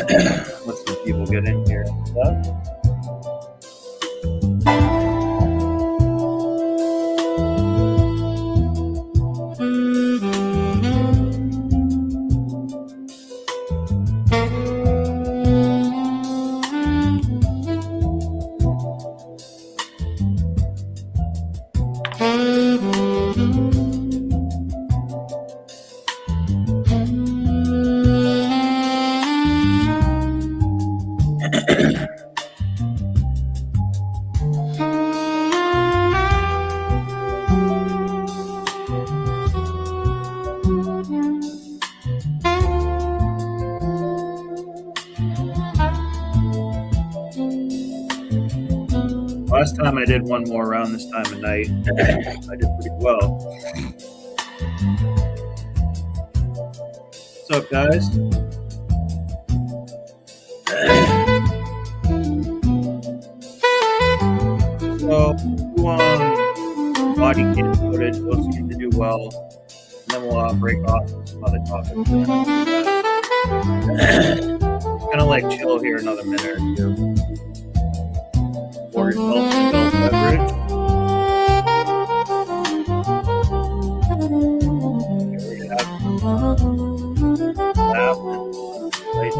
Let some people get in here and stuff. Last time I did one more around this time of night, I did pretty well. What's up, guys? So, body cam footage, those seem to do well. And then we'll break off with some other topics. Kind of like chill here another minute or two. Pour yourself some adult beverage. Here we have laugh and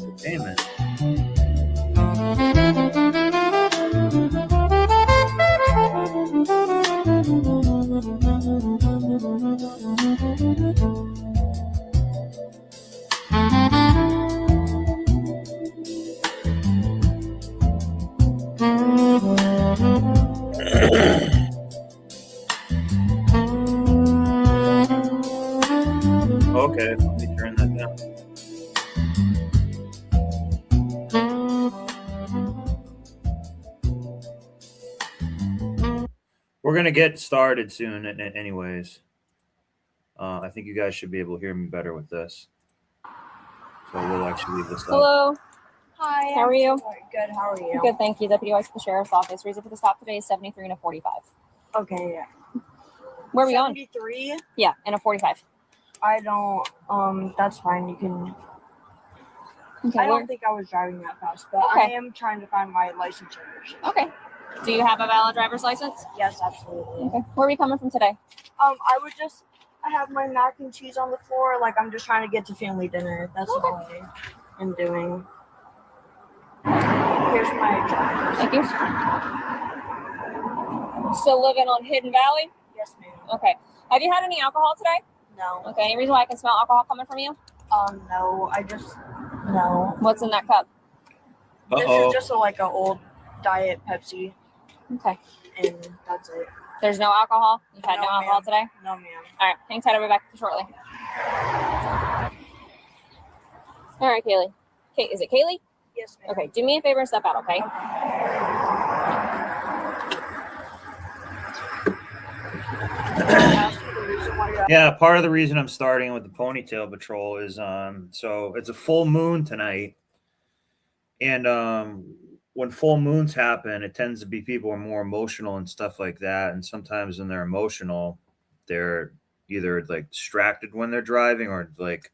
entertainment. Okay, let me turn that down. We're going to get started soon anyways. I think you guys should be able to hear me better with this. So we'll actually leave this up. Hello. Hi. How are you? Good. How are you? Good, thank you. Deputy Weiss, the Sheriff's Office. Reason for the stop today is 73 and a 45. Okay, yeah. Where are we on? 73? Yeah, and a 45. I don't, that's fine. You can, Okay. I don't think I was driving that fast, but Okay. I am trying to find my license information. Okay. Do you have a valid driver's license? Yes, absolutely. Okay. Where are we coming from today? I have my mac and cheese on the floor. Like, I'm just trying to get to family dinner. That's all I am doing. Here's my driver's Thank you. Still living on Hidden Valley? Yes, ma'am. Okay. Have you had any alcohol today? No. Okay. Any reason why I can smell alcohol coming from you? No. No. What's in that cup? This is just like an old Diet Pepsi, Okay. and that's it. There's no alcohol? You've had no alcohol ma'am. today? No, ma'am. All right. Hang tight. I'll be back shortly. All right, Kaylee. Okay, is it Kaylee? Yes, ma'am. Okay. Do me a favor and step out, okay? Yeah, part of the reason I'm starting with the ponytail patrol is so it's a full moon tonight. And when full moons happen, it tends to be people are more emotional and stuff like that. And sometimes when they're emotional, they're either like distracted when they're driving or like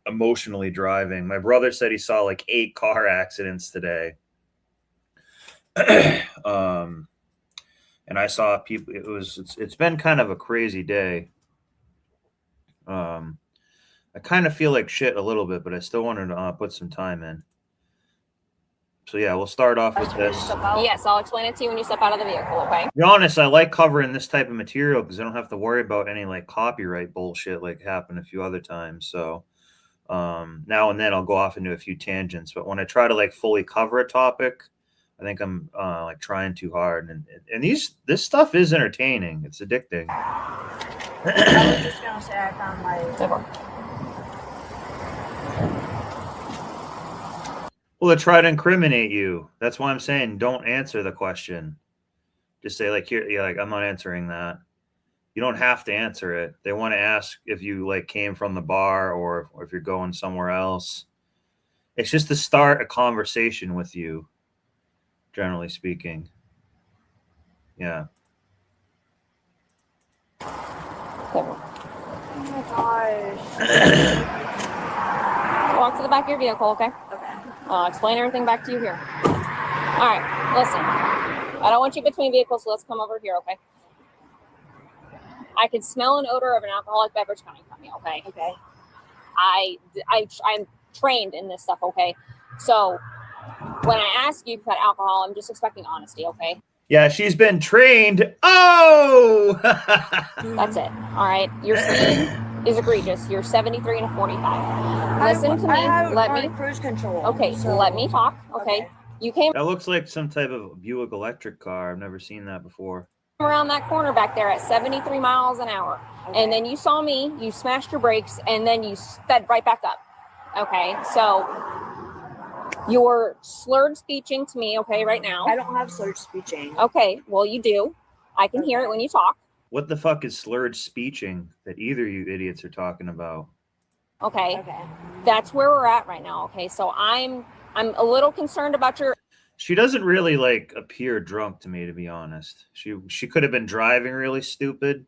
emotionally driving. My brother said he saw like 8 car accidents today. And I saw people, it's been kind of a crazy day. I kind of feel like shit a little bit, but I still wanted to put some time in. So yeah, we'll start off with this. Yes, I'll explain it to you when you step out of the vehicle, okay? To be honest, I like covering this type of material because I don't have to worry about any like copyright bullshit like happened a few other times. So now and then I'll go off into a few tangents, but when I try to like fully cover a topic, I think I'm like trying too hard. And this stuff is entertaining. It's addicting. I was just gonna say I found my. Well, to try to incriminate you. That's why I'm saying don't answer the question. Just say like here, yeah, like I'm not answering that. You don't have to answer it. They want to ask if you like came from the bar or if you're going somewhere else. It's just to start a conversation with you, generally speaking. Yeah. Oh my gosh. walk to the back of your vehicle, okay? Okay. I'll explain everything back to you here. All right, listen. I don't want you between vehicles, so let's come over here, okay? I can smell an odor of an alcoholic beverage coming from you, okay? Okay. I'm trained in this stuff, okay? So when I ask you about alcohol, I'm just expecting honesty, okay? Yeah, she's been trained. Oh! That's it. All right. Your speed is egregious. You're 73 and a 45. Listen to me. I have Let me. cruise control. Okay. So Let me talk. Okay. You came That looks like some type of Buick electric car. I've never seen that before. around that corner back there at 73 miles an hour. And then you saw me, you smashed your brakes, and then you sped right back up. Okay. So you're slurred speeching to me, okay, right now. I don't have slurred speeching. Okay. Well, you do. I can hear it when you talk. What the fuck is slurred speeching that either you idiots are talking about? Okay. Okay. That's where we're at right now. Okay. So I'm a little concerned about your. She doesn't really like appear drunk to me, to be honest. She could have been driving really stupid,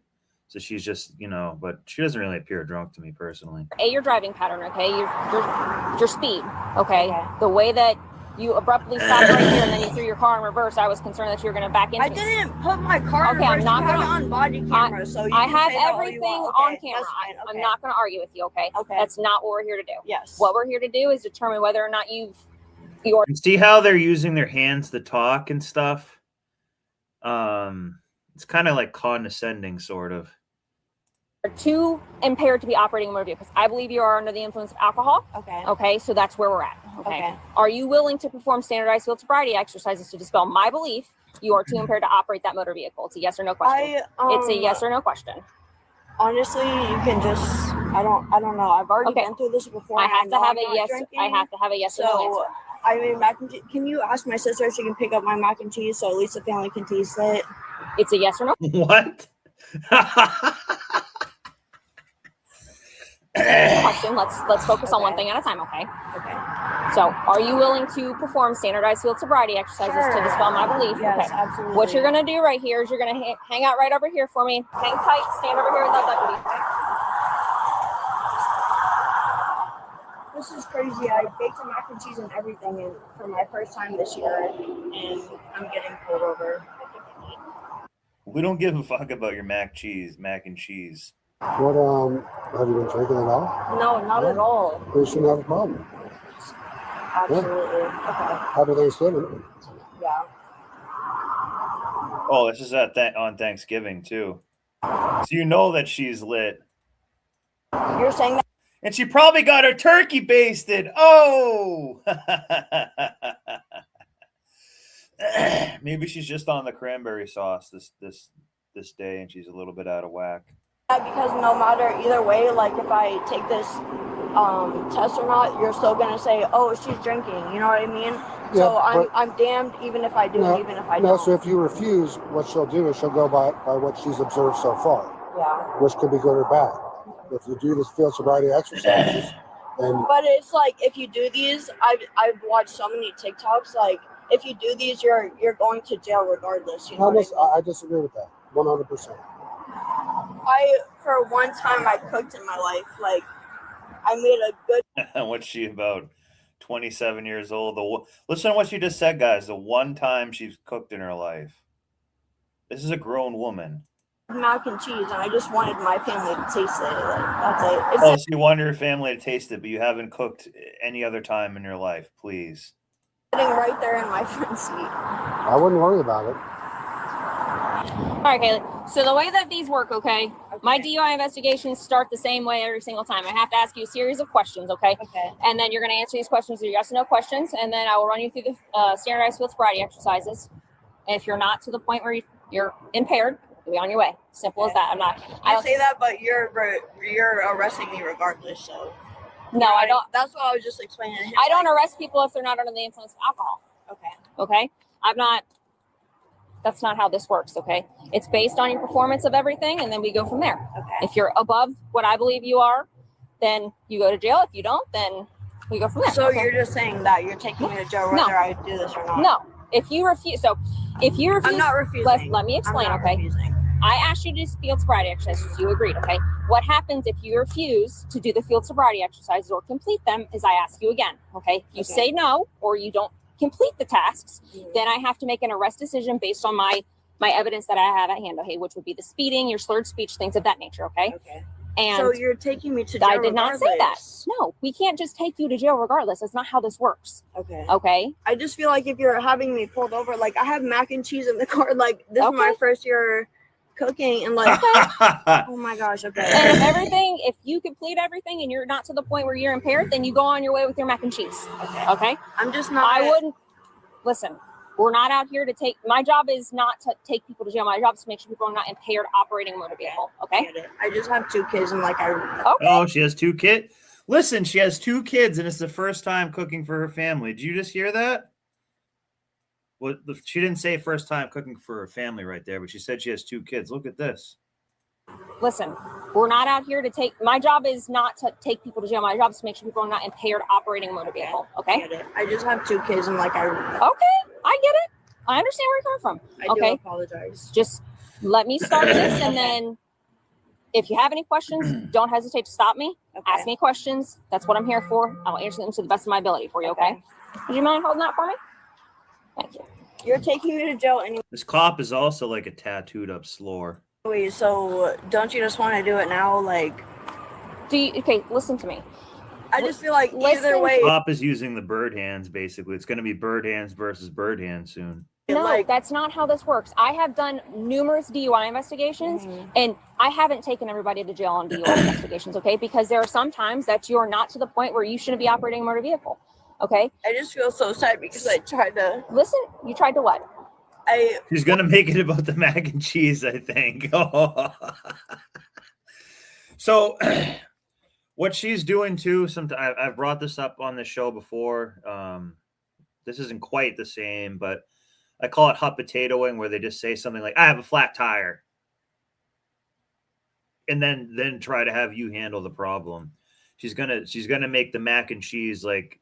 so she's just, you know, but she doesn't really appear drunk to me personally. Your driving pattern, okay? Your speed, okay? The way that you abruptly stopped right here and then you threw your car in reverse, I was concerned that you were going to back into I didn't put my car in Okay, I'm reverse. not You have gonna- it on body camera, so you I can have say that all you everything want. on Okay, camera. that's fine, I'm okay. not going to argue with you, okay? Okay. That's not what we're here to do. Yes. What we're here to do is determine whether or not you're And see how they're using their hands to talk and stuff? It's kind of like condescending, sort of. too impaired to be operating a motor vehicle. I believe you are under the influence of alcohol. Okay. Okay, so that's where we're at. Okay. Okay. Are you willing to perform standardized field sobriety exercises to dispel my belief you are too impaired to operate that motor vehicle? It's a yes or no question. It's a yes or no question. Honestly, you can just. I don't know. I've already Okay. been through this before. I and have to know have I'm a not yes. drinking. I have to have a yes or no So, answer. I mean, mac and cheese. Can you ask my sister if she can pick up my mac and cheese so at least the family can taste it? It's a yes or no. What? Question. Let's focus on one thing at a time, okay? Okay. So, are you willing to perform standardized field sobriety exercises to dispel my belief? Yes, Okay. absolutely. What you're gonna do right here is you're gonna hang out right over here for me. Hang tight. Stand over here with that deputy. Okay? This is crazy. I baked a mac and cheese and everything and for my first time this year, and I'm getting pulled over. We don't give a fuck about your mac and cheese. What, have you been drinking at all? No, not at all. We shouldn't have a problem. Absolutely. Okay. Happy Thanksgiving. Yeah. Oh, this is on Thanksgiving too. So you know that she's lit. You're saying that? And she probably got her turkey basted. Oh! Maybe she's just on the cranberry sauce this day and she's a little bit out of whack. Yeah, because no matter either way, like if I take this test or not, you're still gonna say, "Oh, she's drinking." You know what I mean? So Yeah, I'm damned even if I do, No, even if I No, don't. so if you refuse, what she'll do is she'll go by what she's observed so far, Yeah. which could be good or bad. If you do this field sobriety exercises, then But it's like if you do these, I've watched so many TikToks. Like if you do these, you're going to jail regardless. You know what I mean? I disagree with that 100%. For one time I cooked in my life. Like I made a good. What's she about? 27 years old. Listen to what she just said, guys. The one time she's cooked in her life. This is a grown woman. Mac and cheese, and I just wanted my family to taste it. Like that's it. It's Oh, so you want your family to taste it, but you haven't cooked any other time in your life, please. sitting right there in my front seat. I wouldn't worry about it. All right, Kaylee. So the way that these work, okay? My DUI investigations start the same way every single time. I have to ask you a series of questions, okay? Okay. And then you're going to answer these questions with yes or no questions, and then I will run you through the standardized field sobriety exercises. And if you're not to the point where you're impaired, you'll be on your way. Simple as that. I I don't say that, but you're arresting me regardless. So No, I don't. That's what I was just explaining to him. I don't arrest people if they're not under the influence of alcohol. Okay. Okay? I'm not. That's not how this works, okay? It's based on your performance of everything, and then we go from there. Okay. If you're above what I believe you are, then you go to jail. If you don't, then we go from there. So okay? you're just saying that you're taking me to jail No. whether I do this or not. No. If you refuse, I'm not refusing. let me explain, I'm not okay? refusing. I asked you to do field sobriety exercises. You agreed, okay? What happens if you refuse to do the field sobriety exercises or complete them is I ask you again, okay? If you say no or you don't complete the tasks, then I have to make an arrest decision based on my evidence that I have at hand, okay? Which would be the speeding, your slurred speech, things of that nature, okay? Okay. And so you're taking me to jail I did not say that. regardless. No, we can't just take you to jail regardless. That's not how this works. Okay. Okay. I just feel like if you're having me pulled over, like I have mac and cheese in the car, like this is my first year cooking, and like, oh my gosh, okay. And if you complete everything and you're not to the point where you're impaired, then you go on your way with your mac and cheese. Okay. I'm just not. I wouldn't listen. We're not out here to take. My job is not to take people to jail. My job is to make sure people are not impaired operating a motor vehicle. Okay. I just have 2 kids, and like Oh, she has 2 kids. Listen, she has 2 kids, and it's the first time cooking for her family. Did you just hear that? Well, she didn't say first time cooking for her family right there, but she said she has 2 kids. Look at this. Listen, we're not out here to take. My job is not to take people to jail. My job is to make sure people are not impaired operating a motor vehicle. Okay. I just have 2 kids, and like Okay, I get it. I understand where you're coming from. I do apologize. Just let me start this, and then if you have any questions, don't hesitate to stop me. Ask me questions. That's what I'm here for. I'll answer them to the best of my ability for you. Okay. Would you mind holding that for me? Thank you. You're taking me to jail anyway. This cop is also like a tattooed up slore. So don't you just want to do it now? Like, okay, listen to me. I just feel like either way. Cop is using the bird hands, basically. It's going to be bird hands versus bird hands soon. No, that's not how this works. I have done numerous DUI investigations, and I haven't taken everybody to jail on DUI investigations, okay? Because there are some times that you're not to the point where you shouldn't be operating a motor vehicle, okay? I just feel so sad because I tried to. Listen, you tried to what? She's going to make it about the mac and cheese, I think. So what she's doing too, I've brought this up on the show before. This isn't quite the same, but I call it hot potatoing, where they just say something like, I have a flat tire. And then try to have you handle the problem. She's gonna make the mac and cheese like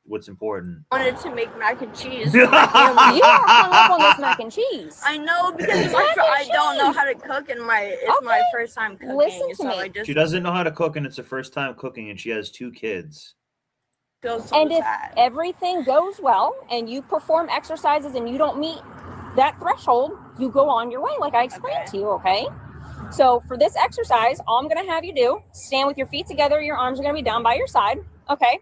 what's important. I wanted to make mac and cheese. You are hung up on this mac and cheese. I know, because I don't know how to cook, and it's my first time cooking. Listen to me. She doesn't know how to cook, and it's her first time cooking, and she has 2 kids. And if everything goes well and you perform exercises and you don't meet that threshold, you go on your way, like I explained to you, okay? So for this exercise, all I'm going to have you do, stand with your feet together. Your arms are going to be down by your side, okay?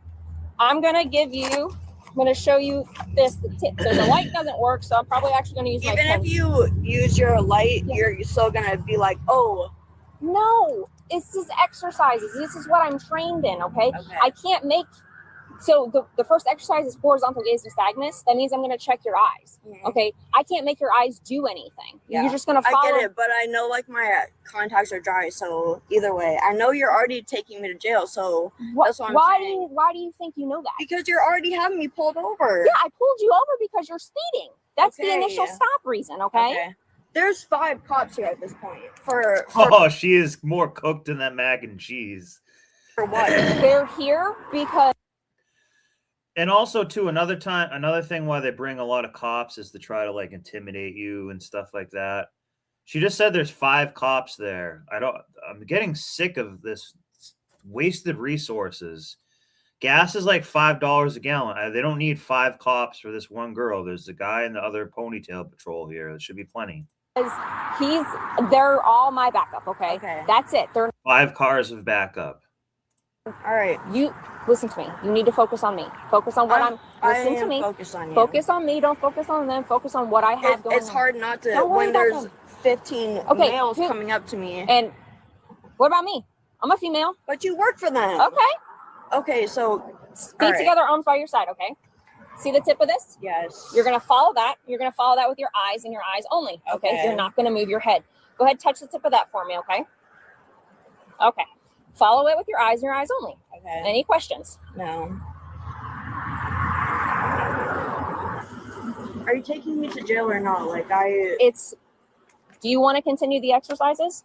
I'm going to show you this. So the light doesn't work, so I'm probably actually going to use my pen. Even if you use your light, you're still going to be like, oh. No, this is exercises. This is what I'm trained in, okay? I can't make... So the first exercise is horizontal gaze nystagmus. That means I'm going to check your eyes. Okay, I can't make your eyes do anything. You're just going to follow. I get it, but I know like my contacts are dry. So either way, I know you're already taking me to jail. So that's what I'm saying. Why do you think you know that? Because you're already having me pulled over. Yeah, I pulled you over because you're speeding. That's the initial stop reason. Okay. There's 5 cops here at this point. Oh, she is more cooked than that mac and cheese. For what? They're here because. And also, too, another thing why they bring a lot of cops is to try to like intimidate you and stuff like that. She just said there's 5 cops there. I'm getting sick of this wasted resources. Gas is like $5 a gallon. They don't need 5 cops for this one girl. There's the guy and the other ponytail patrol here. There should be plenty. They're all my backup. Okay. That's it. They're 5 cars of backup. All right. You listen to me. You need to focus on me. Focus on what listen to me. Focus on you. Focus on me. Don't focus on them. Focus on what I have going on. It's hard not to when there's 15 males coming up to me. And what about me? I'm a female. But you work for them. Okay, so feet together, arms by your side, okay? See the tip of this? Yes. You're going to follow that. You're going to follow that with your eyes and your eyes only, okay? You're not going to move your head. Go ahead, touch the tip of that for me, okay? Okay. Follow it with your eyes and your eyes only. Okay. Any questions? No. Are you taking me to jail or not? Do you want to continue the exercises?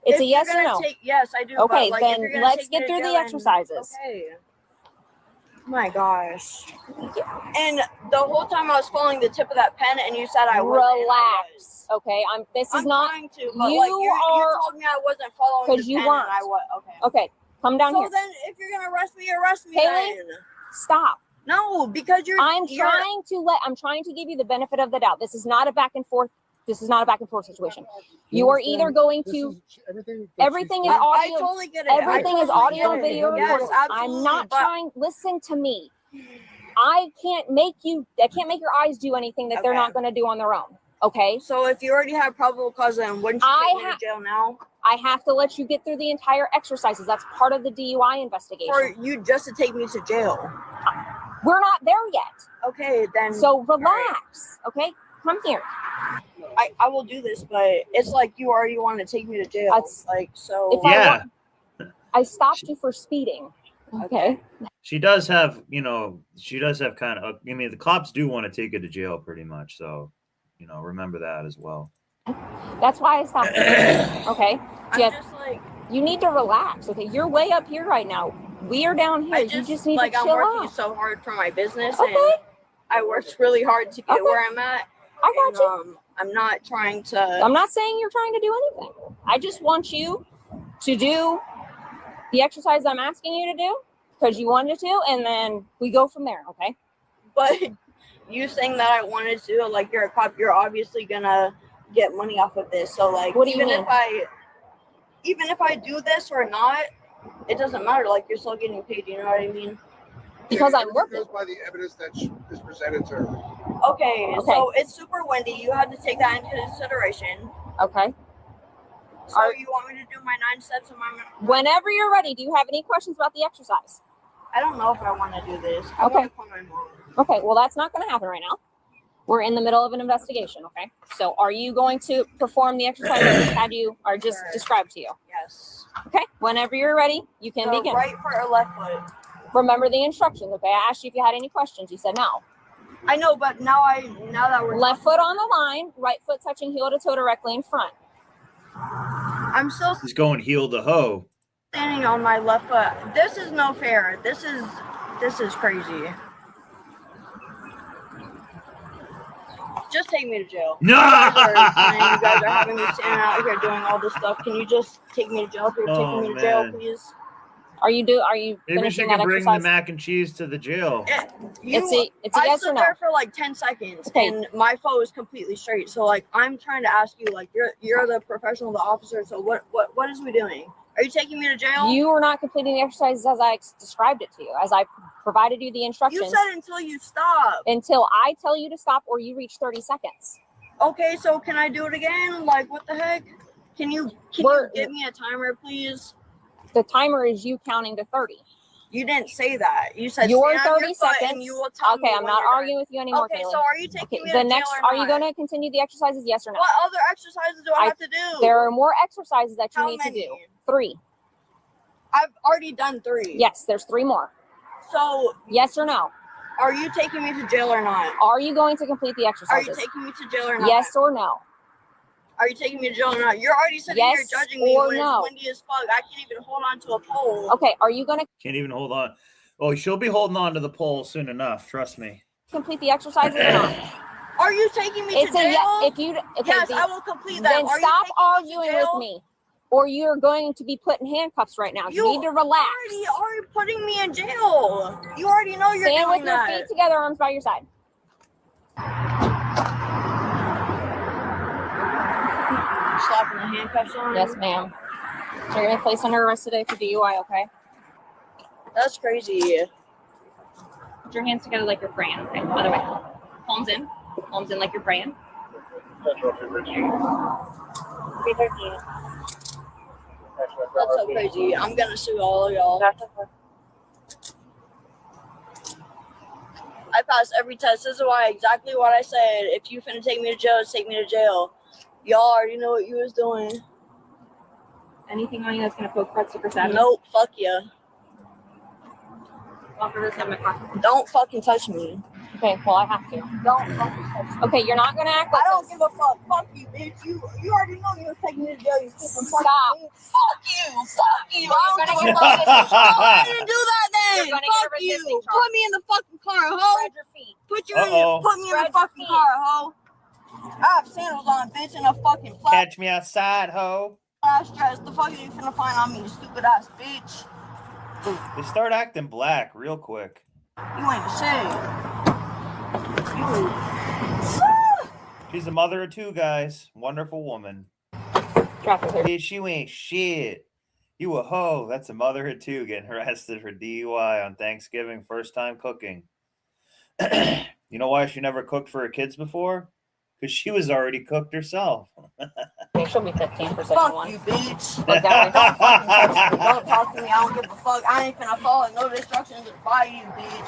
It's a yes or no. Yes, I do. Okay, but, then let's get through the exercises. Okay. My gosh. And the whole time I was following the tip of that pen, and you said I wasn't. Relax. Okay, I'm not trying to, but you like you are told me I wasn't following the you pen, weren't. and I was. Okay. Okay, come down So here. then, if you're gonna arrest me Haley? then. Stop. No, because I'm trying to give you the benefit of the doubt. This is not a back and forth. This is not a back and forth situation. You are either going to everything is audio. I totally get it. Everything is audio and video Yes, recorded. absolutely, I'm not trying. Listen to me. I can't make your eyes do anything that they're not going to do on their own. Okay. So if you already have probable cause, then wouldn't you take me to jail now? I have to let you get through the entire exercises. That's part of the DUI investigation. For you just to take me to jail. We're not there yet. Okay, then. So relax. Right. Okay, come here. I will do this, but it's like you already want to take me to jail. That's, like so. Yeah. I stopped you for speeding. Okay. She does have, kind of. I mean, the cops do want to take her to jail, pretty much. So, remember that as well. That's why I stopped you. Okay. Just like, you need to relax. Okay, you're way up here right now. We are down here. You just need to chill out. I'm working so hard for my business, and I worked really hard to get where I'm at. I got you. I'm not trying to. I'm not saying you're trying to do anything. I just want you to do the exercise I'm asking you to do because you wanted to, and then we go from there. Okay. But you saying that I wanted to do it, like you're a cop, you're obviously gonna get money off of this. So like, what do you mean? Even if I do this or not, it doesn't matter. Like you're still getting paid. You know what I mean? Because I'm working. Goes by the evidence that is presented to her. Okay, so it's super windy. You have to take that into consideration. Okay. So you want me to do my 9 steps of my... Whenever you're ready. Do you have any questions about the exercise? I don't know if I want to do this. I want to call my mom. Okay, well, that's not going to happen right now. We're in the middle of an investigation, okay? So are you going to perform the exercise I just had you, or just described to you? Yes. Okay, whenever you're ready, you can begin. Right foot or left foot? Remember the instructions, okay? I asked you if you had any questions. You said no. I know, but now that we're... Left foot on the line, right foot touching heel to toe directly in front. I'm still... He's going heel to hoe. Standing on my left foot. This is no fair. This is crazy. Just take me to jail. No! You guys are having me standing out here doing all this stuff. Can you just take me to jail if you're taking me to jail, please? Are you Maybe finishing she that can bring exercise? the mac and cheese to the jail. It's a yes or I stood no. there for like 10 seconds, and my foot was completely straight. So like, I'm trying to ask you, like, you're the professional, the officer. So what is we doing? Are you taking me to jail? You are not completing the exercises as I described it to you, as I provided you the instructions. You said until you stop. Until I tell you to stop or you reach 30 seconds. Okay, so can I do it again? Like, what the heck? Can you give me a timer, please? The timer is you counting to 30. You didn't say that. You said your 30 seconds. And you will tell me I'm not arguing with you anymore. Okay, Kaylee. so are you taking me to jail or are you going to continue the exercises? Yes or no? What other exercises do I have to do? There are more exercises that you How need many? to do. 3. I've already done 3. Yes, there's 3 more. So yes or no? Are you taking me to jail or not? Are you going to complete the exercises? Are you taking me to jail or not? Yes or no? Are you taking me to jail or not? You're already sitting here judging me when it's windy as fuck. I can't even hold on to a pole. Okay, are you going to... Can't even hold on. Oh, she'll be holding on to the pole soon enough. Trust me. Complete the exercises or not? Are you taking me to jail? Yes, I will complete that. Then stop arguing with me, or you're going to be put in handcuffs right now. You need to relax. You already putting me in jail. You already know you're doing that. Stand with your feet together, arms by your side. Slapping the handcuffs on? Yes, ma'am. So you're going to place under arrest today for DUI, okay? That's crazy. Put your hands together like you're praying, okay? Other way. Palms in. Palms in like you're praying. 313. That's so crazy. I'm going to sue all of y'all. I passed every test. This is why exactly what I said. If you finna take me to jail, just take me to jail. Y'all already know what you was doing. Anything on you that's going to poke Fred super savage? Nope, fuck ya. Offer this at my car. Don't fucking touch me. Okay, well, I have to. Don't fucking touch me. Okay, you're not going to act like I don't give a fuck. Fuck you, bitch. You already know you was taking me to jail. You stupid fucking Stop. bitch. Fuck you. Fuck you. I don't give a fuck. Go ahead and do that then. then. You're gonna get a Fuck you. resisting charge. Put me in the fucking car, ho. Spread your feet. Put me in Spread the your fucking feet. car, ho. I have sandals on, bitch, and a fucking Catch me outside, ho. flash dress. The fuck are you finna find on me, you stupid ass bitch? They start acting black real quick. You ain't shit. She's a mother of two, guys. Wonderful woman. Traffic here. Bitch, you ain't shit. You a hoe. That's a mother of two getting arrested for DUI on Thanksgiving, first time cooking. You know why she never cooked for her kids before? Because she was already cooked herself. She'll be 15 for Fuck one. you, bitch. Look that way. Don't fucking touch me. Don't talk to me. I don't give a fuck. I ain't finna follow no instructions by you, bitch.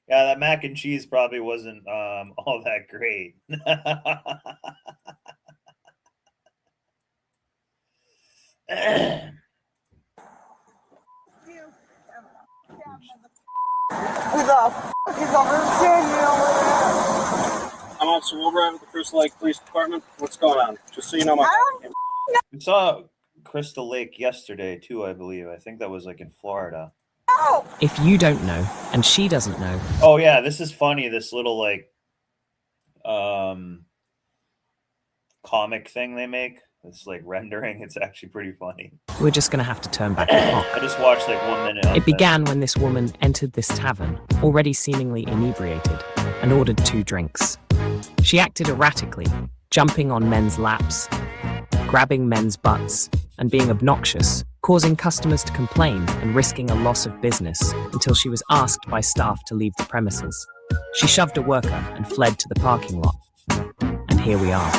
Yeah, that mac and cheese probably wasn't all that great. I'm Officer Wilbright with the Crystal Lake Police Department. What's going on? Just so you know, We saw Crystal Lake yesterday too, I believe. I think that was like in Florida. If you don't know, and she doesn't know, Oh yeah, this is funny. This little like comic thing they make. It's like rendering. It's actually pretty funny. we're just gonna have to turn back the clock. I just watched like 1 minute. Of It began when this woman entered this tavern, already seemingly inebriated, and ordered 2 drinks. She acted erratically, jumping on men's laps, grabbing men's butts, and being obnoxious, causing customers to complain and risking a loss of business until she was asked by staff to leave the premises. She shoved a worker and fled to the parking lot. And here we are.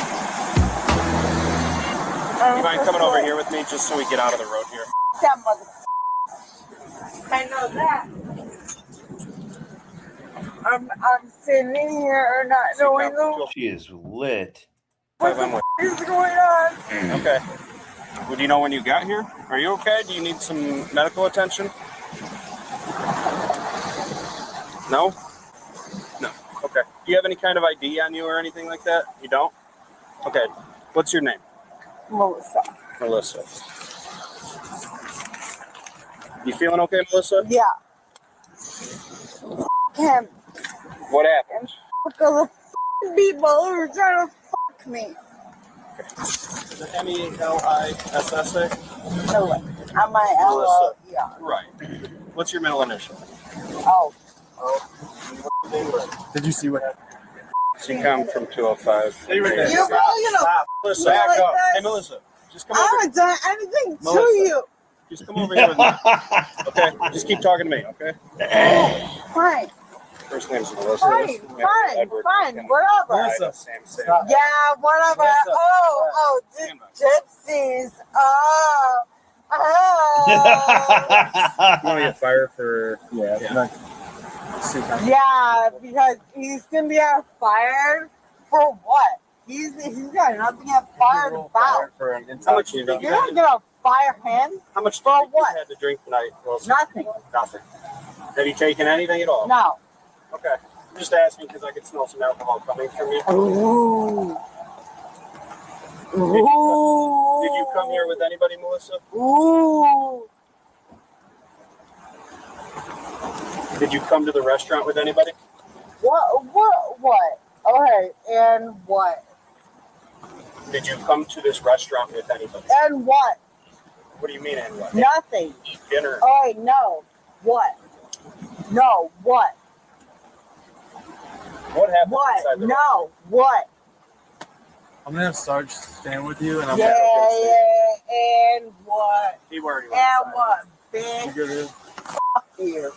You mind coming over here with me just so we get out of the road here? That mother. I know that. I'm sitting here not knowing She is lit. What the f is going on. Okay. Well, do you know when you got here? Are you okay? Do you need some medical attention? No? No. Okay. Do you have any kind of ID on you or anything like that? You don't? Okay. What's your name? Melissa. Melissa. You feeling okay, Melissa? Yeah. Him. What happened? Because the people who were trying to fuck me. Is it M-E-L-I-S-S-A? No, I'm my Melissa. yeah. Right. What's your middle initial? Oh. Did you see what happened? She come from 205. You're really gonna Stop. Melissa, like back up. this? Hey, Melissa, just come I over. haven't done anything to Melissa. you. Just come over here with me. Okay? Just keep talking to me, okay? Fine, First name's Melissa. fine, fine, whatever. Melissa. Sam. Yeah, whatever. Melissa. Oh, Stand by. gypsies. Oh. You want to get fired for... Yeah. Yeah, because he's gonna be fired for what? He's got nothing to get fired about. For an intoxicated. You're not gonna fire him? How much For drink what? you had to drink tonight, Melissa? Nothing. Nothing. Have you taken anything at all? No. Okay. I'm just asking because I could smell some alcohol coming from you. Ooh. Ooh. Did you come here with anybody, Melissa? Ooh. Did you come to the restaurant with anybody? What? Okay, and what? Did you come to this restaurant with anybody? And what? What do you mean, and what? Nothing. Eat dinner. Okay, no. What? No, what? What happened What? inside the No, what? I'm gonna have Sarge stand with you, and I'm Yeah, gonna and what? He already went And inside. what, You bitch? good here? You.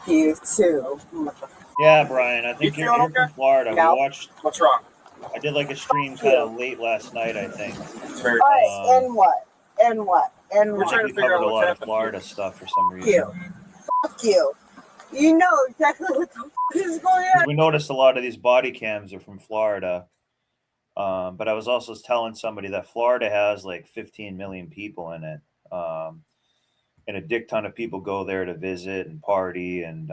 You too. Yeah, Brian. I think You you're feeling from okay? Florida. No. We watched. What's wrong? I did like a stream kind of late last night. I think. It's very. Alright, and what? And what? And We're what? trying We to figure covered out a what's lot of happened Florida here. stuff for some reason. You. Fuck you. You know exactly what the fuck is going on. We noticed a lot of these body cams are from Florida. But I was also telling somebody that Florida has like 15 million people in it. And a dick ton of people go there to visit and party and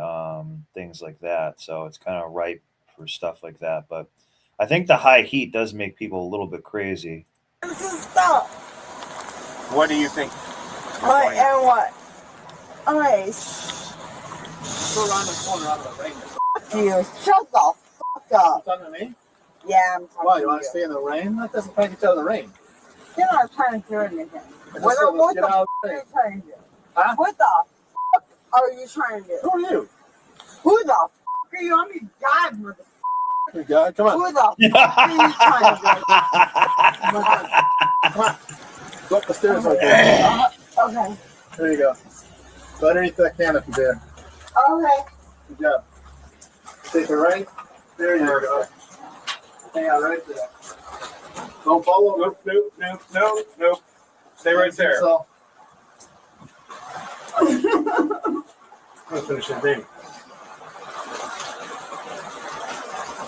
things like that. So it's kind of ripe for stuff like that. But I think the high heat does make people a little bit crazy. This is stop. What do you think? What and what? Okay, Go around the corner out of the rain. you. Shut the fuck up. You talking to me? Yeah, I'm talking Why? to You want to stay in the rain? That doesn't make each other in the rain. You're not trying to do anything. Just What, so what let's the get out fuck of are the you rain. trying to do? Huh? What the fuck are you trying to do? Who are you? Who the fuck are you? I'm your god, motherfucker. Hey, God, come on. Who the fuck are you trying to do? Come on. Go up the stairs right there. Okay. There you go. Go underneath that canopy there. Okay. Good job. Take it right. There you go. Hang out right there. Don't follow. Nope. Stay right there. So, I'm gonna finish his name.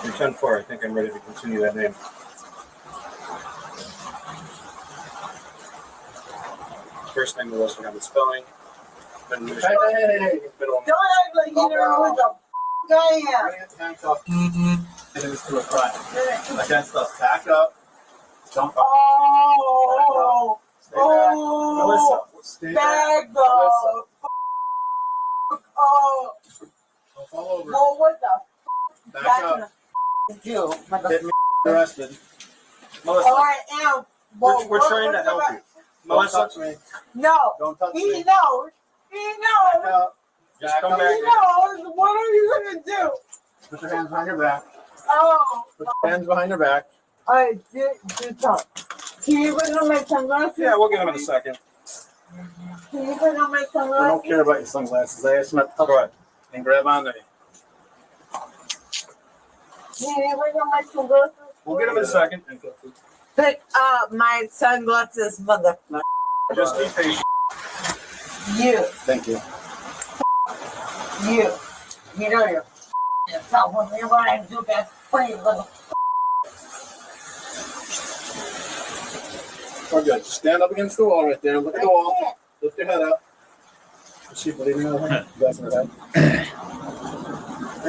You're 10-4. I think I'm ready to continue that name. First name was on the spelling. Then Hey, hey. middle. Don't act like you don't know who the fuck I am. Handcuff. And it was to a crime. Like that stuff. Back up. Jump up. Oh. Stay back. Melissa. Stay back. Bag of. Oh. Don't fall over. Well, what the Back fuck up. do? Get me arrested. Melissa, Oh, I am. Well, we're what- trying to what help about- you. Don't Melissa, touch me. No. Don't touch He me. knows. He Back knows. up. just Back come up. back He here. knows. What are you gonna do? Put your hands behind your back. Oh. Put your hands behind your back. I did talk. Can you put on my sunglasses? Yeah, we'll get him in a second. Can you put on my I sunglasses? don't care about your sunglasses. I asked them to touch Go ahead. and grab onto me. Can you put on my sunglasses? We'll get him in a second. Pick up my sunglasses, motherfucker. Just be patient. You. Thank you. You. You know you're yourself when you want to do that funny little. We're good. Stand up against the wall right there. Look at the wall. I can't. Lift your head up. Is she bleeding over here? You guys in her head?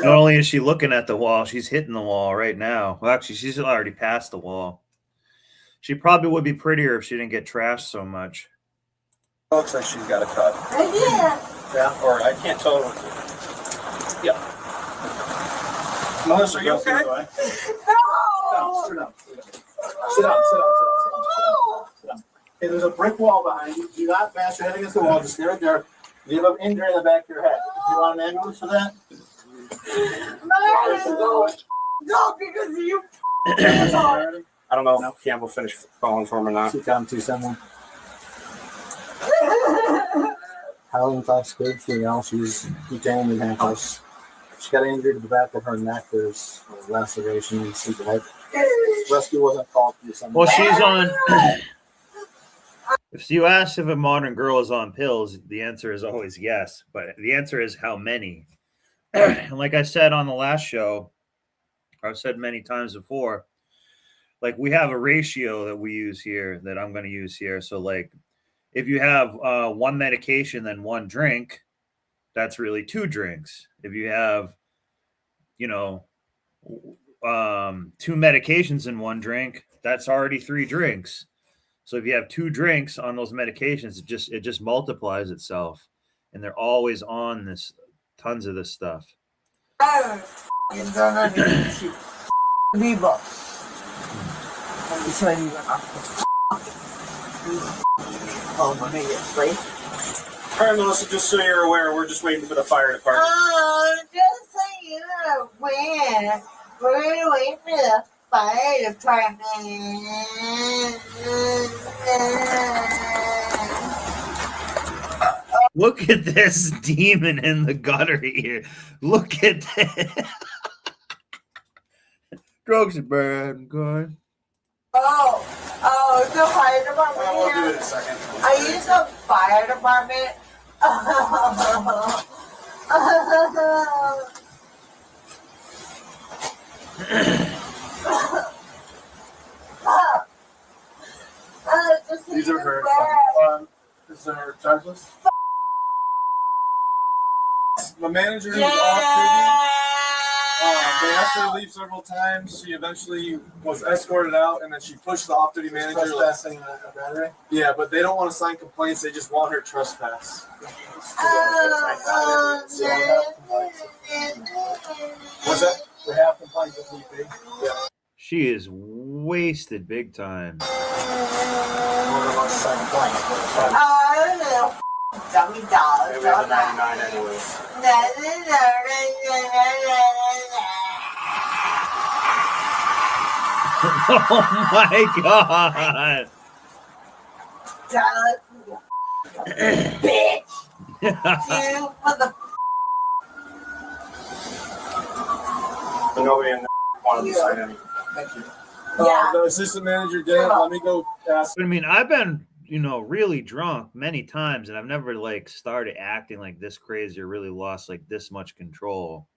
Not only is she looking at the wall, she's hitting the wall right now. Well, actually, she's already past the wall. She probably would be prettier if she didn't get trashed so much. Looks like she's got a cut. I did. Yeah, or I can't tell. Yeah. Melissa, are you okay? No. Sit down. Sit down. Okay, there's a brick wall behind you. Do not bash your head against the wall. Just stay right there. You have an injury in the back of your head. Do you want an ambulance for that? No, because you. I don't know if Campbell finished calling for him or not. CCOM 271. Howling intoxicated female. She's detained in handcuffs. She got injured to the back of her neck. There's a laceration and CPI. Rescue wasn't called to December. Well, she's on. If you ask if a modern girl is on pills, the answer is always yes. But the answer is how many. And like I said on the last show, I've said many times before, like we have a ratio that we use here that I'm going to use here. So like if you have one medication, then one drink, that's really 2 drinks. If you have, 2 medications in one drink, that's already 3 drinks. So if you have 2 drinks on those medications, it just multiplies itself. And they're always on this, tons of this stuff. You don't understand. People. Let me show you oh, my please. All right, Melissa, just so you're aware, we're just waiting for the fire department. Oh, just so you're aware, we're waiting for the fire department. Look at this demon in the gutter here. Look at that. Drugs are bad, good. Oh, the fire department Well, we'll do it here. in a second. I use the fire department. These are her. Is there charges? The manager is off duty. They asked her to leave several times. She eventually was escorted out, and then she pushed the off-duty manager. Trespassing a battery. Yeah, but they don't want to sign complaints. They just want her trespass. What's that? We have complaints with DP. Yeah. She is wasted big time. Dummy doll. Maybe we have a 99 anyways. Oh my god! Bitch. You mother. But nobody in there wanted to sign anything. Thank you. Yeah. The assistant manager did. Let me go ask. I mean, I've been, really drunk many times, and I've never like started acting like this crazy or really lost like this much control.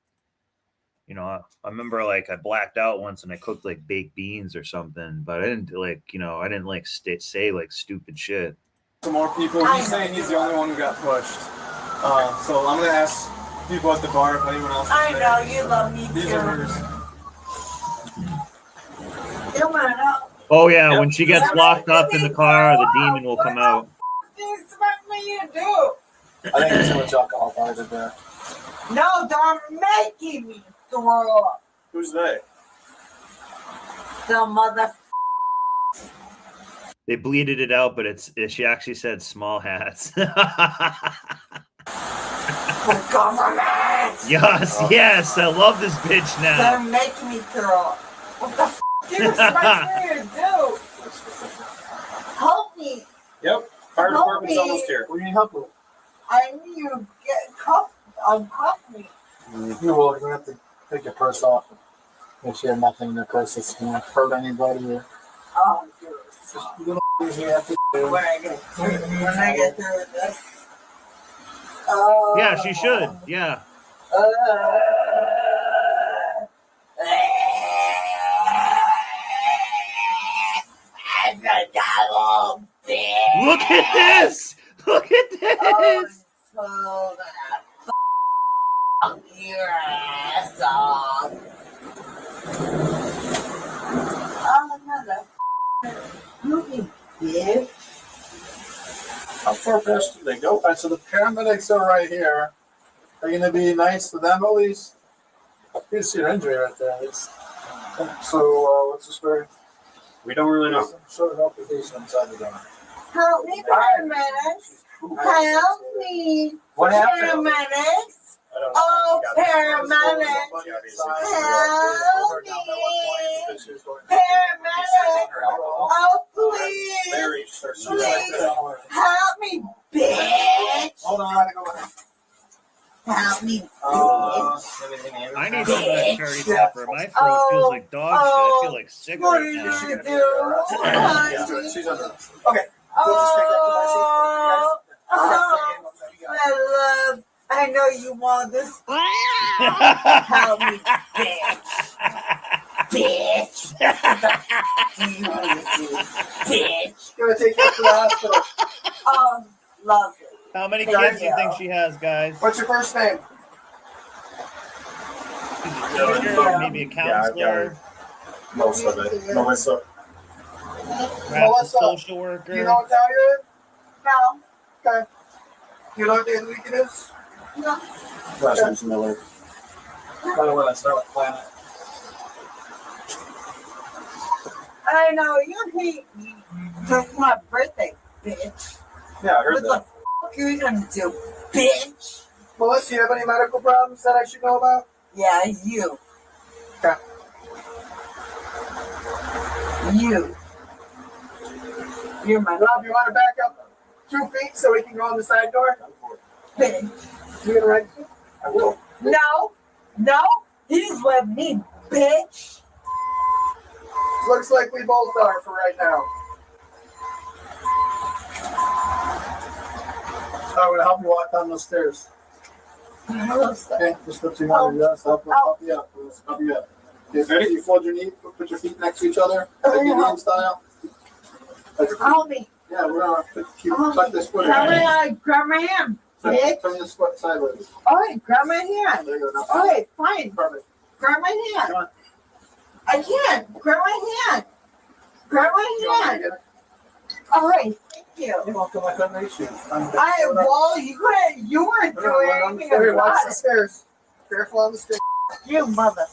I remember like I blacked out once and I cooked like baked beans or something, but I didn't like, I didn't like say like stupid shit. Some more people. He's saying he's the only one who got pushed. So I'm gonna ask people at the bar if anyone else. I know you love me These are too. hers. Come on up. Oh yeah, when she gets locked up in the car, the demon will come out. What do you expect me to do? I think it's too much alcohol probably did that. No, they're making me throw up. Who's they? The mother. They bleeded it out, but she actually said small hats. The government. Yes, I love this bitch now. They're making me throw up. What the do you expect me to do? Help me. Yep. Fire Help department's me. almost here. What do you need help with? I need you to get uncuff me. You will. You have to take your purse off. Make sure you have nothing in your purse that's going to hurt anybody. Or Oh, you're just little things you have to do. when I get through with this. Yeah, she should. Yeah. Look at this! Look at this! So gonna your ass off. Oh, mother. You bitch. How far past do they go? All right, so the paramedics are right here. Are you going to be nice to them at least? You can see their injury right there. So, what's the story? We don't really know. Some sort of altercation inside the door. Help me, paramedics. Help me. What happened? Paramedics. Oh, paramedics. Help me. Paramedics. Oh, please. Please. Help me, bitch. Hold on, I gotta go with him. Help me, bitch. I need some of that cherry pepper. My throat feels like dog shit. I feel like sick What right are you now. gonna do? Yeah, she's under. Okay. Oh, my love. I know you want this. Help me, bitch. Bitch. You want to do, bitch. Gonna take you to the hospital. Lovely. How many Thank kids do you you. think she has, guys? What's your first name? Maybe a counselor, Most of it. Melissa. perhaps a Melissa, social worker. You know what town you're in? No. Okay. You know what day of the week it is? No. Last name's Miller. By the way, let's start with Planet. I know you hate me. It's my birthday, bitch. Yeah, I heard What the that. fuck are you gonna do, bitch? Melissa, you have any medical problems that I should know about? Yeah, you. Okay. You. You're my Rob, you want to back up 2 feet so we can go on the side door? bitch. You gonna write? I will. No. No. He's with me, bitch. Looks like we both are for right now. I'm gonna help you walk down those stairs. Okay, just put your hand on help you up. Help you up. Okay, you fold your knee, put your feet next to each other, like Indian style. Help me. Yeah, we're gonna tuck this foot in. Grab my hand, bitch. Turn this foot sideways. All right, grab my hand. There you go. All right, fine. Perfect. Grab my hand. I can't. Grab my hand. Grab my hand. All right. Thank you. You're welcome. I couldn't reach you. Well, you couldn't. You weren't doing anything Watch about the it. stairs. Careful on the stairs. You mother.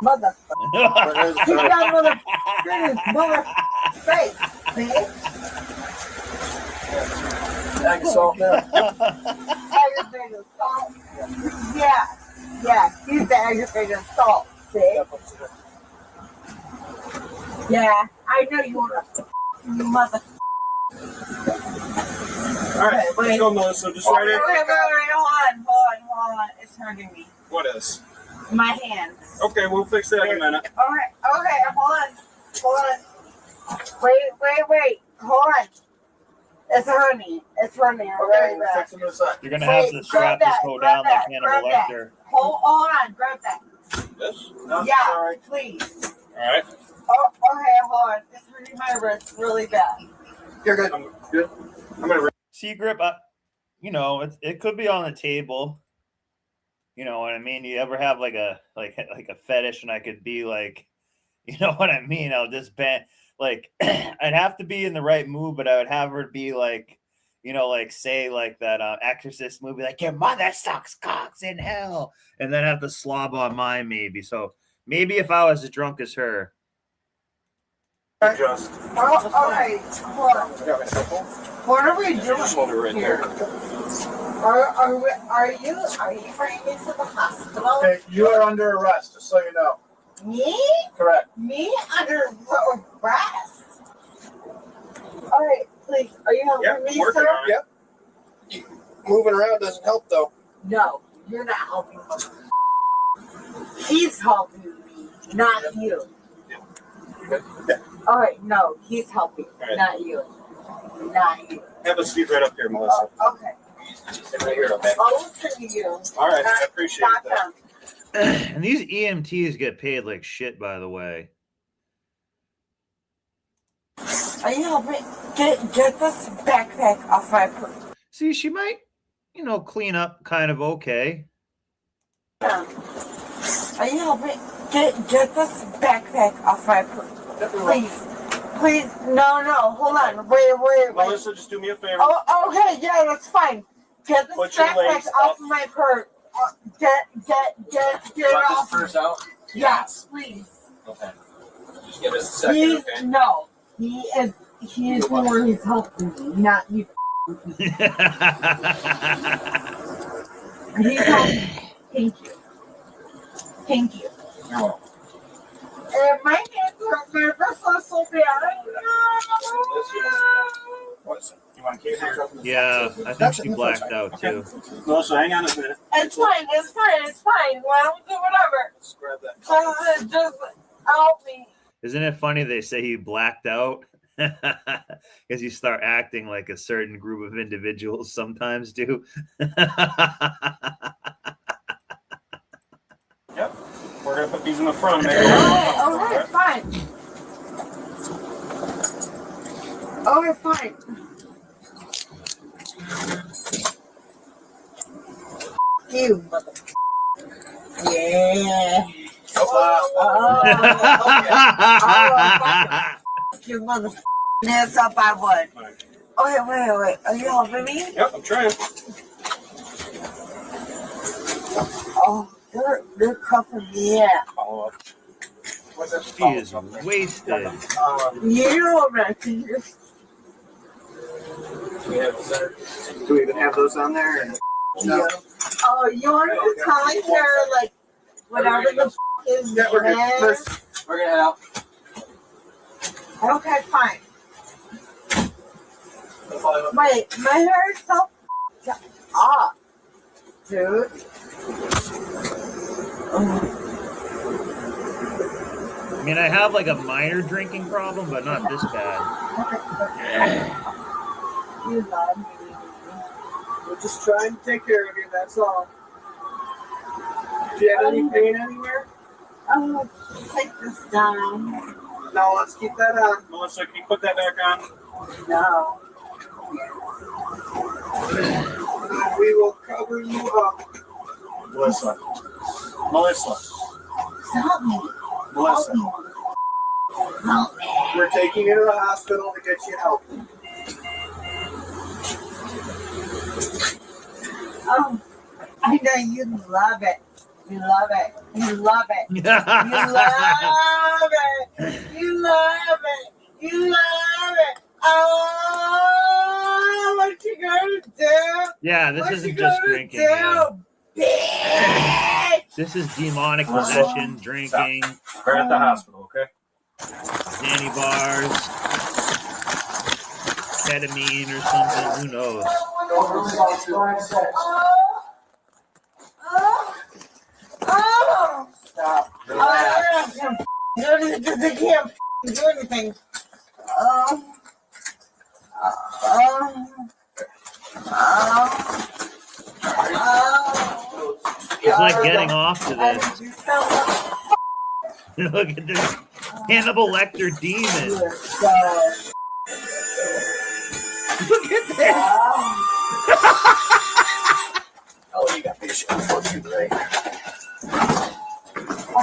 Mother. You got mother. Mother. Face, bitch. Bag of salt there. Aggravated assault. Yeah. Yeah. He's the aggravated assault, bitch. Yeah. I know you want to. Mother. All right, let's go, Melissa. Just right in. Wait, hold on. It's hurting me. What is? My hands. Okay, we'll fix that in a minute. All right. Okay. Hold on. Wait. Hold on. It's hurting. Okay, Really we'll bad. fix it in a sec. You're gonna have to strap this hoe down like Hannibal Lecter. Hold on. Grab that. This? No, Yeah. all right. Please. All right. Oh, okay. Hold on. It's hurting my wrist really bad. You're good. I'm good. I'm gonna. See, grip, you know, it could be on the table. You know what I mean? You ever have like a fetish, and I could be like, you know what I mean? I'll just bend, like, I'd have to be in the right mood, but I would have her be like, you know, like say like that Exorcist movie, like your mother sucks cocks in hell, and then have to slob on mine maybe. So maybe if I was as drunk as her. Just. Oh, all right. Hold on. Got my cell phone? What are we doing Just hold it right here? there. Are you bringing me to the hospital? Okay, you are under arrest, just so you know. Me? Correct. Me under arrest? All right, please. Are you helping Yeah, me, working sir? on it. Yep. Moving around doesn't help, though. No, you're not helping me. He's helping me, not you. Yeah. All right, no, he's helping, All right. not you. Not you. Have a seat right up here, Melissa. Okay. Sit right here, okay? I'll listen to you. All right, I appreciate Not that. them. And these EMTs get paid like shit, by the way. Are you helping? Get this backpack off my person. See, she might, you know, clean up kind of okay. Are you helping? Get this backpack off my person. Please, no, hold on, wait. Melissa, just do me a favor. Oh, okay, yeah, that's fine. Get this Put your backpack legs off up. of my purse. Get it off. Purse out. Yes, please. Okay. Just give us a second, He's, okay? no, he is the one who's helping me, not you. He's helping. Thank you. You're welcome. My hands are nervous so bad. What's it? You want to keep it? Yeah, I think she blacked out too. Melissa, hang on a minute. It's fine. Why don't we do whatever? Let's grab that. Just help me. Isn't it funny they say he blacked out? Because you start acting like a certain group of individuals sometimes do. Yep. We're going to put these in the front. Make All right, fine. Okay, fine. You mother. Yeah. You mother. Yes, up I would. Okay, wait. Are you helping me? Yep, I'm trying. Oh, you're cuffing me in. Follow up. What's that? He is wasted. You know what Do we have the center? Do we even have those on there? No. Oh, you want me to tell her, like, whatever the is Yeah, we're good. there? First, we're gonna head out. Okay, fine. Wait, my hair is so up, dude. I mean, I have like a minor drinking problem, but not this bad. You love me. We're just trying to take care of you, that's all. Do you have any pain anywhere? Oh, take this down. No, let's keep that on. Melissa, can you put that back on? No. We will cover you up. Melissa. Melissa. Help me. Melissa. Help me. We're taking you to the hospital to get you help. Oh, I know you love it. You love it. You love it. You love it. You love it. You love it. Oh, what you gonna do? Yeah, this What isn't you just gonna drinking. do, Yeah. bitch? This is demonic possession, drinking, We're at the hospital, okay? Danny bars, ketamine or something. Who knows? Oh! Stop. I can't do anything because I can't do anything. It's like getting off to this. Look at this Hannibal Lecter demon. Look at this. Oh, you got patience for you, right? I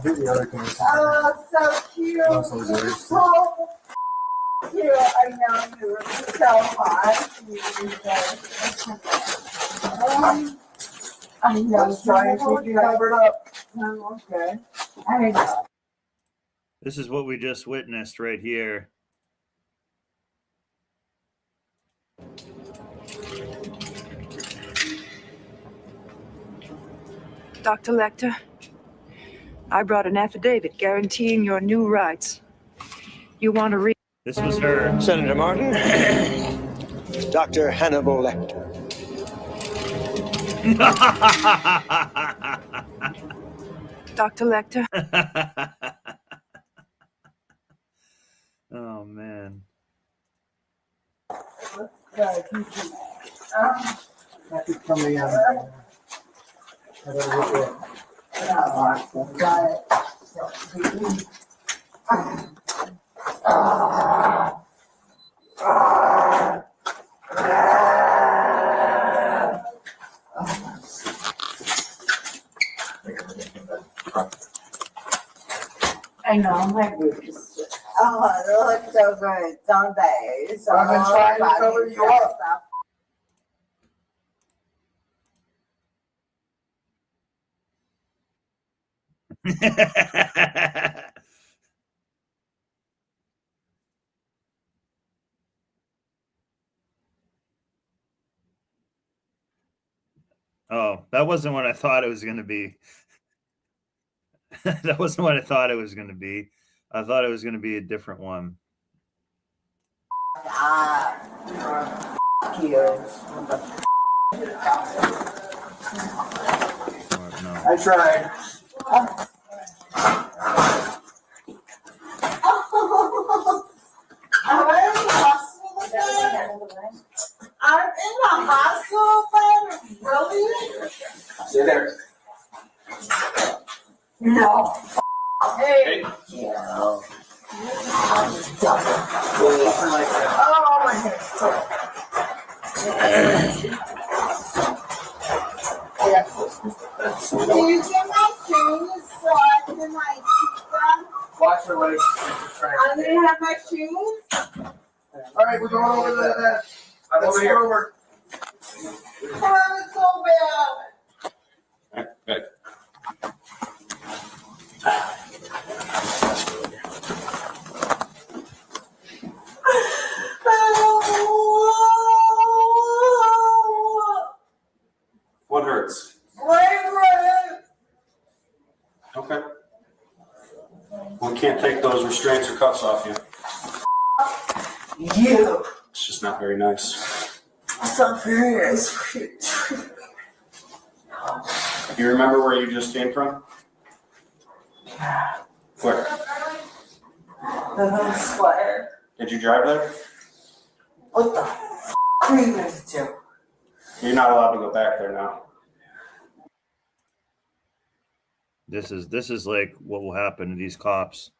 think the other thing is. Oh, so cute. You're so cute. I know you were so hot. I know. I'm trying to keep you covered up. Okay. I know. This is what we just witnessed right here. Dr. Lecter, I brought an affidavit guaranteeing your new rights. You want to read? This was her. Senator Martin, Dr. Hannibal Lecter. Dr. Lecter? Oh, man. Happy coming out. I gotta look I know, my boobs just. Oh, they look so good, don't they? So I've been trying to cover you up. Oh, that wasn't what I thought it was going to be. That wasn't what I thought it was going to be. I thought it was going to be a different one. No. I tried. I'm in the hospital bed. I'm in the hospital bed. Really? Stay there. No. Hey. Yeah. Oh my God. Can you get my shoes so I can like keep them? Watch your legs. I'm gonna have my shoes. All right, we're going over the. I'm over here. Over. Oh, it's so bad. Good. What hurts? Okay. We can't take those restraints or cuffs off you. You. It's just not very nice. So furious. You remember where you just came from? Where? The little sweater. Did you drive there? What the are you gonna do? You're not allowed to go back there now. This is like what will happen to these cops.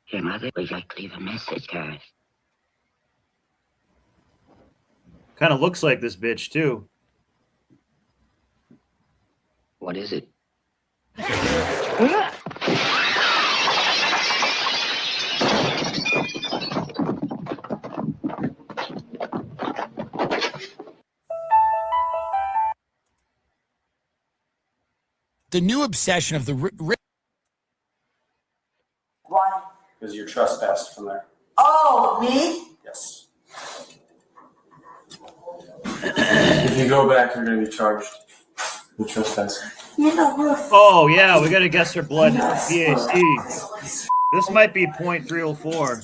Your mother would like to leave a message, Gareth. Kind of looks like this bitch too. What is it? The new obsession of the Why? Because you're trespassed from there. Oh, me? Yes. If you go back, you're going to be charged with trespassing. You know what? Oh yeah, we gotta guess her blood PAC. This might be 0.304.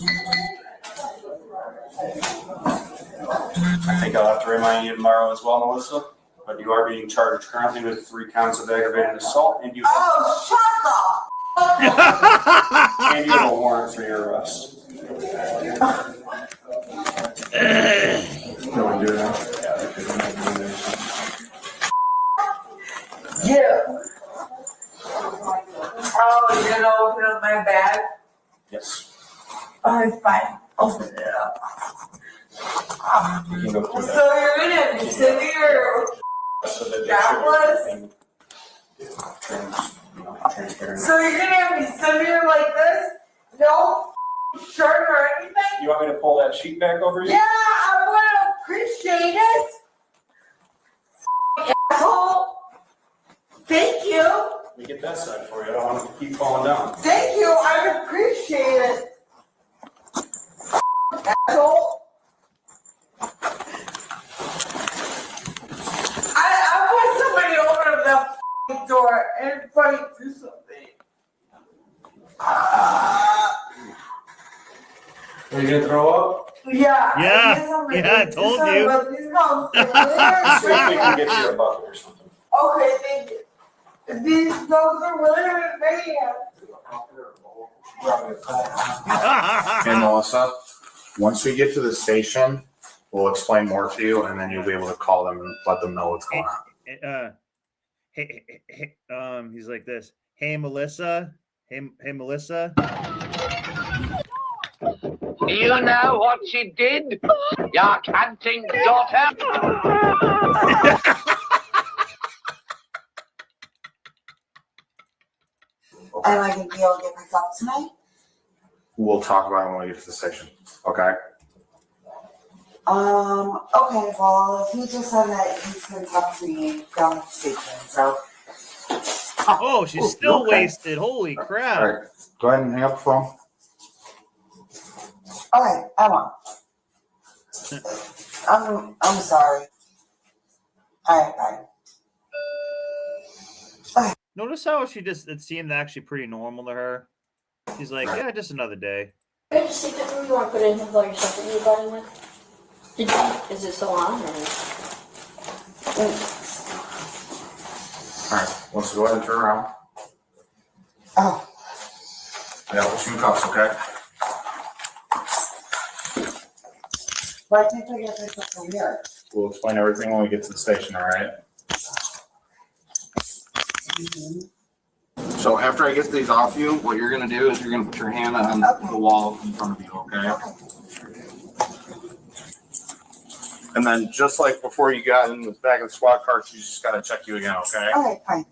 I think I'll have to remind you tomorrow as well, Melissa. But you are being charged currently with 3 counts of aggravated assault, and you Oh, shut up! and you have a warrant for your arrest. Go and do that. Yeah. Oh, you're gonna open up my bag? Yes. Alright, fine. Open it up. You can go through So that. you're gonna be severe. So that Transparent. So you're gonna have me sit here like this? No shirt or anything? You want me to pull that sheet back over you? Yeah, I would appreciate it. Asshole. Thank you. Let me get that side for you. I don't want it to keep falling down. Thank you. I appreciate it. Asshole. I want somebody to open up that door and fight do something. Are you going to throw up? Yeah. Yeah, I told you. See if we can get you a bucket or something. Okay, thank you. Those are really bad. Hey, Melissa, once we get to the station, we'll explain more to you, and then you'll be able to call them and let them know what's going on. He's like this. Hey, Melissa. Hey, Melissa. You know what she did? Your canting daughter. Am I gonna be able to get picked up tonight? We'll talk about it when we get to the station. Okay? Okay, well, he just said that he's gonna talk to me down at the station, so. Oh, she's still okay. wasted. Holy crap. All right. Go ahead and hang up the phone. Okay, I won't. I'm sorry. Alright, bye. Notice how it seemed actually pretty normal to her. She's like, yeah, just another day. Can I just take it through? You want to put it in with all your stuff that you brought in with? Is it still on? Or? All right. Let's go ahead and turn around. Oh. Yeah, put you in cuffs, okay? Why can't I get picked up from here? We'll explain everything when we get to the station, all right? So after I get these off you, what you're going to do is you're going to put your hand on the wall in front of you, okay? And then just like before you got in the back of the squad car, you just got to check you again, okay? Okay, fine.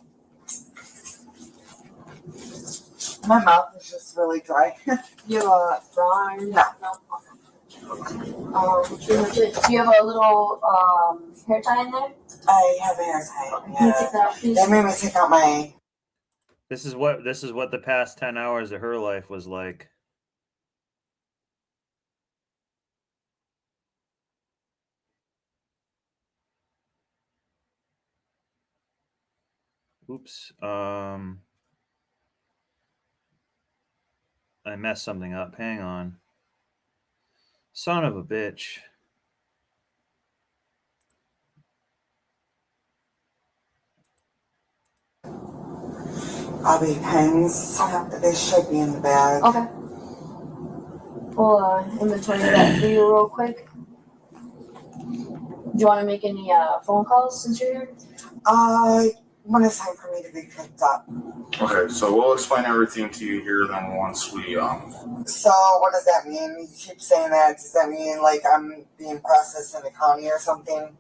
My mouth is just really dry. You have a bra? No. Do you have a little hair tie in there? I have a hair tie. Can you take that out, please? They made me take out my. This is what the past 10 hours of her life was like. Oops. I messed something up. Hang on. Son of a bitch. Bobby pins. They should be in the bag. Okay. We'll inventory that for you real quick. Do you want to make any phone calls since you're here? when it's time for me to be picked up. Okay, so we'll explain everything to you here then once we So what does that mean? You keep saying that. Does that mean like I'm being processed in the county or something?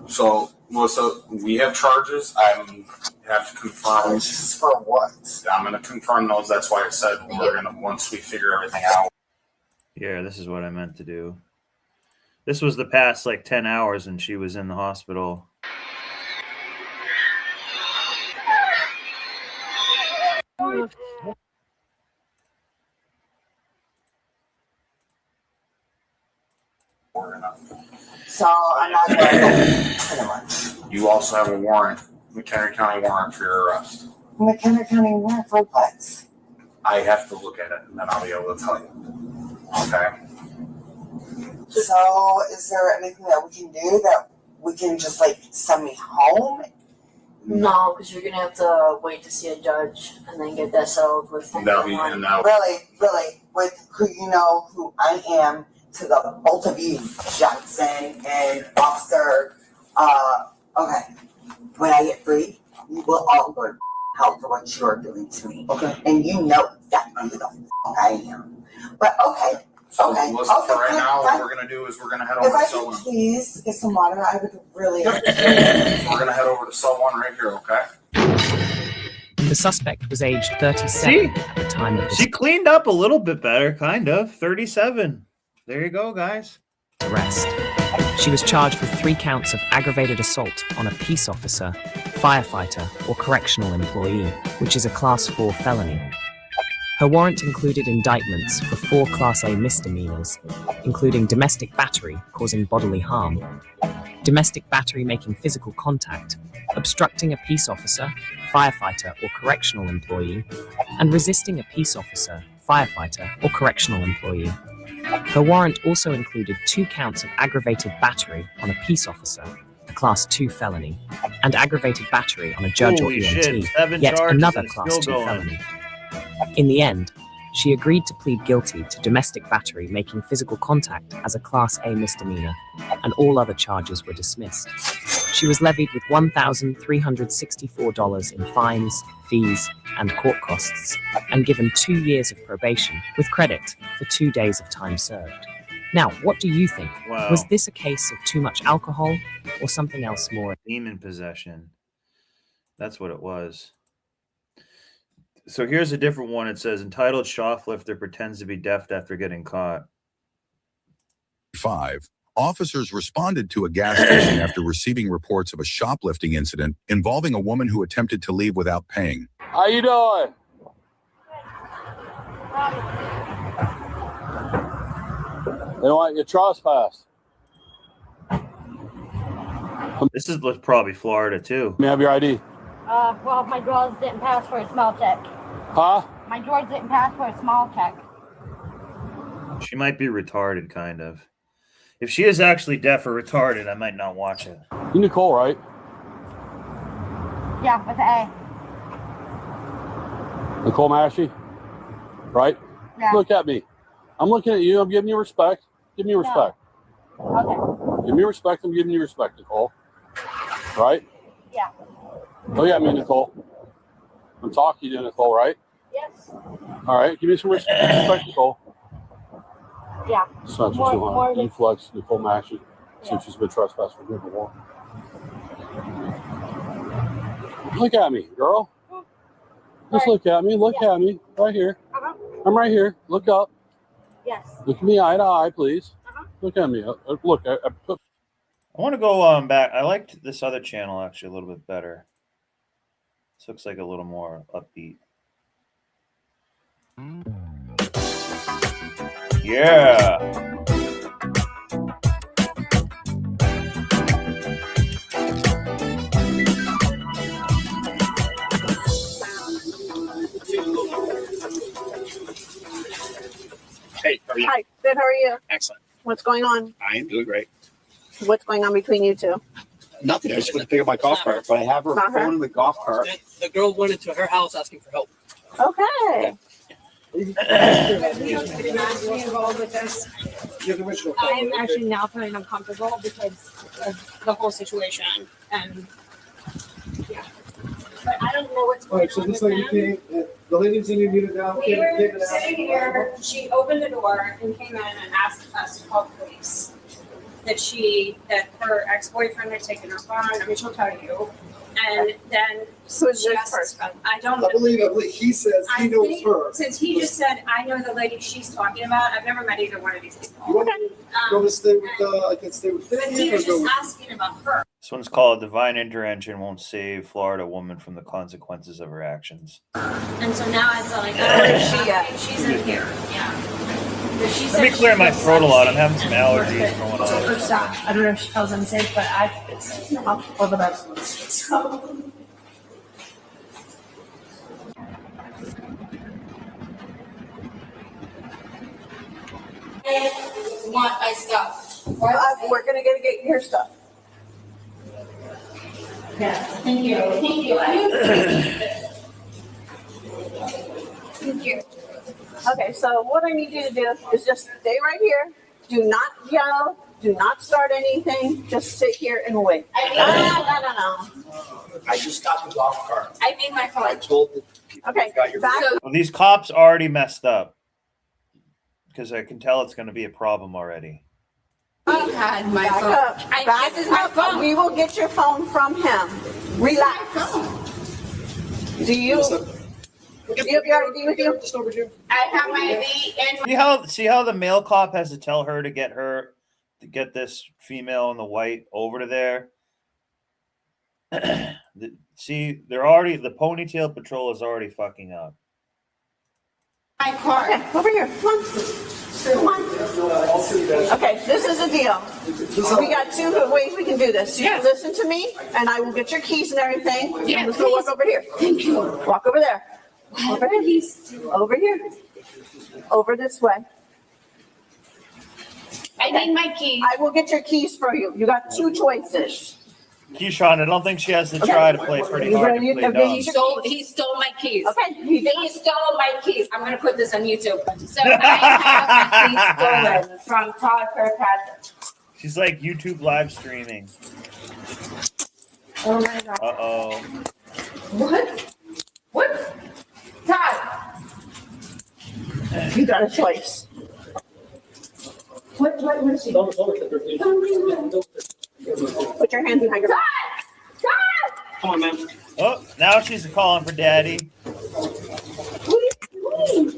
So Melissa, we have charges. I have to confirm. Charges for what? I'm gonna confirm those. That's why I said we're gonna once we figure everything out. Yeah, this is what I meant to do. This was the past like 10 hours and she was in the hospital. So I'm not going to pretty much. You also have a warrant, McHenry County warrant for your arrest. McHenry County warrant for what? I have to look at it and then I'll be able to tell you. Okay. So is there anything that we can do that we can just like send me home? No, because you're gonna have to wait to see a judge and then get that settled with. Really, with who you know who I am, to the both of you, Johnson and Officer. Okay, when I get free, you will all go to hell for what you're doing to me. Okay. And you know exactly who the fuck I am. But okay. So okay. listen, okay, for right now, fine. what we're gonna do is we're gonna head over If I to cell could one. please get some water, I would really appreciate We're gonna head over to cell one right here, okay? The suspect was aged 37 at the time of She cleaned up a little bit better, kind of. 37. There you go, guys. arrest. She was charged with 3 counts of aggravated assault on a peace officer, firefighter, or correctional employee, which is a Class 4 felony. Her warrant included indictments for 4 Class A misdemeanors, including domestic battery causing bodily harm, domestic battery making physical contact, obstructing a peace officer, firefighter, or correctional employee, and resisting a peace officer, firefighter, or correctional employee. Her warrant also included 2 counts of aggravated battery on a peace officer, a Class 2 felony, and aggravated battery on a judge Holy or shit, EMT, 7 yet charges another and Class 2 still going. felony. In the end, she agreed to plead guilty to domestic battery making physical contact as a Class A misdemeanor, and all other charges were dismissed. She was levied with $1,364 in fines, fees, and court costs, and given 2 years of probation with credit for 2 days of time served. Now, what do you think? Wow. Was this a case of too much alcohol or something else more? Demon possession. That's what it was. So here's a different one. It says entitled shoplifter pretends to be deaf after getting caught. 5. Officers responded to a gas station after receiving reports of a shoplifting incident involving a woman who attempted to leave without paying. How you doing? They want you trespassed. This is probably Florida too. May I have your ID? Well, my drawers didn't pass for a small check. Huh? My drawers didn't pass for a small check. She might be retarded, kind of. If she is actually deaf or retarded, I might not watch it. You Nicole, right? Yeah, with an A. Nicole Massey? Right? Yeah. Look at me. I'm looking at you. I'm giving you respect. Give me respect. Okay. Give me respect. I'm giving you respect, Nicole. Right? Yeah. Look at me, Nicole. I'm talking to you, Nicole, right? Yes. All right. Give me some respect, Nicole. Yeah. Central More 200. E-Flex, Nicole Massey. Since she's been trespassed for good before. Look at me, girl. Just look at me. Look at me. Right here. I'm right here. Look up. Yes. Look at me eye to eye, please. Look at me. Look, I put. I want to go back. I liked this other channel actually a little bit better. This looks like a little more upbeat. Yeah. Hey, how are you? Hi, good. How are you? Excellent. What's going on? I am doing great. What's going on between you two? Nothing. I just went to pick up my golf cart, but I have her Not her. phone in the golf cart. The girl went into her house asking for help. Okay. involved with this. I'm actually now feeling uncomfortable because of the whole situation. And yeah. but I don't know what's All going right, so on this with lady them. came, the lady's in your unit now. We were sitting here, she opened the door and came in and asked us to call the police. That her ex-boyfriend had taken her phone, I mean, she'll tell you. And then Who's she this asked, person? I don't know. I believe he says he I knows think, her. since he just said, I know the lady she's talking about, I've never met either one of these people. You want me to stay with, I can stay with But he was just asking about her. This one's called Divine Intervention Won't Save Florida Woman from the Consequences of Her Actions. And so now I feel like, Where is she at? She's in here, yeah. But she Let me said clear she my feels throat a lot. I'm unsafe having some allergies going for on. staff. I don't know if she feels unsafe, but it's over that. So. I want my stuff. We're gonna get your stuff. Yeah, thank you. Thank you. Thank you. Okay, so what I need you to do is just stay right here. Do not yell. Do not start anything. Just sit here and wait. No. I just got the golf cart. I need my phone. I told the people Okay, got your back. Well, these cops already messed up because I can tell it's going to be a problem already. I had my Back phone. up. Back This is my up. phone. We will get your phone from him. Relax. Do you have your ID with you? Just over here. I have my ID and See how the male cop has to tell her to get this female in the white over to there. See, the ponytail patrol is already fucking up. my car. Okay, over here. Come on. Okay, this is the deal. We got two ways we can do this. You can listen to me, and I will get your keys and everything. Yeah, Let's go walk over here. Thank you. Walk over there. Over here. Over here. Over this way. I need my keys. I will get your keys for you. You got two choices. Keyshawn, I don't think she has to try to play pretty hard to play dumb. He stole my keys. Okay. He stole my keys. I'm gonna put this on YouTube. So I have my keys stolen from Todd Kirkpatrick. She's like YouTube live streaming. Oh my god. Uh-oh. What? Todd. You got a choice. What is she? Put your hand behind your back. Todd! Come on, man. Oh, now she's calling for daddy. What is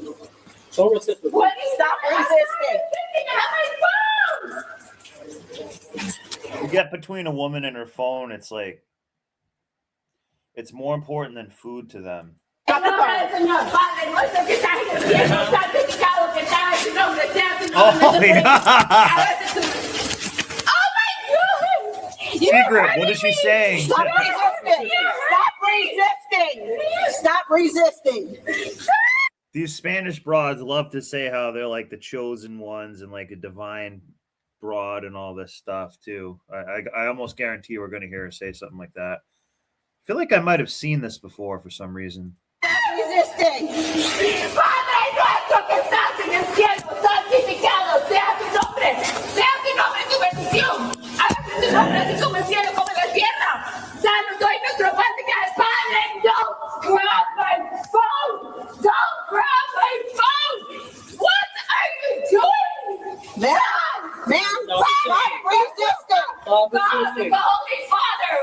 Stop resisting. You get between a woman and her phone, it's like it's more important than food to them. Stop the phone. Oh, yeah. Secret, what is she saying? Stop resisting. Stop resisting. These Spanish broads love to say how they're like the chosen ones and like a divine broad and all this stuff too. I almost guarantee we're going to hear her say something like that. I feel like I might have seen this before for some reason. Stop resisting. Don't grab my phone! Don't grab my phone! What are you doing? Ma'am, stop resisting. God, the Holy Father,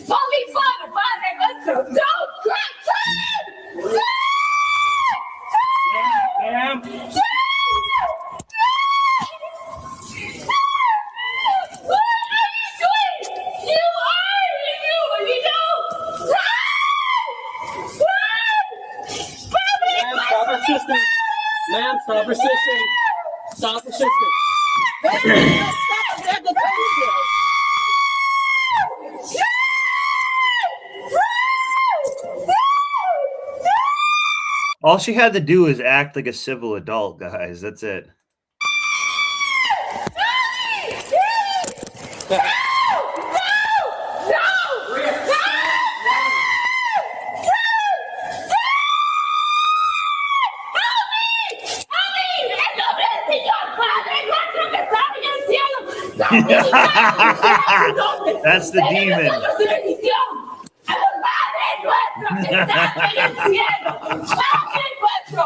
Holy Father, Padre nuestro, don't grab time! Ma'am. What are you doing? You know! Stop resisting. Ma'am, stop resisting. Stop resisting. All she had to do is act like a civil adult, guys. That's it. That's the demon. nuestro está en el cielo. Padre nuestro.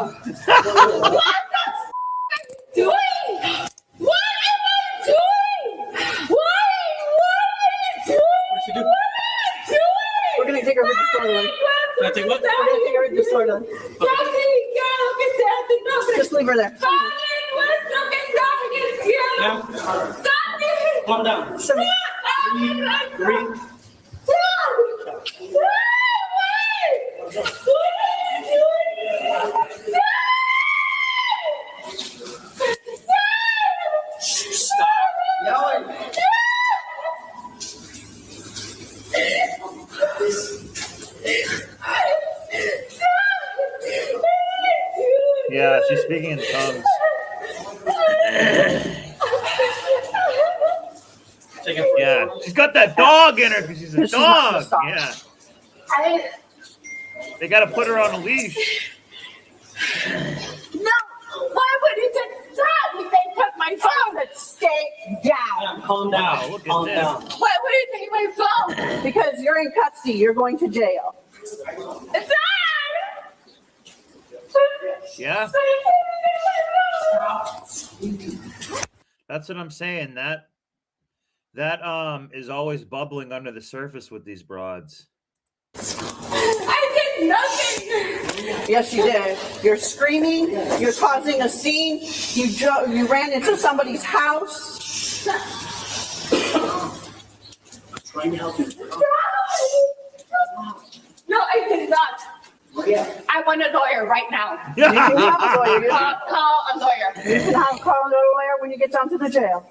What the doing? What am I doing? What am I doing? What am I doing? We're gonna take her to the store. Can I take what? We're gonna take her to the store. Just leave her there. Calm down. Breathe. Stop yelling. Yeah, she's speaking in tongues. Yeah, she's got that dog in her because she's a dog. Yeah. They got to put her on a leash. No, why would you just stop if they took my phone? Stay down. Calm down. Wow, look at Calm this. down. Why would you take my phone? Because you're in custody. You're going to jail. Dad! Yeah. That's what I'm saying. That is always bubbling under the surface with these broads. I did nothing. Yes, you did. You're screaming. You're causing a scene. You ran into somebody's house. Trying to help you. No, I did not. I want a lawyer right now. You can have a lawyer. Call a lawyer. You can call a lawyer when you get down to the jail.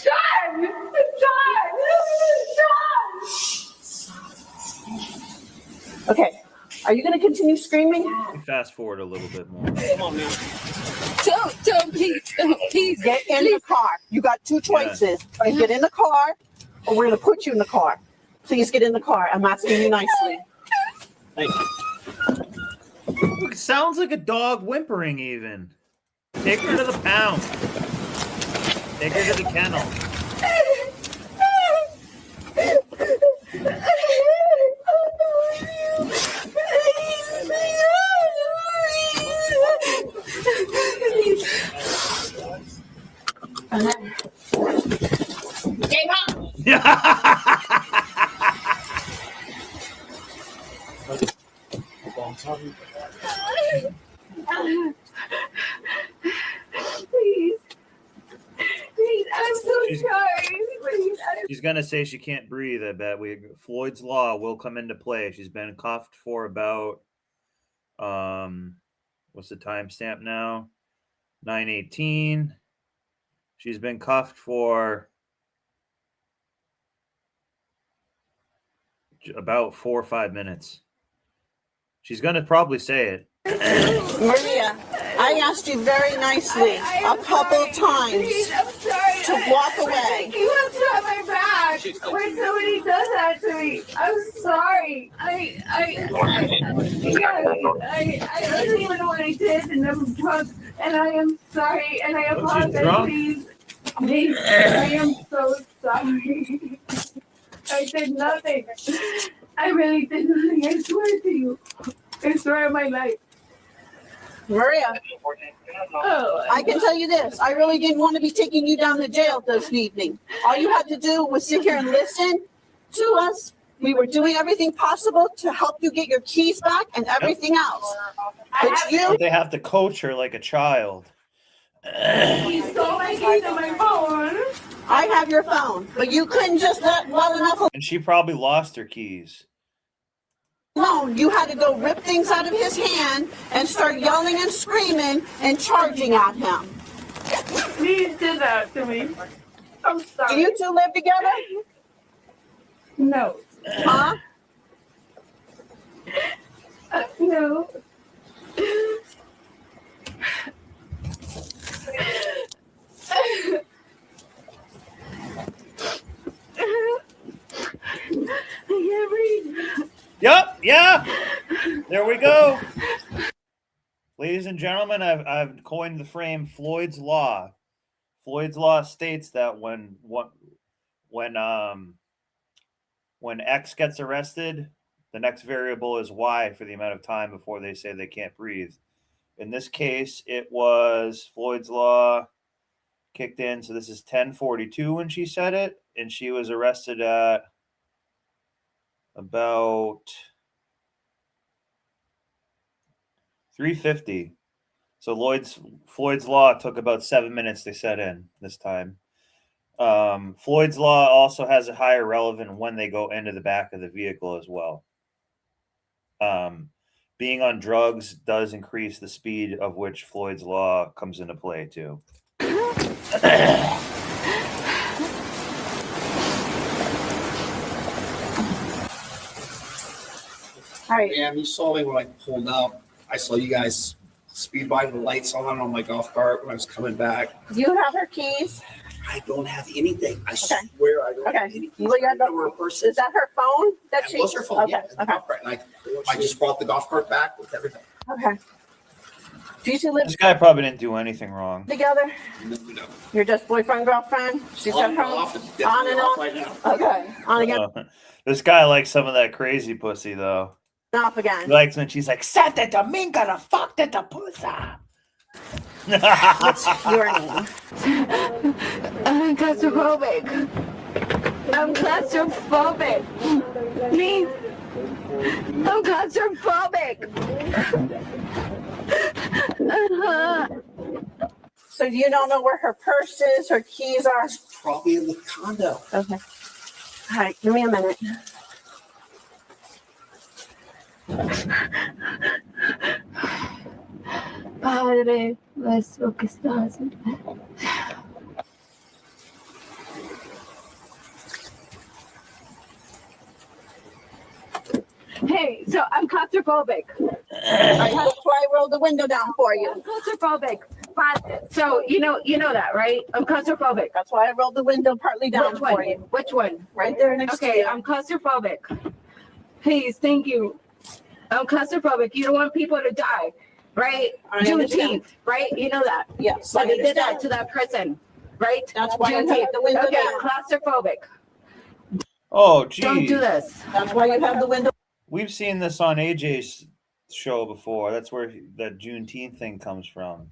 John! Okay. Are you going to continue screaming? Fast forward a little bit more. Come on, man. Don't, please get in the car. You got two choices. You get in the car, or we're going to put you in the car. Please get in the car. I'm asking you nicely. Thank you. It sounds like a dog whimpering even. Take her to the pound. Take her to the kennel. Game on. Please, I'm so sorry. Please, She's gonna say she can't breathe. I bet Floyd's law will come into play. She's been cuffed for about what's the timestamp now? 9:18. She's been cuffed for about 4 or 5 minutes. She's gonna probably say it. Maria, I asked you very nicely a couple of times to walk away. You have to have my back when somebody does that to me. I'm sorry. I don't even know what I did, and I'm drunk, and I am sorry, and I apologize. Please, I am so sorry. I did nothing. I really did nothing. I swear to you. I swear on my life. Maria, I can tell you this. I really didn't want to be taking you down to jail this evening. All you had to do was sit here and listen to us. We were doing everything possible to help you get your keys back and everything else. But They have to coach her like a child. He stole my keys and my phone. I have your phone, but you couldn't just let well enough And she probably lost her keys. alone. You had to go rip things out of his hand and start yelling and screaming and charging at him. Please do that to me. I'm sorry. Do you two live together? No. Huh? No. I can't breathe. Yep, yeah. There we go. Ladies and gentlemen, I've coined the frame Floyd's Law. Floyd's Law states that when X gets arrested, The next variable is Y for the amount of time before they say they can't breathe. In this case, it was Floyd's Law kicked in. So this is 10:42 when she said it, and she was arrested at about 3:50. So Floyd's Law took about 7 minutes to set in this time. Floyd's Law also has a higher relevant when they go into the back of the vehicle as well. Being on drugs does increase the speed of which Floyd's Law comes into play too. Hi. Yeah, you saw me when I pulled up. I saw you guys speed by the lights on my golf cart when I was coming back. Do you have her keys? I don't have anything. I swear I don't have any keys. Well, I don't know where her purse is that her phone? That That was her phone, Okay. yeah. in the golf cart. And I just brought the golf cart back with everything. Okay. Do you two live This guy probably didn't do anything wrong. together? No. You're just boyfriend, girlfriend? She's On got and her off, on definitely and off off? right now. Okay. On again, This guy likes some of that crazy pussy though. off again. He likes when she's like, "Santa Domingo, the fuck that the pussy." What's your name? I'm claustrophobic. I'm claustrophobic. Please. I'm claustrophobic. So you don't know where her purse is, her keys are? Probably in the condo. Okay. All right, give me a minute. Padre, nuestro que estás. Hey, so I'm claustrophobic. That's why I rolled the window down for you. I'm claustrophobic. But so you know that, right? I'm claustrophobic. That's why I rolled the window partly down Which one? for you. Which one? Right there next to Okay, you. I'm claustrophobic. Please, thank you. I'm claustrophobic. You don't want people to die, right? I understand. Juneteenth, right? You know that. Yes, But I they did that understand. to that person, right? That's why I Juneteenth. have the window Okay, down. claustrophobic. Oh, geez. Don't do this. That's why you have the window. We've seen this on AJ's show before. That's where that Juneteenth thing comes from.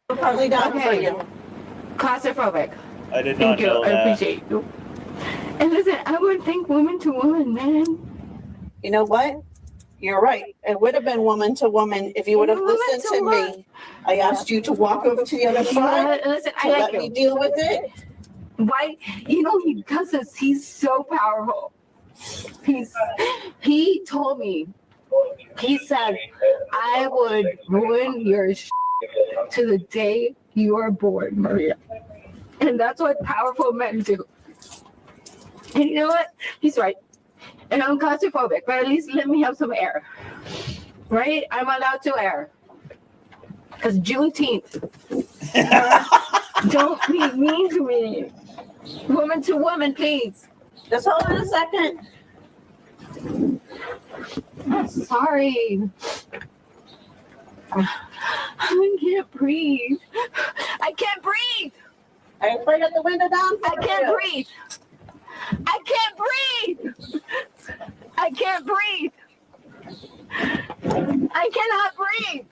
Partly down for Okay. you. Claustrophobic. I did not Thank you. know I that. appreciate you. And listen, I would think woman to woman, man. You know what? You're right. It would have been woman to woman if you would have Woman listened to to me. I asked you to walk over to the other side Listen, to I like let you. me deal with it. Why? You know he does this. He's so powerful. He told me. He said, "I would ruin your to the day you are born, Maria." And that's what powerful men do. And you know what? He's right. And I'm claustrophobic, but at least let me have some air. Right? I'm allowed to air. Because Juneteenth. Don't be mean to me. Woman to woman, please. Just hold on a second. I'm sorry. I can't breathe. I can't breathe. I got the window down for I can't you. breathe. I can't breathe. I can't breathe. I cannot breathe.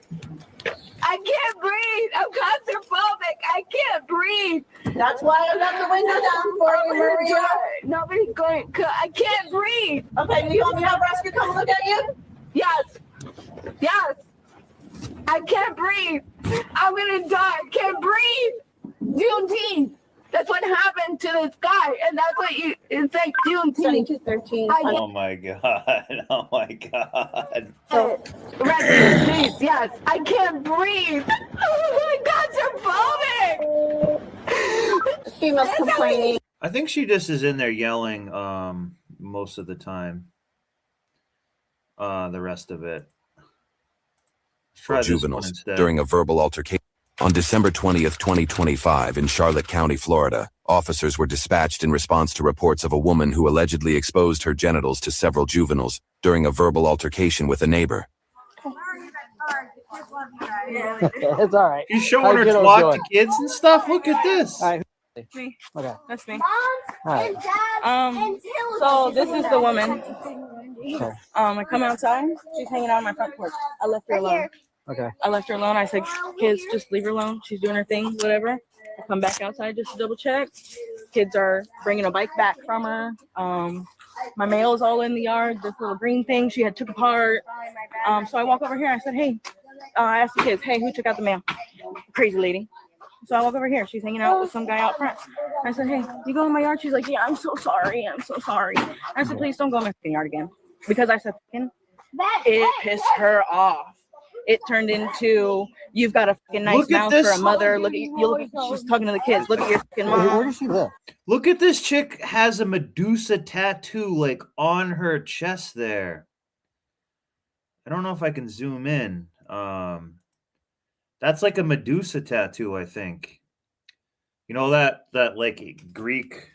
I can't breathe. I'm claustrophobic. I can't breathe. That's why I got the window down for you, Maria. Nobody's going. I can't breathe. Okay, do you want me to have rescue come look at you? Yes. Yes. I can't breathe. I'm gonna die. I can't breathe. Juneteenth. That's what happened to this guy, and that's what you. It's like Juneteenth. 7213. Oh my god! Oh my god! So, rescue, please. Yes. I can't breathe. Oh my God, you're foaming. Female's complaining. I think she just is in there yelling most of the time. The rest of it. Let's try this one Juveniles instead. during a verbal altercation. On December 20th, 2025, in Charlotte County, Florida, officers were dispatched in response to reports of a woman who allegedly exposed her genitals to several juveniles during a verbal altercation with a neighbor. It's all right. She's showing How her kiddos twat doing? to kids and stuff. Look at this. All right. Me. Okay. That's me. All right. So this is the woman. I come outside. She's hanging out on my front porch. I left her alone. Okay. I left her alone. I said, kids, just leave her alone. She's doing her thing, whatever. I come back outside just to double check. Kids are bringing a bike back from her. My mail is all in the yard. This little green thing she had took apart. So I walk over here. I said, hey, I asked the kids, hey, who took out the mail? Crazy lady. So I walk over here. She's hanging out with some guy out front. I said, hey, you go in my yard? She's like, yeah, I'm so sorry. I'm so sorry. I said, please don't go in my yard again. Because I said, it pissed her off. It turned into, you've got a fucking nice mouth for a mother. Look at you. Look at, she's talking to the kids. Look at your fucking mom. Where does she live? Look at this chick has a Medusa tattoo like on her chest there. I don't know if I can zoom in. That's like a Medusa tattoo, I think. You know that like Greek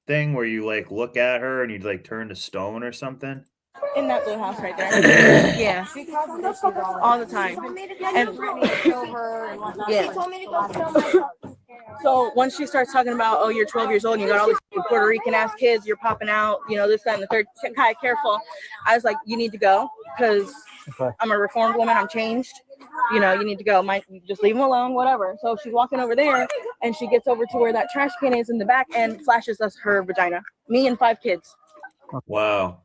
thing where you like look at her and you like turn to stone or something? In that blue house right there. Yeah. All the time. And yeah. So once she starts talking about, oh, you're 12 years old and you got all these Puerto Rican ass kids, you're popping out, you know, this, that, and the third, kind of careful. I was like, you need to go because I'm a reformed woman. I'm changed. You know, you need to go. Just leave them alone, whatever. So she's walking over there and she gets over to where that trash can is in the back and flashes us her vagina. Me and 5 kids. Wow.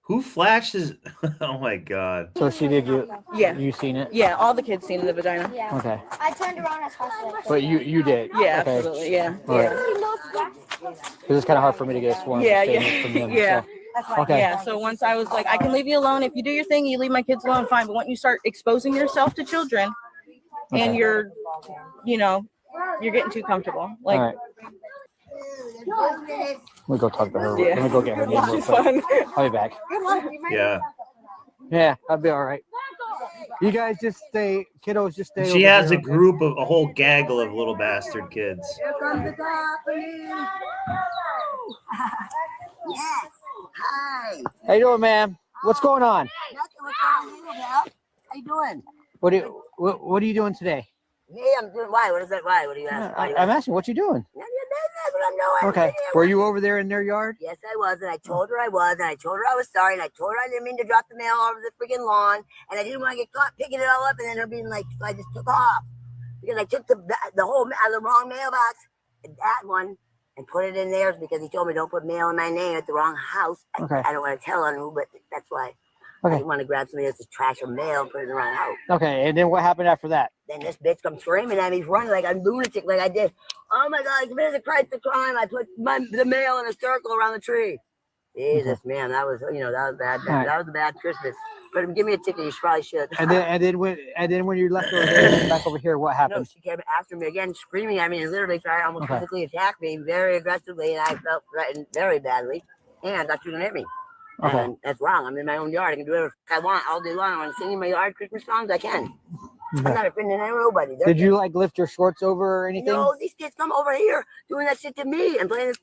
Who flashes? Oh my god. So she did you? Yeah. You seen it? Yeah, all the kids seen the vagina. Yeah. Okay. I turned around as fast as I could. But you did? Yeah, okay. absolutely. Yeah. All right. Because it's kind of hard for me to get a sworn statement from them. Yeah. So. Okay. Yeah. So once I was like, I can leave you alone. If you do your thing, you leave my kids alone, fine. But when you start exposing yourself to children and you're, you know, you're getting too comfortable. Like, all right. Let me go talk to her. Yeah. Let me go get her name real quick. I'll be back. Yeah. Yeah, I'll be all right. You guys just stay, kiddos, just stay. She over has there, a group of a whole gaggle of little bastard kids. Here comes the company. Yes. Hi. How you doing, ma'am? What's going on? Nothing. What's going on, How you doing? What are you doing today? Me, I'm doing. Why? What is that? Why? What are you asking? I'm asking what you doing. None of your business, but I'm doing. Okay. Were you over there in their yard? Yes, I was, and I told her I was, and I told her I was sorry, and I told her I didn't mean to drop the mail over the freaking lawn, and I didn't want to get caught picking it all up, and then her being like, so I just took off because I took the whole out of the wrong mailbox, that one, and put it in theirs because he told me don't put mail in my name at the wrong house. Okay. I don't want to tell on who, but that's why. Okay. I didn't want to grab somebody else's trash or mail and put it in the wrong house. Okay, and then what happened after that? Then this bitch comes screaming at me, running like a lunatic, like I did. Oh my God, I committed a crime. I put the mail in a circle around the tree. Jesus, man, that was, you know, that was bad. Right. That was a bad Christmas. But give me a ticket, you probably should. And then when you left over there and back over here, what happened? No, she came after me again, screaming at me and literally tried to almost Okay. physically attack me very aggressively, and I felt threatened very badly. And I thought she was gonna hit me. Okay. And that's wrong. I'm in my own yard. I can do whatever I want all day long. I want to sing in my yard Christmas songs. I can. I'm not offending nobody. Did you like lift your shorts over or anything? No, these kids come over here doing that shit to me and playing this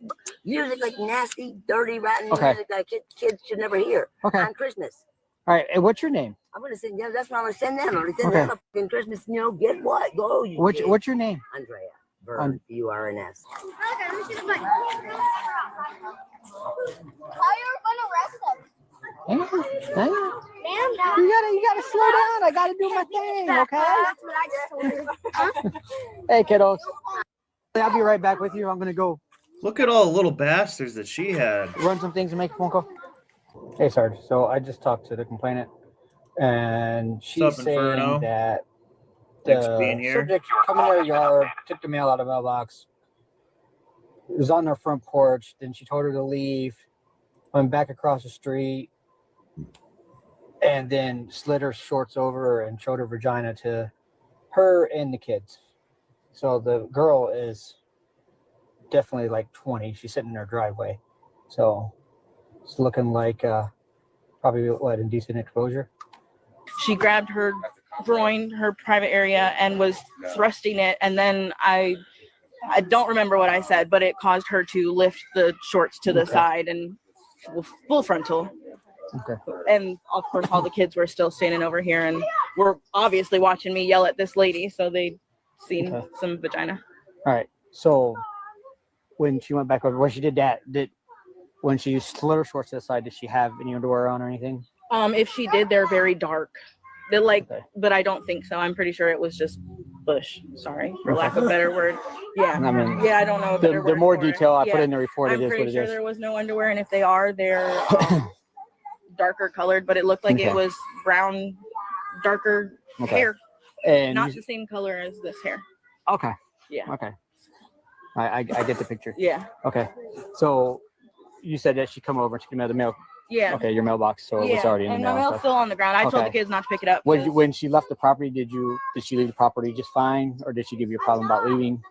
music like nasty, dirty, rotten music that kids should never hear on Christmas. All right. And what's your name? I'm gonna send. Yeah, that's what I'm gonna send them. I'm gonna send them a fucking Christmas. You know, get what? Go. You What's your name? Andrea. Burns. Burns. How you gonna arrest them? Hang on. You gotta slow down. I gotta do my thing, okay? Hey, kiddos. I'll be right back with you. I'm gonna go. Look at all the little bastards that she had. Run some things and make a phone call. Hey, Sarge. So I just talked to the complainant, and she's saying Inferno? that Thanks for being the here. subject come in their yard, took the mail out of the mailbox, was on their front porch. Then she told her to leave, went back across the street, and then slid her shorts over and showed her vagina to her and the kids. So the girl is definitely like 20. She's sitting in her driveway. So it's looking like probably what, indecent exposure. She grabbed her groin, her private area, and was thrusting it. And then I don't remember what I said, but it caused her to lift the shorts to the side and full frontal. Okay. And of course, all the kids were still standing over here and were obviously watching me yell at this lady. So they'd seen some vagina. All right. So when she went back over, when she did that, when she slid her shorts to the side, did she have any underwear on or anything? If she did, they're very dark. They're like, but I don't think so. I'm pretty sure it was just bush. Sorry, for lack of a better word. Yeah. I mean, yeah, I don't know. The more detail I put in the report, I'm it is pretty what it sure is. there was no underwear, and if they are, they're darker colored. But it looked like it was brown, darker hair, And not the same color as this hair. Okay. Yeah. Okay. I get the picture. Yeah. Okay. So you said that she come over and she came out of the mail. Yeah. Okay, your mailbox. So it was already in the and mail. my mail's still on the ground. I told the kids not to pick it up. When she left the property, did she leave the property just fine, or did she give you a problem about leaving?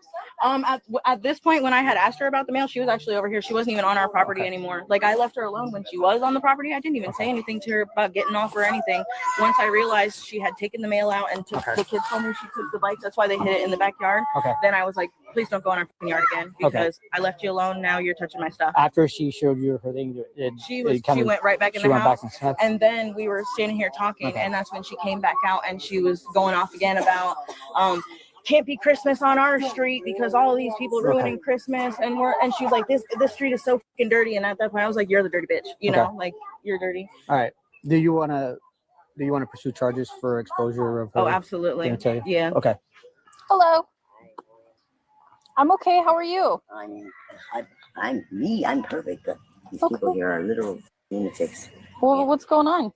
At this point, when I had asked her about the mail, she was actually over here. She wasn't even on our property anymore. Like, I left her alone when she was on the property. I didn't even say anything to her about getting off or anything. Once I realized she had taken the mail out and took the kids told me she took the bike. That's why they hid it in the backyard. Then I was like, please don't go in our yard again, because I left you alone. Now you're touching my stuff. After she showed you her thing, She went right back in the house, and then we were standing here talking, and that's when she came back out, and she was going off again about can't be Christmas on our street because all of these people ruining Christmas, and she's like, this street is so fucking dirty. And at that point I was like, you're the dirty bitch, you know, like, you're dirty. All right. Do you want to pursue charges for exposure of her? Oh, absolutely. Yeah. Okay. Hello. I'm okay. How are you? I'm perfect, but these people here are literal lunatics. Well, what's going on?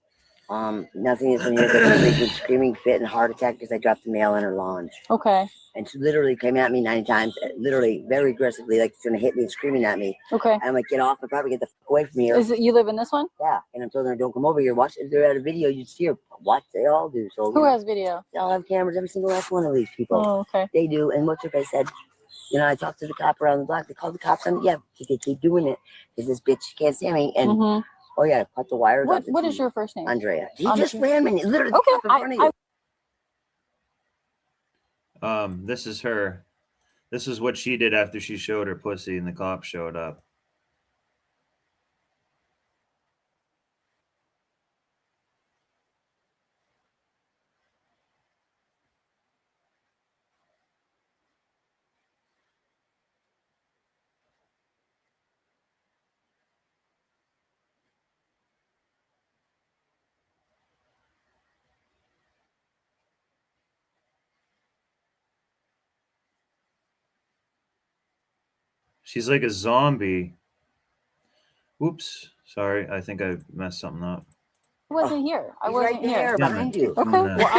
Nothing is when you're making screaming fit and heart attack because I dropped the mail in her launch. Okay. And she literally came at me 90 times, literally very aggressively, like she's gonna hit me and screaming at me. Okay. And I'm like, get off, I'll probably get the fuck away from here. Is it you live in this one? Yeah. And I'm telling her, don't come over here. Watch, if they're at a video, you'd see her. Watch, they all do. So Who has video? They all have cameras, every single last one of these people. Oh, okay. They do. And what's if I said, you know, I talked to the cop around the block. They called the cops on me. Yeah, they keep doing it because this bitch can't stand me. And oh yeah, cut the wires. What is your first name? Andrea. He just ran me. Literally. Okay. In front of you. This is her. This is what she did after she showed her pussy and the cops showed up. She's like a zombie. Oops. Sorry. I think I messed something up. I wasn't here. I He's wasn't right there here. behind you. Okay. Well,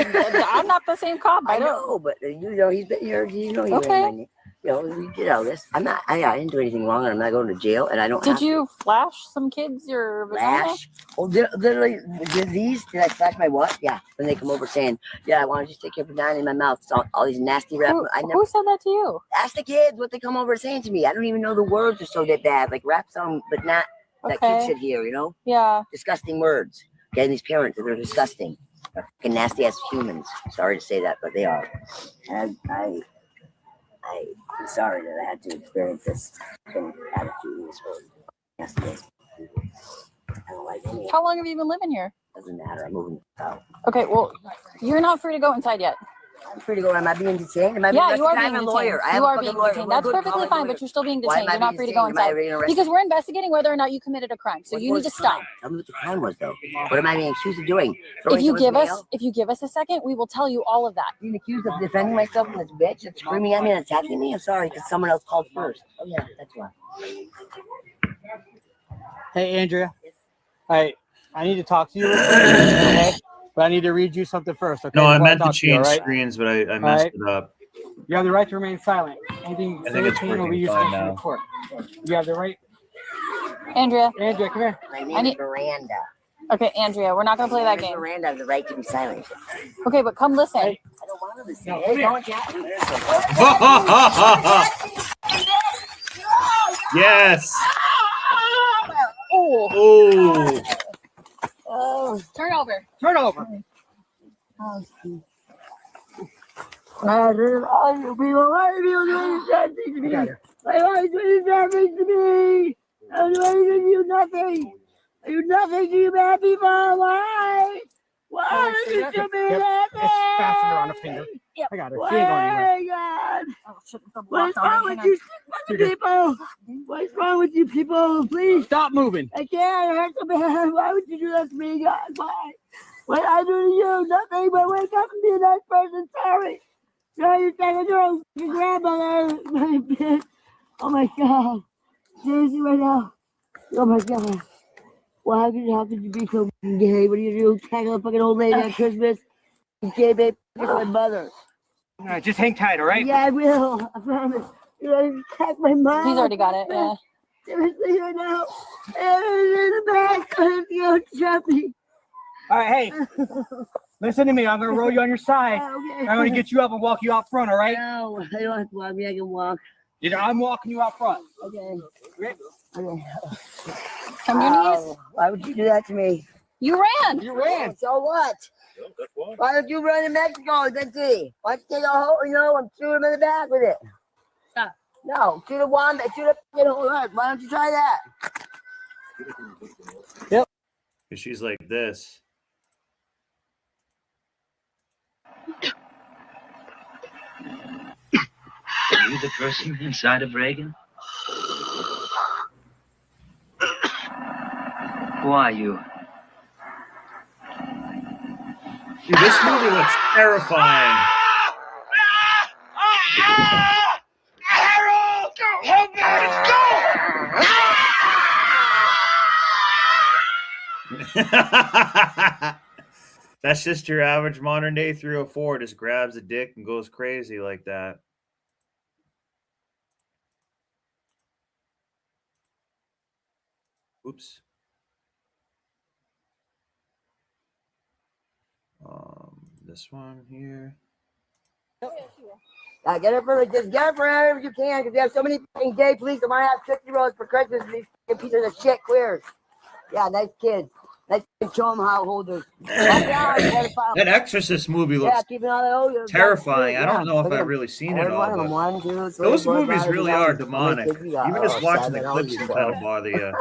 I'm not the same cop. I know, but you know he's been here. You know he ran Okay. my name. You know, we did all this. I'm not. I didn't do anything wrong, and I'm not going to jail. And I don't. Did you flash some kids your vagina? Flash? Oh, literally, did I flash my what? Yeah, when they come over saying, "Yeah, I want you to stick your vagina in my mouth." So all these nasty rap. Who said that to you? Ask the kids what they come over saying to me. I don't even know the words are so that bad, like rap song, but not that kids should hear. You know? Yeah. Disgusting words. Okay, and these parents, they're disgusting. They're fucking nasty ass humans. Sorry to say that, but they are. And I'm sorry that I had to experience this kind of attitude in this world. Nasty ass people. I don't like any of it. How long have you been living here? Doesn't matter. I'm moving out. Okay, well, you're not free to go inside yet. I'm free to go. Am I being detained? Am I being Yeah, you are arrested? being I'm a detained. lawyer. I have You a are fucking being lawyer. detained. We're That's good, perfectly call me fine, lawyer. but you're still being Why am detained. I You're not being free to go detained? Am I inside being arrested? because we're investigating whether or not you committed a crime. So you need to stop. Tell me what the crime was, though. What am I being accused of doing? If you give us a second, we will tell you all of that. Being accused of defending myself from this bitch that's screaming at me and attacking me? I'm sorry, because someone else called first. Oh yeah, that's why. Hey, Andrea. I need to talk to you. Okay? But I need to read you something first. Okay? No, I Before meant to talk you, all change right? screens, but I messed it up. You have the right to remain silent. Anything I think it's will be working used fine against you in now. court. You have the right. Andrea, Oh, come here. My name is Miranda. Okay, Andrea, we're not going to play that game. Miranda has the right to be silent. Okay, but come listen. I don't want to listen. Hey, don't chat. Yes. Oh. Oh. Turn over. Turn over. I will be alive. You'll do anything to me. My life is nothing to me. I'm going to do nothing. I do nothing to you, happy for my life. Why did you do me that? It's fastened around a finger. Yep. I got her. Oh She ain't going anywhere. my God. Oh, shit, the What's block on wrong me. with Hang on. you stupid people? What's wrong with you people? Please. Stop moving. I can't. It hurts so bad. Why would you do that to me, God? Why? What I do to you? Nothing but wake up and be a nice person. Sorry. No, you think you're your grandmother. Oh my God. Seriously, right now. Oh my God. Well, how could you be so gay? What are you do? Tackle a fucking old lady on Christmas? You gay, babe. You're my mother. All right, just hang tight, all right? Yeah, I will. I promise. You're gonna attack my mom. He's already got it. Yeah. Seriously, right now. In the back. You trap me. All right, hey, listen to me. I'm going to roll you on your side. Okay. I'm going to get you up and walk you out front, all right? No, I don't have to walk me. I can walk. You know, I'm walking you out front. Okay. Okay. On your knees. Why would you do that to me? You ran. You ran. So what? Why don't you run in Mexico? Let's see. Why don't you take a whole, and shoot him in the back with it? Stop. No, shoot a wombat, shoot a fucking whole heart. Why don't you try that? Yep. Because she's like this. Are you the person inside of Reagan? Who are you? Dude, this movie looks terrifying. Harold! Help That's just your average modern day 304. Just grabs a dick and goes crazy like that. Oops. This one here. Get it for just get it for wherever you can, because you have so many fucking gay police that want to have 50-year-olds for Christmas and these fucking pieces of shit queers. Yeah, nice kids. Let's show them how holders. That Exorcist movie looks terrifying. I don't know if I've really seen it all, but those movies really are demonic. Even just watching the clips can kind of bother you.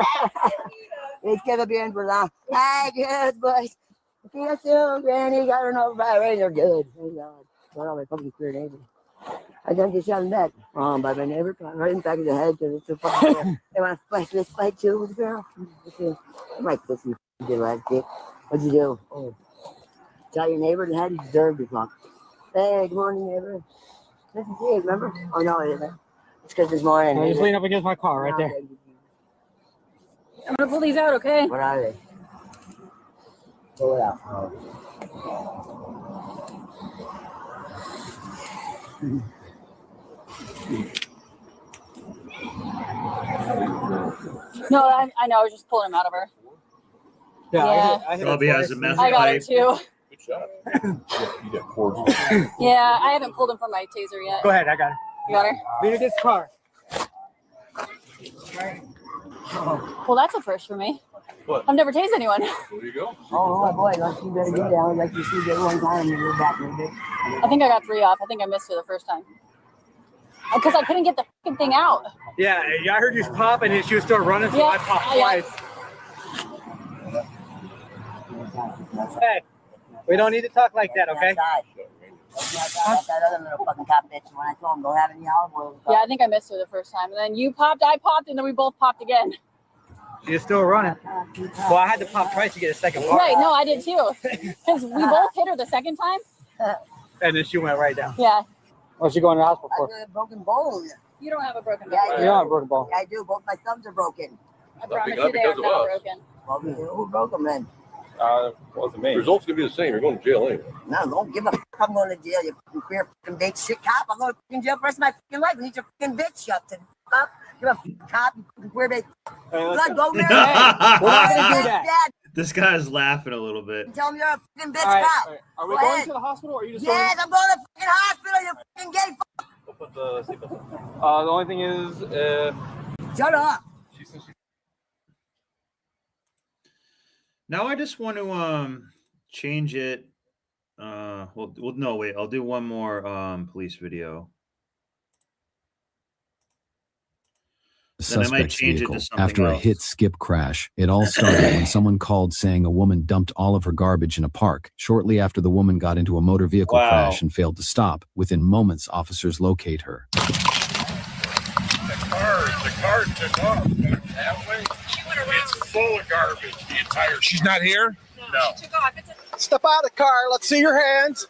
It's gonna be in for long. Hi, good boys. See you soon, Granny. Got her over by right. They're good. Thank God. Well, my fucking queer neighbor. I done get shot in the back. By my neighbor, right in the back of the head, because it's so fucking cool. They want to fight this fight too with the girl. I'm like, pussy, you did last dick. What'd you do? Oh. Tell your neighbor the head he deserved to fuck. Hey, good morning, neighbor. This is you, remember? Oh, no, it isn't. It's because this morning. Just lean up against my car right there. I'm gonna pull these out, okay? What are they? Pull it out. No, I know. I was just pulling them out of her. Yeah. Probably has a meth I got pipe. it too. Good shot. You got cords. Yeah, I haven't pulled him from my taser yet. Go ahead, I got her. You got her? Lean against the car. Well, that's a first for me. What? I've never tased anyone. There you go. Oh, boy, like you better get down like you see that one time when you're back in the bit. I think I got 3 off. I think I missed her the first time. Because I couldn't get the fucking thing out. Yeah, I heard you pop and she was still running, so Yeah, I popped yeah. twice. Hey, we don't need to talk like that, okay? That other little fucking cop bitch when I told him go have any olive oil. Yeah, I think I missed her the first time. And then you popped, I popped, and then we both popped again. She's still running. Well, I had to pop twice to get a second part. Right, no, I did too. Because we both hit her the second time. And then she went right down. Yeah. What's she going to the hospital for? I got a broken bone. You don't have a broken Yeah, bone. You don't have a broken bone. Yeah, I do. Both my thumbs are broken. I promise you they are not broken. Well, who broke them then? Wasn't me. Results gonna be the same. You're going to jail anyway. No, don't give a fuck. I'm going to jail, you fucking queer fucking bitch shit cop. I'm going to fucking jail for the rest of my fucking life. I need your fucking bitch shut to up. Give a fucking cop, you fucking queer bitch. Blood, go marry. We're not gonna do that. Dad, This guy's laughing a little bit. tell me you're a fucking bitch All right, cop. all right. Are we Go going ahead. to the hospital or are you just Yes, I'm going to the fucking hospital, you fucking gay fuck. We'll put the seatbelt on. The only thing is, Shut up. Now I just want to change it. Well, no, wait. I'll do one more police video. then I might suspect's change it vehicle to something after a else. hit-skip crash. It all started when someone called saying a woman dumped all of her garbage in a park. Shortly after the woman got into a motor vehicle crash and failed to stop, within moments, officers locate her. The car took off that way. It's full of garbage. The entire. She's not here. No. Step out of the car. Let's see your hands.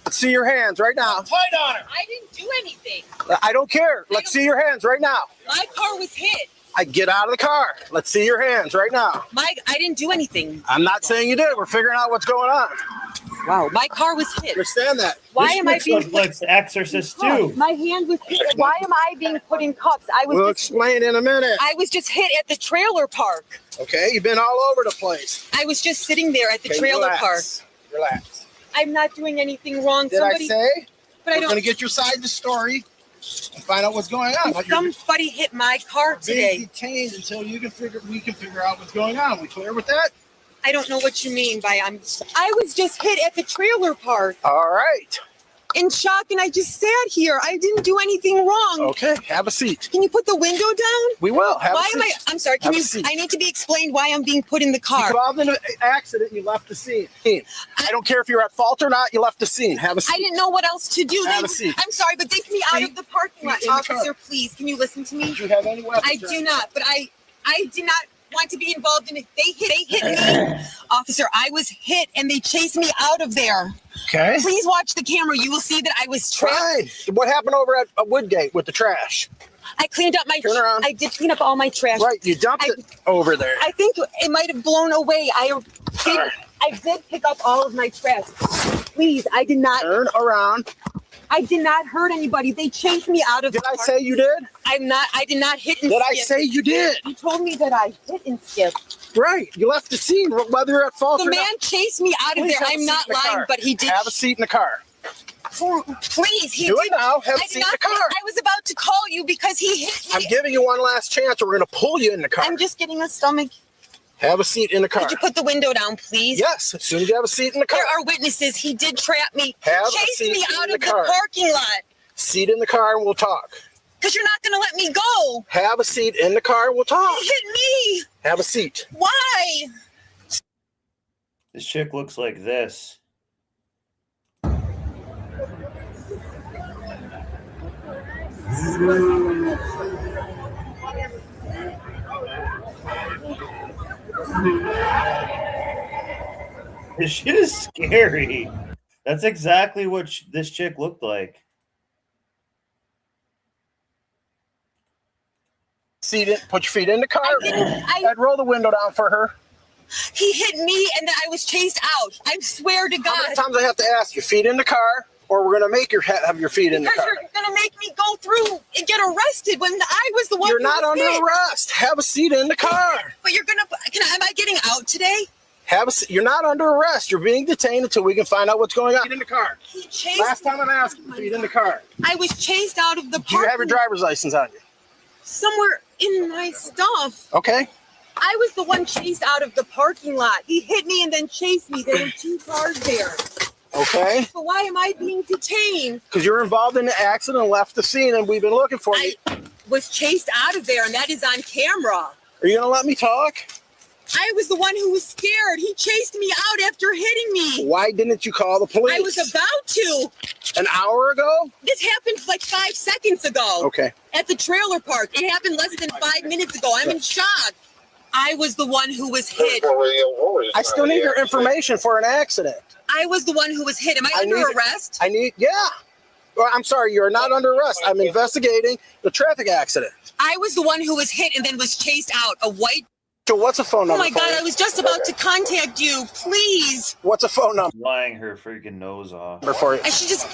Let's see your hands right now. Tight on her. I didn't do anything. I don't care. Let's see your hands right now. My car was hit. I get out of the car. Let's see your hands right now. I didn't do anything. I'm not saying you did. We're figuring out what's going on. Wow, my car was hit. Understand that? Why am I being like The Exorcist too? My hand was hit. Why am I being put in cuffs? We'll explain in a minute. I was just hit at the trailer park. Okay, you've been all over the place. I was just sitting there at the trailer park. Relax. I'm not doing anything wrong. Did I say? But I We're don't. going to get your side of the story and find out what's going on. But Somebody hit my car being today. detained until we can figure out what's going on. We clear with that? I don't know what you mean by I was just hit at the trailer park. All right. In shock, and I just sat here. I didn't do anything wrong. Okay, have a seat. Can you put the window down? We will. Have why a seat. am I? I'm sorry. Have Can a you? seat. I need to be explained why I'm being put in the car. You caused an accident. You left the scene. I don't care if you're at fault or not. You left the scene. Have a seat. I didn't know what else to do. Have a seat. I'm sorry, but take me out of the parking lot, in the officer. car. Please, can you listen to me? Do you have any weapons? I do not, but I do not want to be involved in it. They hit me, officer. I was hit, and they chased me out of there. Okay. Please watch the camera. You will see that I was trapped. Right. What happened over at Woodgate with the trash? I cleaned up my. Turn around. I did clean up all my trash. Right. You dumped it over there. I think it might have blown away. I did pick up all of my trash. Please, I did not. Turn around. I did not hurt anybody. They chased me out of. Did I say you did? I did not hit and Did skip. I say you did? You told me that I hit and skipped. Right. You left the scene, whether you're at fault The or man not. chased me out of Please there. have a I'm seat not in the lying, car. but he did. Have a seat in the car. Please, he Do did. it now. Have a I seat did in not. the car. I was about to call you because he hit me. I'm giving you one last chance, or we're going to pull you in the car. I'm just getting a stomach. Have a seat in the car. Could you put the window down, please? Yes. As soon as you have a seat in the car. There are witnesses. He did trap me. Have a He chased seat me in out the of the car. parking lot. Seat in the car and we'll talk. Because you're not going to let me go. Have a seat in the car and we'll talk. He hit me. Have a seat. Why? This chick looks like this. This shit is scary. That's exactly what this chick looked like. Seat in, put your feet in the car. I'd roll the window down for her. He hit me and then I was chased out. I swear to God. How many times I have to ask you, feet in the car, or we're going to make you have your feet in the Because car? you're going to make me go through and get arrested when I was the one You're who not was under hit. arrest. Have a seat in the car. But you're going to, am I getting out today? You're not under arrest. You're being detained until we can find out what's going on. Feet in the car. He chased Last time I'm asking, feet in the car. I was chased out of the Do you have your driver's license on you? somewhere in my stuff. Okay. I was the one chased out of the parking lot. He hit me and then chased me. There were 2 cars there. Okay. So why am I being detained? Because you're involved in the accident and left the scene, and we've been looking for you. Was chased out of there, and that is on camera. Are you going to let me talk? I was the one who was scared. He chased me out after hitting me. Why didn't you call the police? I was about to. An hour ago? This happened like 5 seconds ago. Okay. At the trailer park. It happened less than 5 minutes ago. I'm in shock. I was the one who was hit. I still need your information for an accident. I was the one who was hit. Am I under arrest? Yeah. Well, I'm sorry, you're not under arrest. I'm investigating the traffic accident. I was the one who was hit and then was chased out. A white. So what's a phone Oh number? my God, I was just about to contact you. Please. What's a phone number? Lying her freaking nose off. For you. I should just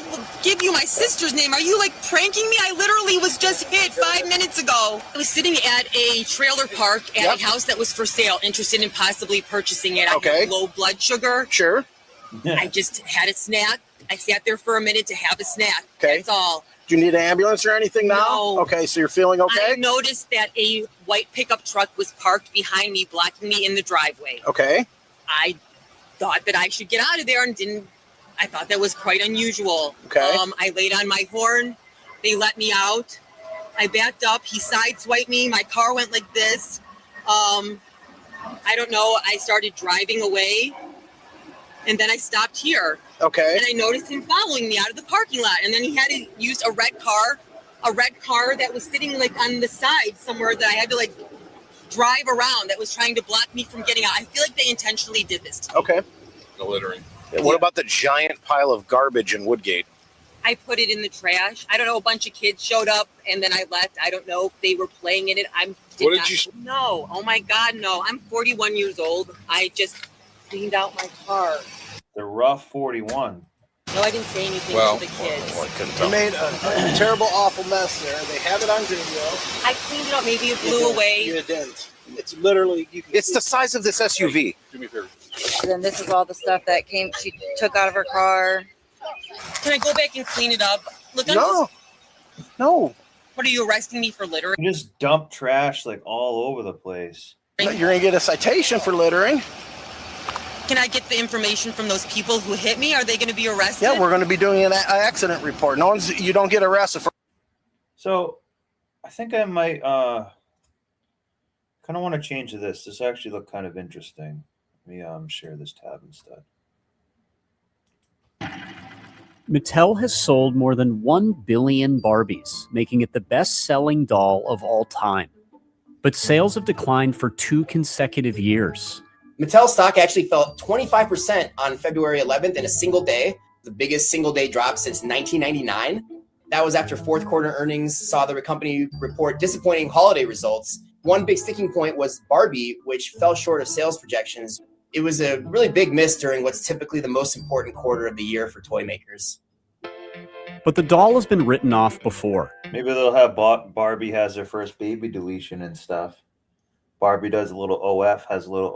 give you my sister's name. Are you like pranking me? I literally was just hit 5 minutes ago. I was sitting at a trailer park at a house that was for sale, interested in possibly purchasing it. I had low blood sugar. Sure. I just had a snack. I sat there for a minute to have a snack. Okay. That's all. Do you need an ambulance or anything now? No. Okay, so you're feeling okay? I noticed that a white pickup truck was parked behind me, blocking me in the driveway. Okay. I thought that I should get out of there and didn't. I thought that was quite unusual. Okay. I laid on my horn. They let me out. I backed up. He sideswiped me. My car went like this. I don't know. I started driving away. And then I stopped here. Okay. And I noticed him following me out of the parking lot. And then he had to use a red car that was sitting like on the side somewhere that I had to like drive around that was trying to block me from getting out. I feel like they intentionally did this to me. Okay. No littering. What about the giant pile of garbage in Woodgate? I put it in the trash. I don't know. A bunch of kids showed up and then I left. I don't know if they were playing in it. No. Oh my God, no. I'm 41 years old. I just cleaned out my car. The rough 41. No, I didn't say anything to the kids. You made a terrible, awful mess there. They have it on video. I cleaned it up. Maybe it blew away. You didn't. It's literally. It's the size of this SUV. Do me a favor. And then this is all the stuff that she took out of her car. Can I go back and clean it up? Look, No. What are you arresting me for littering? You just dump trash like all over the place. You're going to get a citation for littering. Can I get the information from those people who hit me? Are they going to be arrested? Yeah, we're going to be doing an accident report. You don't get arrested for. So I think I might kind of want to change to this. This actually looked kind of interesting. Let me share this tab instead. Mattel has sold more than 1 billion Barbies, making it the best-selling doll of all time. But sales have declined for 2 consecutive years. Mattel stock actually fell 25% on February 11th in a single day, the biggest single-day drop since 1999. That was after fourth quarter earnings saw the company report disappointing holiday results. One big sticking point was Barbie, which fell short of sales projections. It was a really big miss during what's typically the most important quarter of the year for toy makers. But the doll has been written off before. Maybe they'll have Barbie has their first baby deletion and stuff. Barbie does a little has a little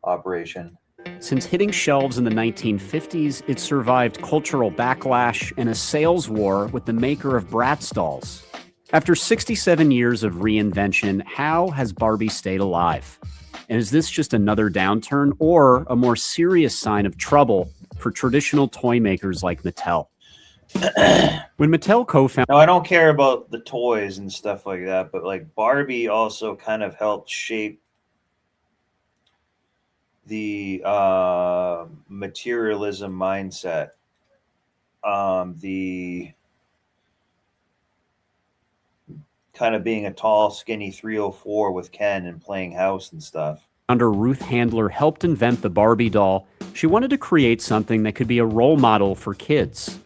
operation. Since hitting shelves in the 1950s, it survived cultural backlash and a sales war with the maker of Bratz dolls. After 67 years of reinvention, how has Barbie stayed alive? And is this just another downturn or a more serious sign of trouble for traditional toy makers like Mattel? When Mattel co-founded... Now, I don't care about the toys and stuff like that, but like Barbie also kind of helped shape the materialism mindset. The kind of being a tall, skinny 304 with Ken and playing house and stuff. Under Ruth Handler helped invent the Barbie doll, she wanted to create something that could be a role model for kids.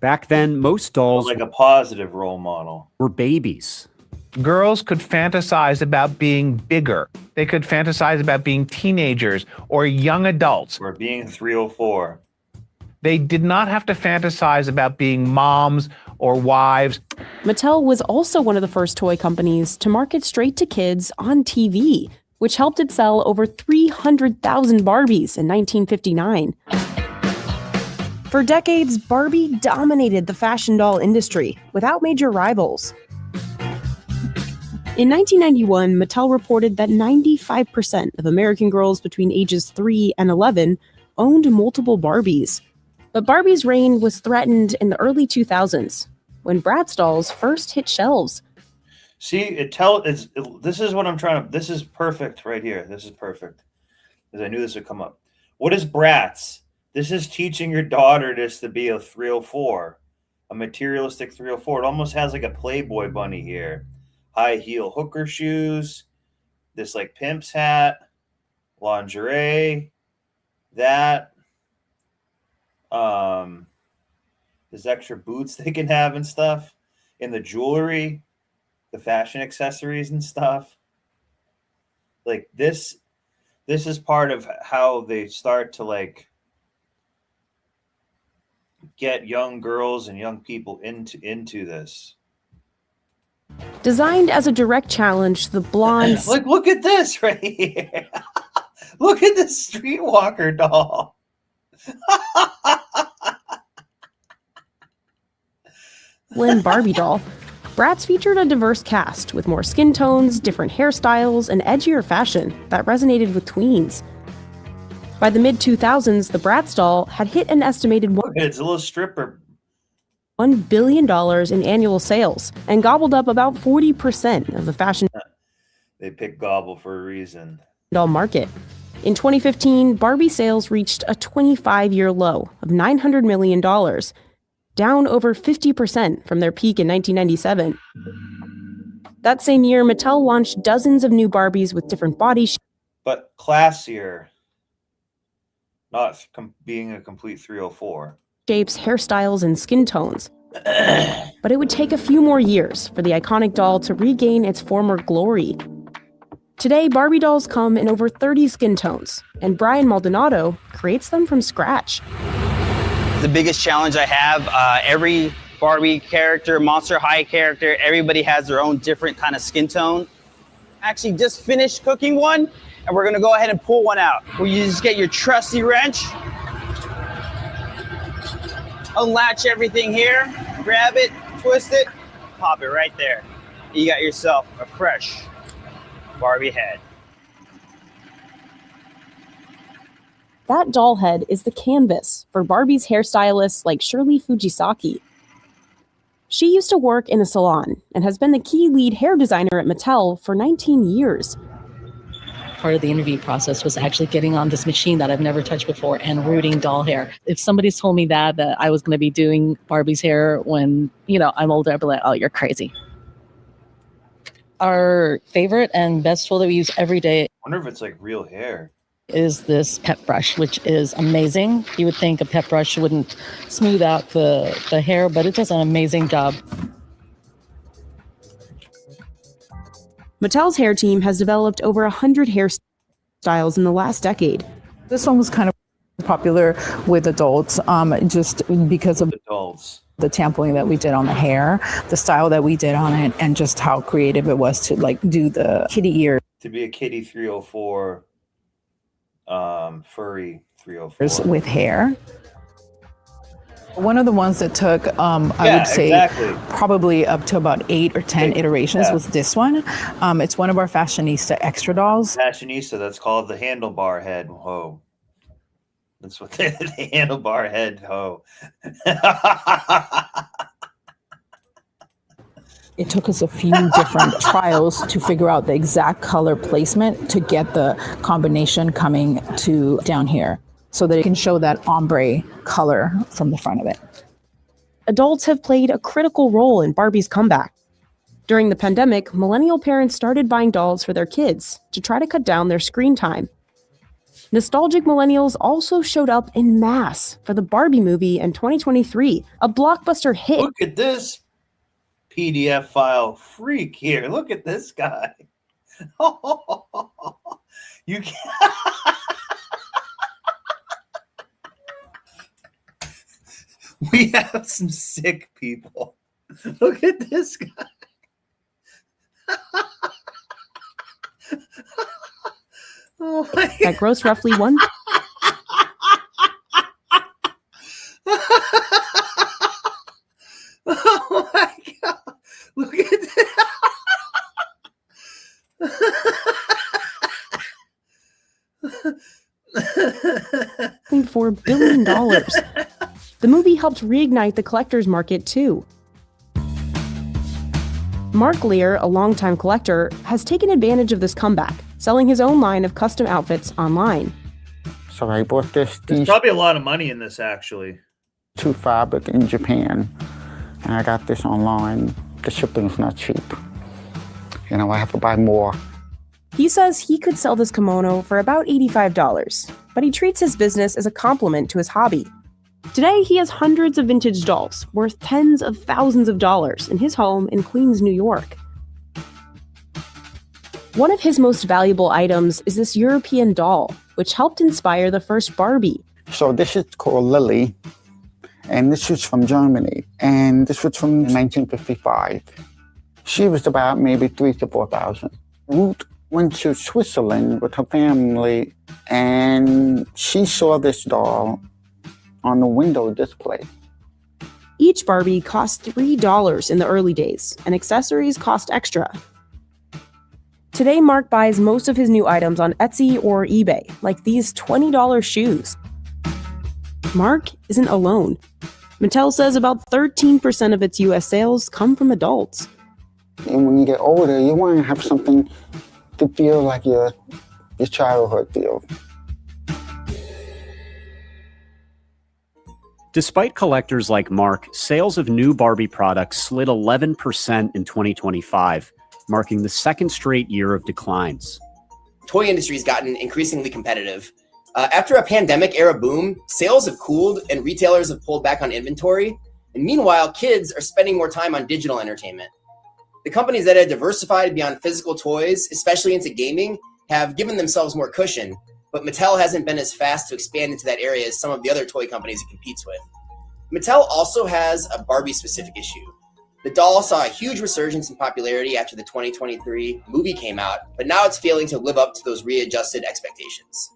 Back then, most dolls like a positive role model were babies. Girls could fantasize about being bigger. They could fantasize about being teenagers or young adults. Or being 304. They did not have to fantasize about being moms or wives. Mattel was also one of the first toy companies to market straight to kids on TV, which helped it sell over 300,000 Barbies in 1959. For decades, Barbie dominated the fashion doll industry without major rivals. In 1991, Mattel reported that 95% of American girls between ages 3 and 11 owned multiple Barbies. But Barbie's reign was threatened in the early 2000s, when Bratz dolls first hit shelves. See, this is what I'm trying to... This is perfect right here. This is perfect. Because I knew this would come up. What is Bratz? This is teaching your daughter this to be a 304. A materialistic 304. It almost has like a Playboy bunny here. High heel hooker shoes. This like pimp's hat. Lingerie. That. There's extra boots they can have and stuff. In the jewelry. The fashion accessories and stuff. Like this is part of how they start to like get young girls and young people into this. Designed as a direct challenge to the blonde... Look at this right here. Look at this Streetwalker doll. Lynn Barbie doll, Bratz featured a diverse cast with more skin tones, different hairstyles, and edgier fashion that resonated with tweens. By the mid-2000s, the Bratz doll had hit an estimated... It's a little stripper $1 billion in annual sales and gobbled up about 40% of the fashion They pick gobble for a reason. doll market. In 2015, Barbie sales reached a 25-year low of $900 million, down over 50% from their peak in 1997. That same year, Mattel launched dozens of new Barbies with different body shapes. But classier, not being a complete 304. Shapes, hairstyles, and skin tones. But it would take a few more years for the iconic doll to regain its former glory. Today, Barbie dolls come in over 30 skin tones, and Brian Maldonado creates them from scratch. The biggest challenge I have, every Barbie character, Monster High character, everybody has their own different kind of skin tone. Actually just finished cooking one, and we're gonna go ahead and pull one out. Where you just get your trusty wrench, unlatch everything here, grab it, twist it, pop it right there. You got yourself a fresh Barbie head. That doll head is the canvas for Barbie's hairstylists like Shirley Fujisaki. She used to work in a salon and has been the key lead hair designer at Mattel for 19 years. Part of the interview process was actually getting on this machine that I've never touched before and rooting doll hair. If somebody's told me that I was going to be doing Barbie's hair when, I'm older, I'd be like, oh, you're crazy. Our favorite and best tool that we use every day. I wonder if it's like real hair. Is this pet brush, which is amazing. You would think a pet brush wouldn't smooth out the hair, but it does an amazing job. Mattel's hair team has developed over 100 hairstyles in the last decade. This one was kind of popular with adults, just because of adults. The tampering that we did on the hair, the style that we did on it, and just how creative it was to do the kitty ears. To be a kitty 304, furry 304. With hair. One of the ones that took, I would say, probably up to about 8 or 10 iterations was this one. It's one of our fashionista extra dolls. Fashionista, that's called the handlebar head hoe. That's what the handlebar head hoe. It took us a few different trials to figure out the exact color placement to get the combination coming to down here so that it can show that ombre color from the front of it. Adults have played a critical role in Barbie's comeback. During the pandemic, millennial parents started buying dolls for their kids to try to cut down their screen time. Nostalgic millennials also showed up en masse for the Barbie movie in 2023, a blockbuster hit. Look at this PDF file freak here. Look at this guy. You can't. We have some sick people. Look at this guy. Oh my God. That grossed roughly one. Oh my God. Look at that. $4 billion. The movie helped reignite the collector's market too. Mark Lear, a longtime collector, has taken advantage of this comeback, selling his own line of custom outfits online. So I bought There's probably a lot of money in this, actually. two fabric in Japan, and I got this online. The shipping's not cheap. I have to buy more. He says he could sell this kimono for about $85, but he treats his business as a compliment to his hobby. Today, he has hundreds of vintage dolls worth tens of thousands of dollars in his home in Queens, New York. One of his most valuable items is this European doll, which helped inspire the first Barbie. So this is called Lily, and this was from Germany, and this was from 1955. She was about maybe 3,000 to 4,000. Ruth went to Switzerland with her family, and she saw this doll on the window display. Each Barbie cost $3 in the early days, and accessories cost extra. Today, Mark buys most of his new items on Etsy or eBay, like these $20 shoes. Mark isn't alone. Mattel says about 13% of its US sales come from adults. And when you get older, you want to have something to feel like your childhood feels. Despite collectors like Mark, sales of new Barbie products slid 11% in 2025, marking the second straight year of declines. Toy industry has gotten increasingly competitive. After a pandemic era boom, sales have cooled and retailers have pulled back on inventory. And meanwhile, kids are spending more time on digital entertainment. The companies that have diversified beyond physical toys, especially into gaming, have given themselves more cushion, but Mattel hasn't been as fast to expand into that area as some of the other toy companies it competes with. Mattel also has a Barbie-specific issue. The doll saw a huge resurgence in popularity after the 2023 movie came out, but now it's failing to live up to those readjusted expectations.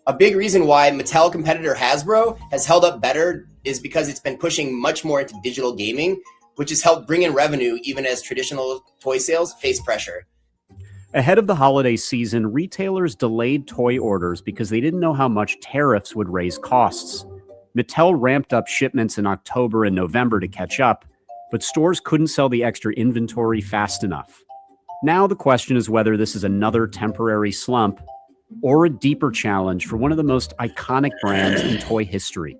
A big reason why Mattel competitor Hasbro has held up better is because it's been pushing much more into digital gaming, which has helped bring in revenue even as traditional toy sales face pressure. Ahead of the holiday season, retailers delayed toy orders because they didn't know how much tariffs would raise costs. Mattel ramped up shipments in October and November to catch up, but stores couldn't sell the extra inventory fast enough. Now the question is whether this is another temporary slump or a deeper challenge for one of the most iconic brands in toy history.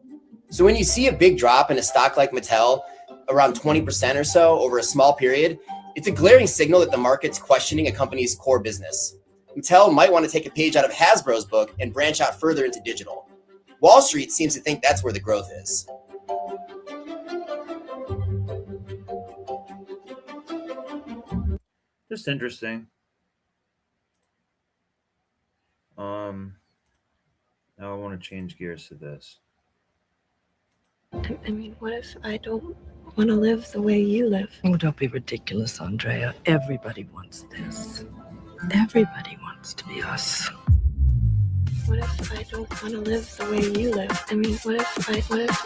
So when you see a big drop in a stock like Mattel, around 20% or so over a small period, it's a glaring signal that the market's questioning a company's core business. Mattel might want to take a page out of Hasbro's book and branch out further into digital. Wall Street seems to think that's where the growth is. Just interesting. Now I want to change gears to this. I mean, what if I don't want to live the way you live? Oh, don't be ridiculous, Andrea. Everybody wants this. Everybody wants to be us. What if I don't want to live the way you live? I mean, what if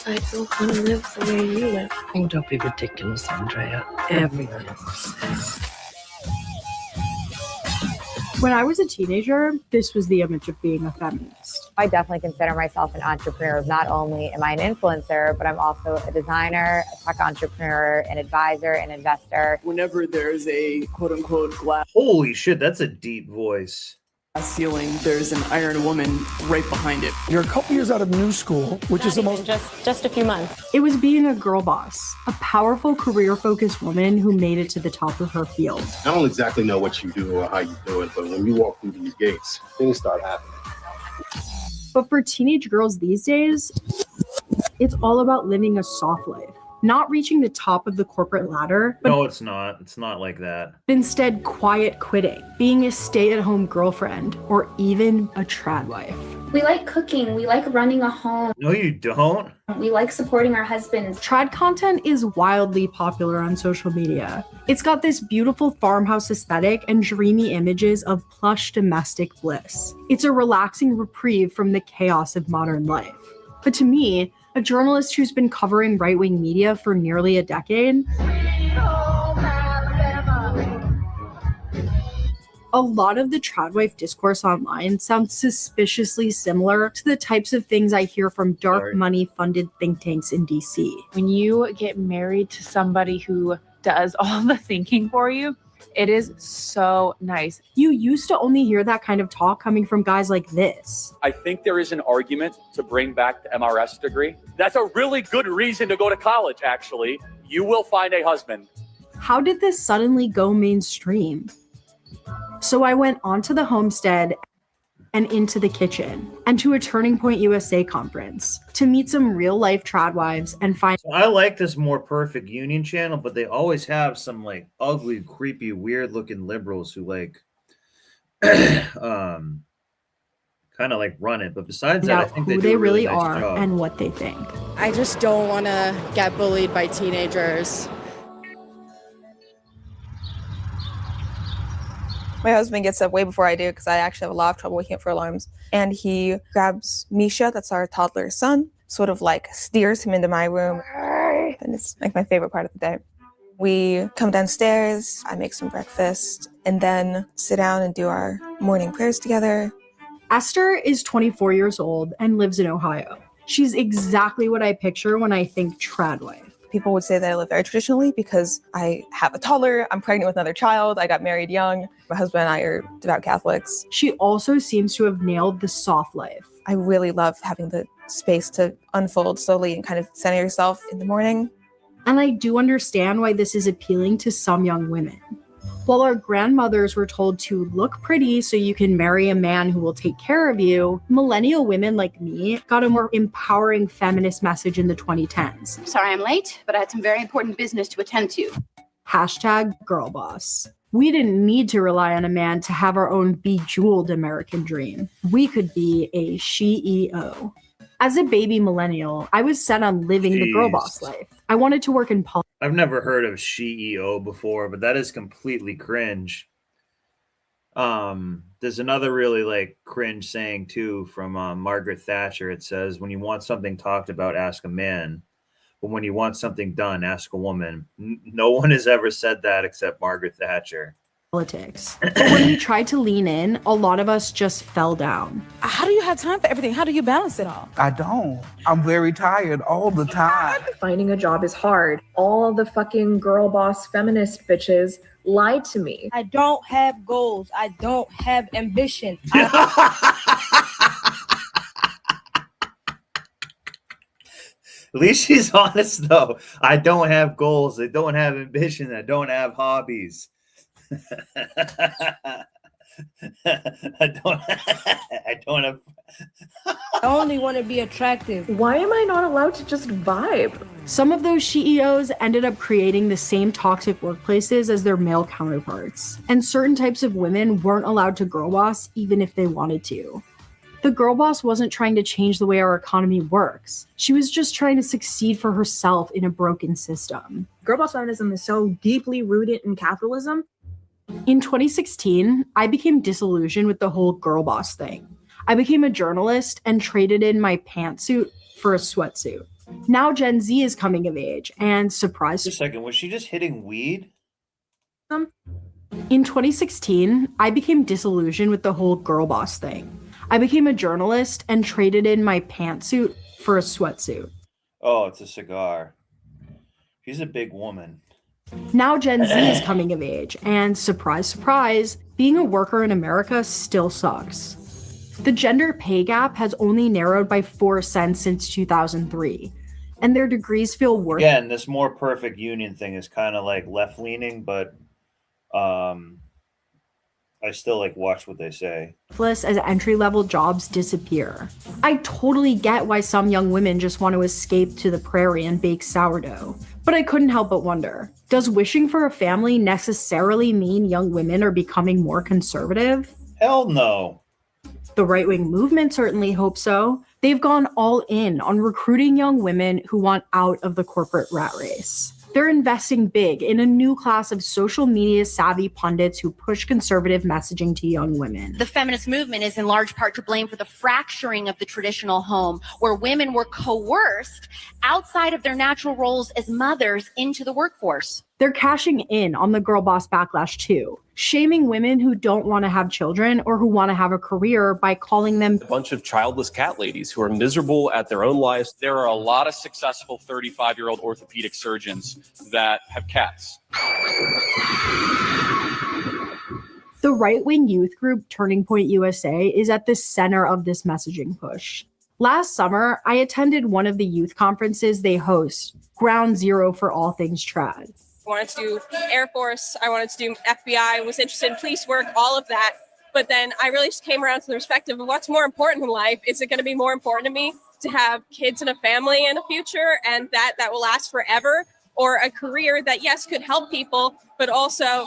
I don't want to live the way you live? Oh, don't be ridiculous, Andrea. Everybody wants this. When I was a teenager, this was the image of being a feminist. I definitely consider myself an entrepreneur. Not only am I an influencer, but I'm also a designer, a tech entrepreneur, an advisor, an investor. Whenever there's a quote unquote glass Holy shit, that's a deep voice. ceiling, there's an iron woman right behind it. You're a couple years out of new school, which is the most... Just a few months. It was being a girl boss, a powerful career-focused woman who made it to the top of her field. I don't exactly know what you do or how you do it, but when you walk through these gates, things start happening. But for teenage girls these days, it's all about living a soft life. Not reaching the top of the corporate ladder, but No, it's not. It's not like that. instead quiet quitting, being a stay-at-home girlfriend, or even a trad wife. We like cooking. We like running a home. No, you don't. We like supporting our husbands. Trad content is wildly popular on social media. It's got this beautiful farmhouse aesthetic and dreamy images of plush domestic bliss. It's a relaxing reprieve from the chaos of modern life. But to me, a journalist who's been covering right-wing media for nearly a decade, a lot of the tradwife discourse online sounds suspiciously similar to the types of things I hear from dark money-funded think tanks in DC. When you get married to somebody who does all the thinking for you, it is so nice. You used to only hear that kind of talk coming from guys like this. I think there is an argument to bring back the MRS degree. That's a really good reason to go to college, actually. You will find a husband. How did this suddenly go mainstream? So I went onto the homestead and into the kitchen and to a Turning Point USA conference to meet some real life tradwives and find. So I like this More Perfect Union channel, but they always have some like ugly, creepy, weird looking liberals who like kind of like run it. But besides that, I think who they they do a really really nice are job. and what they think. I just don't want to get bullied by teenagers. My husband gets up way before I do because I actually have a lot of trouble waking up for alarms. And he grabs Misha, that's our toddler son, sort of like steers him into my room. And it's like my favorite part of the day. We come downstairs, I make some breakfast, and then sit down and do our morning prayers together. Esther is 24 years old and lives in Ohio. She's exactly what I picture when I think trad wife. People would say that I live very traditionally because I have a toddler, I'm pregnant with another child, I got married young, my husband and I are devout Catholics. She also seems to have nailed the soft life. I really love having the space to unfold slowly and kind of center yourself in the morning. And I do understand why this is appealing to some young women. While our grandmothers were told to look pretty so you can marry a man who will take care of you, millennial women like me got a more empowering feminist message in the 2010s. Sorry I'm late, but I had some very important business to attend to. #girlboss. We didn't need to rely on a man to have our own bejeweled American dream. We could be a CEO. As a baby millennial, I was set on living the girl boss life. I wanted to work in politics. I've never heard of CEO before, but that is completely cringe. There's another really like cringe saying too from Margaret Thatcher. It says, when you want something talked about, ask a man. But when you want something done, ask a woman. No one has ever said that except Margaret Thatcher. Politics. But when we tried to lean in, a lot of us just fell down. How do you have time for everything? How do you balance it all? I don't. I'm very tired all the time. Finding a job is hard. All the fucking girl boss feminist bitches lied to me. I don't have goals. I don't have ambition. At least she's honest though. I don't have goals. I don't have ambition. I don't have hobbies. I don't have. I only want to be attractive. Why am I not allowed to just vibe? Some of those CEOs ended up creating the same toxic workplaces as their male counterparts, and certain types of women weren't allowed to girl boss even if they wanted to. The girl boss wasn't trying to change the way our economy works. She was just trying to succeed for herself in a broken system. Girl boss feminism is so deeply rooted in capitalism. In 2016, I became disillusioned with the whole girl boss thing. I became a journalist and traded in my pantsuit for a sweatsuit. Now Gen Z is coming of age, and surprise. Just a second, was she just hitting weed? In 2016, I became disillusioned with the whole girl boss thing. I became a journalist and traded in my pantsuit for a sweatsuit. Oh, it's a cigar. She's a big woman. Now Gen Z is coming of age, and surprise, surprise, being a worker in America still sucks. The gender pay gap has only narrowed by 4 cents since 2003, and their degrees feel worth. Again, this more perfect union thing is kind of like left-leaning, but I still like watch what they say. As entry-level jobs disappear. I totally get why some young women just want to escape to the prairie and bake sourdough. But I couldn't help but wonder, does wishing for a family necessarily mean young women are becoming more conservative? Hell no. The right-wing movement certainly hopes so. They've gone all in on recruiting young women who want out of the corporate rat race. They're investing big in a new class of social media savvy pundits who push conservative messaging to young women. The feminist movement is in large part to blame for the fracturing of the traditional home, where women were coerced outside of their natural roles as mothers into the workforce. They're cashing in on the girl boss backlash too, shaming women who don't want to have children or who want to have a career by calling them a bunch of childless cat ladies who are miserable at their own lives. There are a lot of successful 35-year-old orthopedic surgeons that have cats. The right-wing youth group Turning Point USA is at the center of this messaging push. Last summer, I attended one of the youth conferences they host, Ground Zero for all things trad. I wanted to do Air Force, I wanted to do FBI, was interested in police work, all of that. But then I really just came around to the perspective of what's more important in life. Is it going to be more important to me to have kids and a family and a future and that will last forever? Or a career that, yes, could help people, but also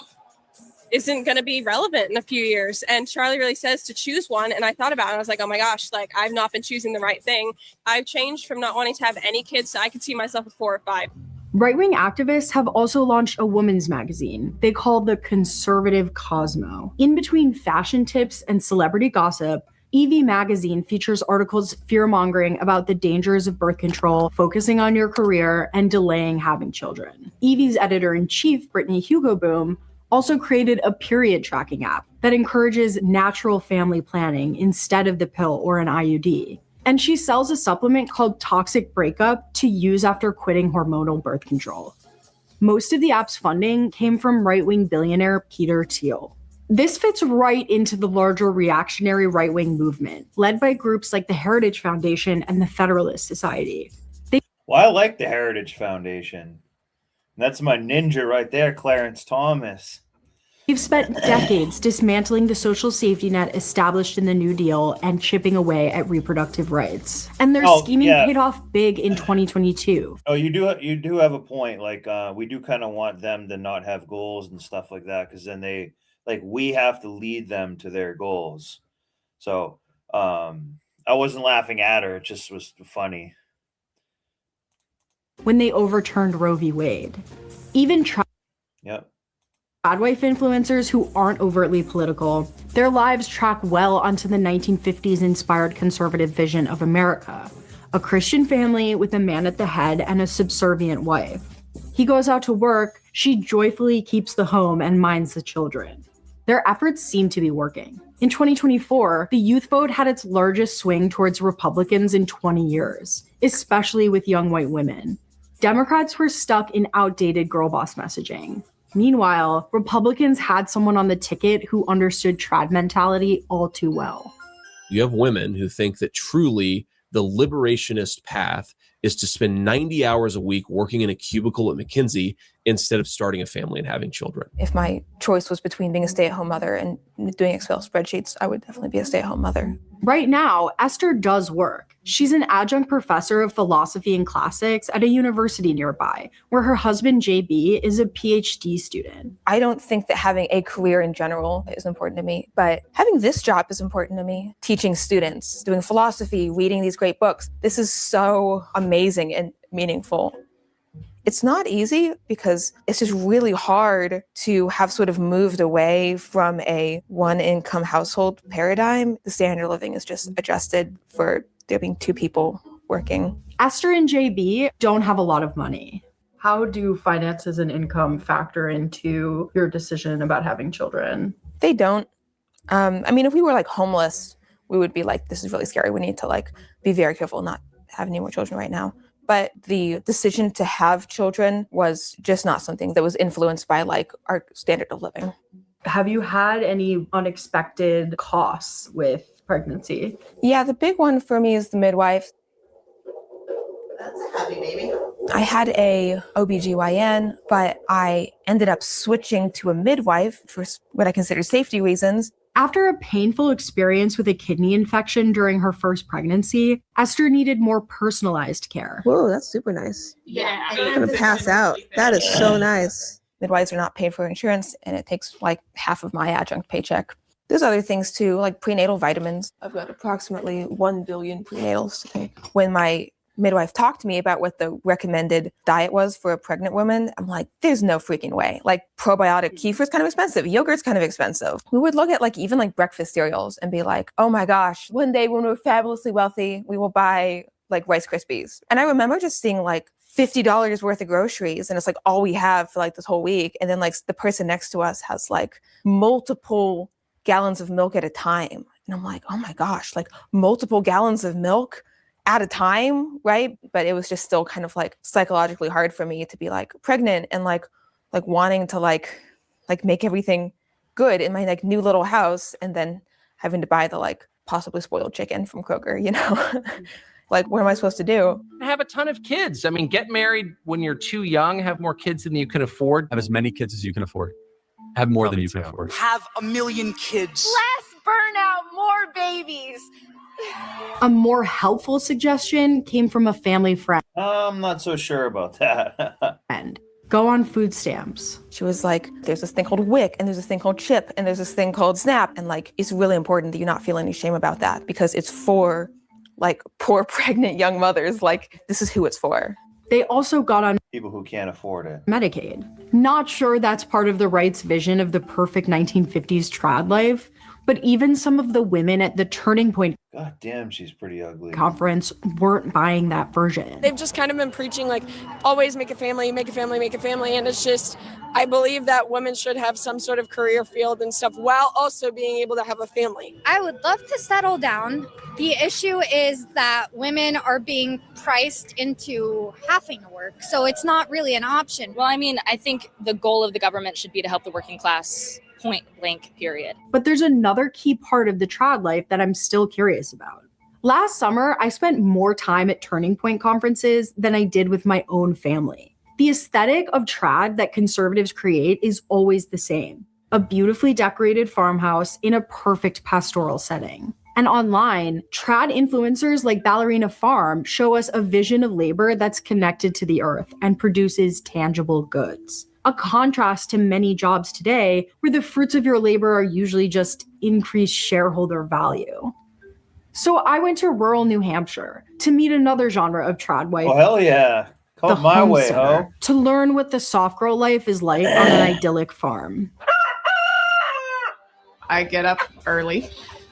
isn't going to be relevant in a few years? And Charlie really says to choose one. And I thought about it. And I was like, oh my gosh, like I've not been choosing the right thing. I've changed from not wanting to have any kids so I could see myself with 4 or 5. Right-wing activists have also launched a women's magazine they call the Conservative Cosmo. In between fashion tips and celebrity gossip, EV Magazine features articles fear-mongering about the dangers of birth control, focusing on your career, and delaying having children. EV's editor-in-chief, Brittany Hugo-Boom, also created a period tracking app that encourages natural family planning instead of the pill or an IUD. And she sells a supplement called Toxic Breakup to use after quitting hormonal birth control. Most of the app's funding came from right-wing billionaire Peter Thiel. This fits right into the larger reactionary right-wing movement, led by groups like the Heritage Foundation and the Federalist Society. Well, I like the Heritage Foundation. That's my ninja right there, Clarence Thomas. We've spent decades dismantling the social safety net established in the New Deal and chipping away at reproductive rights. And their scheming paid off big in 2022. Oh, you do have a point. Like, we do kind of want them to not have goals and stuff like that, because then we have to lead them to their goals. So I wasn't laughing at her. It just was funny. When they overturned Roe v. Wade. Even tradwife influencers who aren't overtly political, their lives track well onto the 1950s inspired conservative vision of America. A Christian family with a man at the head and a subservient wife. He goes out to work, she joyfully keeps the home and minds the children. Their efforts seem to be working. In 2024, the youth vote had its largest swing towards Republicans in 20 years, especially with young white women. Democrats were stuck in outdated girl boss messaging. Meanwhile, Republicans had someone on the ticket who understood trad mentality all too well. You have women who think that truly the liberationist path is to spend 90 hours a week working in a cubicle at McKinsey instead of starting a family and having children. If my choice was between being a stay-at-home mother and doing Excel spreadsheets, I would definitely be a stay-at-home mother. Right now, Esther does work. She's an adjunct professor of philosophy and classics at a university nearby, where her husband, JB, is a PhD student. I don't think that having a career in general is important to me, but having this job is important to me. Teaching students, doing philosophy, reading these great books. This is so amazing and meaningful. It's not easy because it's just really hard to have sort of moved away from a one-income household paradigm. The standard of living is just adjusted for there being two people working. Esther and JB don't have a lot of money. How do finances and income factor into your decision about having children? They don't. I mean, if we were like homeless, we would be like, this is really scary. We need to like be very careful not have any more children right now. But the decision to have children was just not something that was influenced by like our standard of living. Have you had any unexpected costs with pregnancy? Yeah, the big one for me is the midwife. That's a happy baby. I had a OBGYN, but I ended up switching to a midwife for what I consider safety reasons. After a painful experience with a kidney infection during her first pregnancy, Esther needed more personalized care. Whoa, that's super nice. Yeah. I'm gonna pass out. That is so nice. Midwives are not paid for insurance, and it takes like half of my adjunct paycheck. There's other things too, like prenatal vitamins. I've got approximately 1 billion prenatals to take. When my midwife talked to me about what the recommended diet was for a pregnant woman, I'm like, there's no freaking way. Like probiotic kefir's kind of expensive. Yogurt's kind of expensive. We would look at like even like breakfast cereals and be like, oh my gosh, one day when we're fabulously wealthy, we will buy like Rice Krispies. And I remember just seeing like $50 worth of groceries and it's like all we have for like this whole week. And then like the person next to us has like multiple gallons of milk at a time. And I'm like, oh my gosh, like multiple gallons of milk at a time, right? But it was just still kind of like psychologically hard for me to be like pregnant and like wanting to like make everything good in my like new little house and then having to buy the like possibly spoiled chicken from Kroger, you know? Like, what am I supposed to do? Have a ton of kids. I mean, get married when you're too young, have more kids than you can afford. Have as many kids as you can afford. Have more than you can afford. Have 1 million kids. Less burnout, more babies. A more helpful suggestion came from a family friend. I'm not so sure about that. Go on food stamps. She was like, there's this thing called WIC and there's this thing called CHIP and there's this thing called SNAP. And like, it's really important that you not feel any shame about that because it's for like poor pregnant young mothers. Like, this is who it's for. They also got on people who can't afford it. Medicaid. Not sure that's part of the right's vision of the perfect 1950s trad life, But even some of the women at the Turning Point God damn, she's pretty ugly. conference weren't buying that version. They've just kind of been preaching like always make a family, make a family, make a family. And it's just, I believe that women should have some sort of career field and stuff while also being able to have a family. I would love to settle down. The issue is that women are being priced into having to work, so it's not really an option. Well, I mean, I think the goal of the government should be to help the working class, point blank, period. But there's another key part of the trad life that I'm still curious about. Last summer, I spent more time at Turning Point conferences than I did with my own family. The aesthetic of trad that conservatives create is always the same: a beautifully decorated farmhouse in a perfect pastoral setting. And online, trad influencers like Ballerina Farm show us a vision of labor that's connected to the earth and produces tangible goods. A contrast to many jobs today where the fruits of your labor are usually just increased shareholder value. So I went to rural New Hampshire to meet another genre of trad wife. Oh, hell yeah. Come my way, ho. To learn what the soft girl life is like on an idyllic farm. I get up early.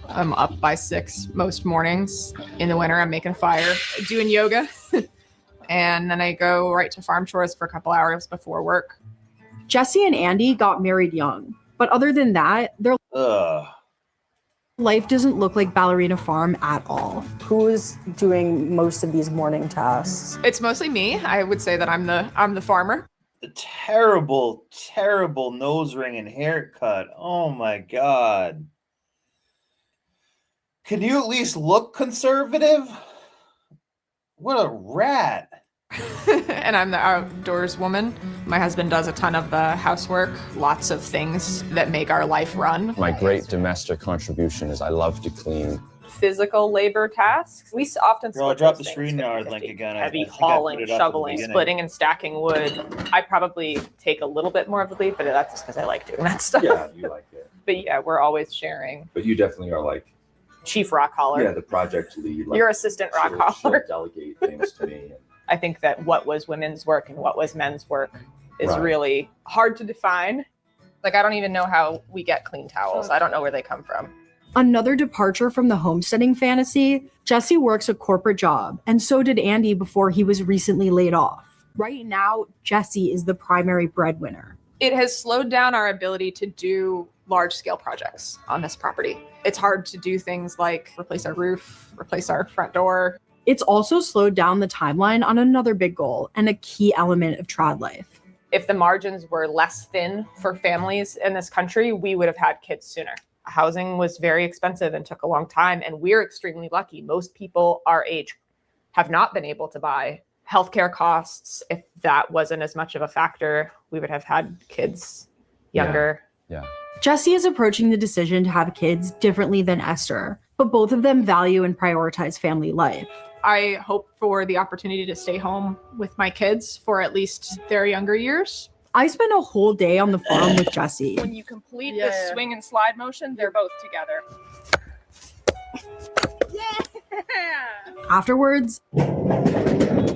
I'm up by 6 most mornings. In the winter, I'm making a fire, doing yoga. And then I go right to farm chores for a couple hours before work. Jesse and Andy got married young, but other than that, their life doesn't look like Ballerina Farm at all. Who's doing most of these morning tasks? It's mostly me. I would say that I'm the farmer. The terrible, terrible nose ring and haircut. Oh my God. Can you at least look conservative? What a rat. And I'm the outdoors woman. My husband does a ton of the housework, lots of things that make our life run. My great domestic contribution is I love to clean. Physical labor tasks. We often Girl, drop the StreamYard link again. Heavy hauling, shoveling, splitting and stacking wood. I probably take a little bit more of the lead, but that's just because I like doing that stuff. Yeah, you like it. But yeah, we're always sharing. But you definitely are like chief rock hauler. Yeah, the project lead. Like, you're assistant rock hauler. She'll delegate things to me. I think that what was women's work and what was men's work is Right. really hard to define. Like, I don't even know how we get clean towels. I don't know where they come from. Another departure from the homesteading fantasy, Jesse works a corporate job, and so did Andy before he was recently laid off. Right now, Jesse is the primary breadwinner. It has slowed down our ability to do large scale projects on this property. It's hard to do things like replace our roof, replace our front door. It's also slowed down the timeline on another big goal and a key element of trad life. If the margins were less thin for families in this country, we would have had kids sooner. Housing was very expensive and took a long time, and we're extremely lucky. Most people our age have not been able to buy. Healthcare costs, if that wasn't as much of a factor, we would have had kids younger. Yeah. Jesse is approaching the decision to have kids differently than Esther, but both of them value and prioritize family life. I hope for the opportunity to stay home with my kids for at least their younger years. I spent a whole day on the farm with Jesse. When you complete the swing and slide motion, they're both together. Afterwards,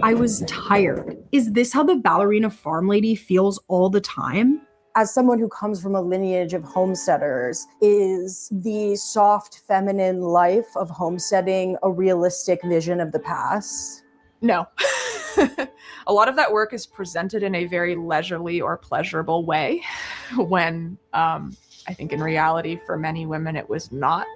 I was tired. Is this how the Ballerina Farm lady feels all the time? As someone who comes from a lineage of homesteaders, is the soft feminine life of homesteading a realistic vision of the past? No. A lot of that work is presented in a very leisurely or pleasurable way when I think in reality for many women it was not.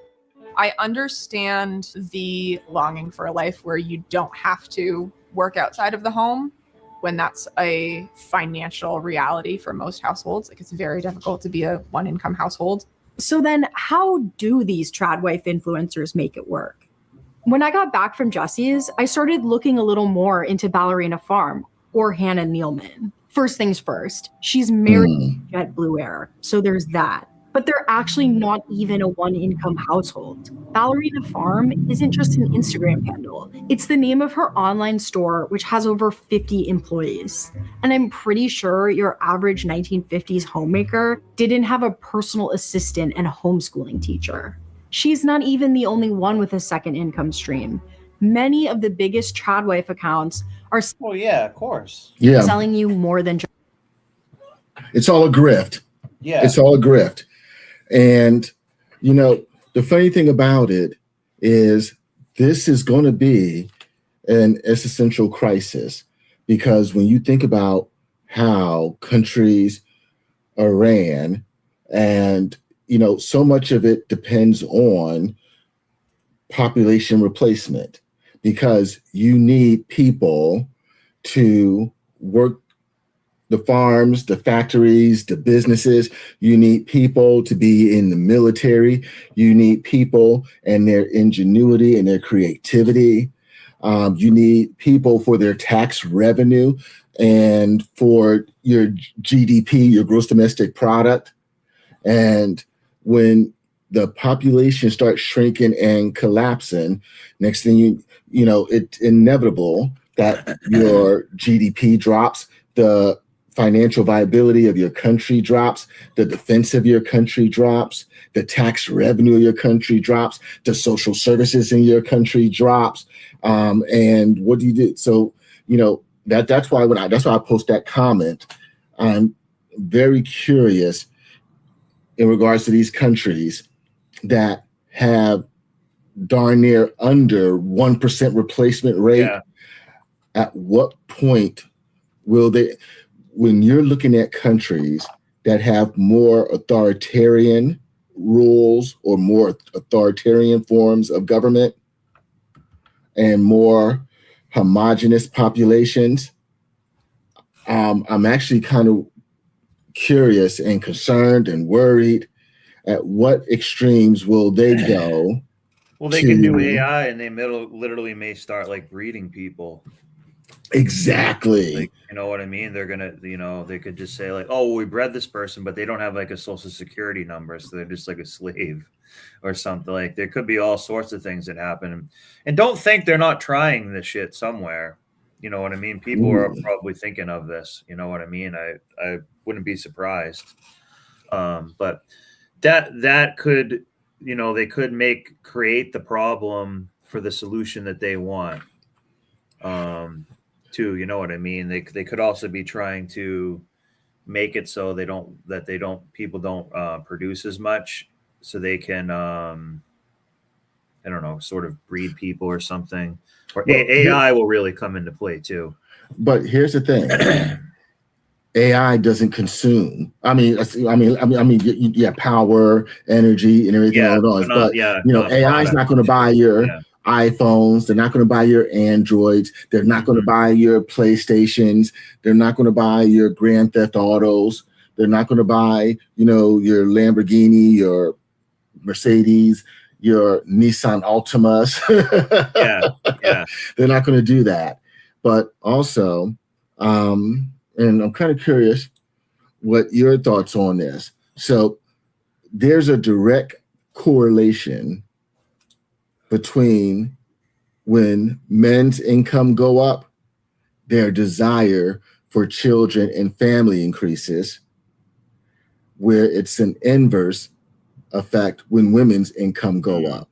I understand the longing for a life where you don't have to work outside of the home when that's a financial reality for most households. Like, it's very difficult to be a one-income household. So then how do these trad wife influencers make it work? When I got back from Jesse's, I started looking a little more into Ballerina Farm or Hannah Nealman. First things first, she's married to JetBlue Air, so there's that. But they're actually not even a one-income household. Ballerina Farm isn't just an Instagram handle. It's the name of her online store, which has over 50 employees. And I'm pretty sure your average 1950s homemaker didn't have a personal assistant and a homeschooling teacher. She's not even the only one with a second income stream. Many of the biggest tradwife accounts are of course. selling you more than just It's all a grift. Yeah. It's all a grift. And, you know, the funny thing about it is this is going to be an existential crisis, because when you think about how countries are ran, and so much of it depends on population replacement, because you need people to work the farms, the factories, the businesses. You need people to be in the military. You need people and their ingenuity and their creativity. You need people for their tax revenue and for your GDP, your gross domestic product. And when the population starts shrinking and collapsing, next thing you know, it's inevitable that your GDP drops, the financial viability of your country drops, the defense of your country drops, the tax revenue of your country drops, the social services in your country drops. And what do you do? So, that's why I post that comment. I'm very curious in regards to these countries that have darn near under 1% replacement rate. Yeah. At what point will they, when you're looking at countries that have more authoritarian rules or more authoritarian forms of government and more homogenous populations, I'm actually kind of curious and concerned and worried at what extremes will they go. Well, they can do AI, and they literally may start like breeding people. Exactly. Like, you know what I mean? They're gonna, they could just say like, "Oh, well, we bred this person, but they don't have like a social security number, so they're just like a slave or something." Like, there could be all sorts of things that happen. And don't think they're not trying this shit somewhere. You know what I mean? People are probably thinking of this. You know what I mean? I wouldn't be surprised. But that could, they could create the problem for the solution that they want. Too, you know what I mean? They could also be trying to make it so people don't produce as much, so they can I don't know, sort of breed people or something. Or AI will really come into play too. But here's the thing. AI doesn't consume. I mean, power, energy, and everything else. But AI is not going to buy your iPhones. They're not going to buy your Androids. They're not going to buy your PlayStations. They're not going to buy your Grand Theft Autos. They're not going to buy, your Lamborghini, your Mercedes, your Nissan Altimas. Yeah. They're not going to do that. But also, and I'm kind of curious what your thoughts on this. So there's a direct correlation between when men's income go up, their desire for children and family increases, where it's an inverse effect when women's income go up.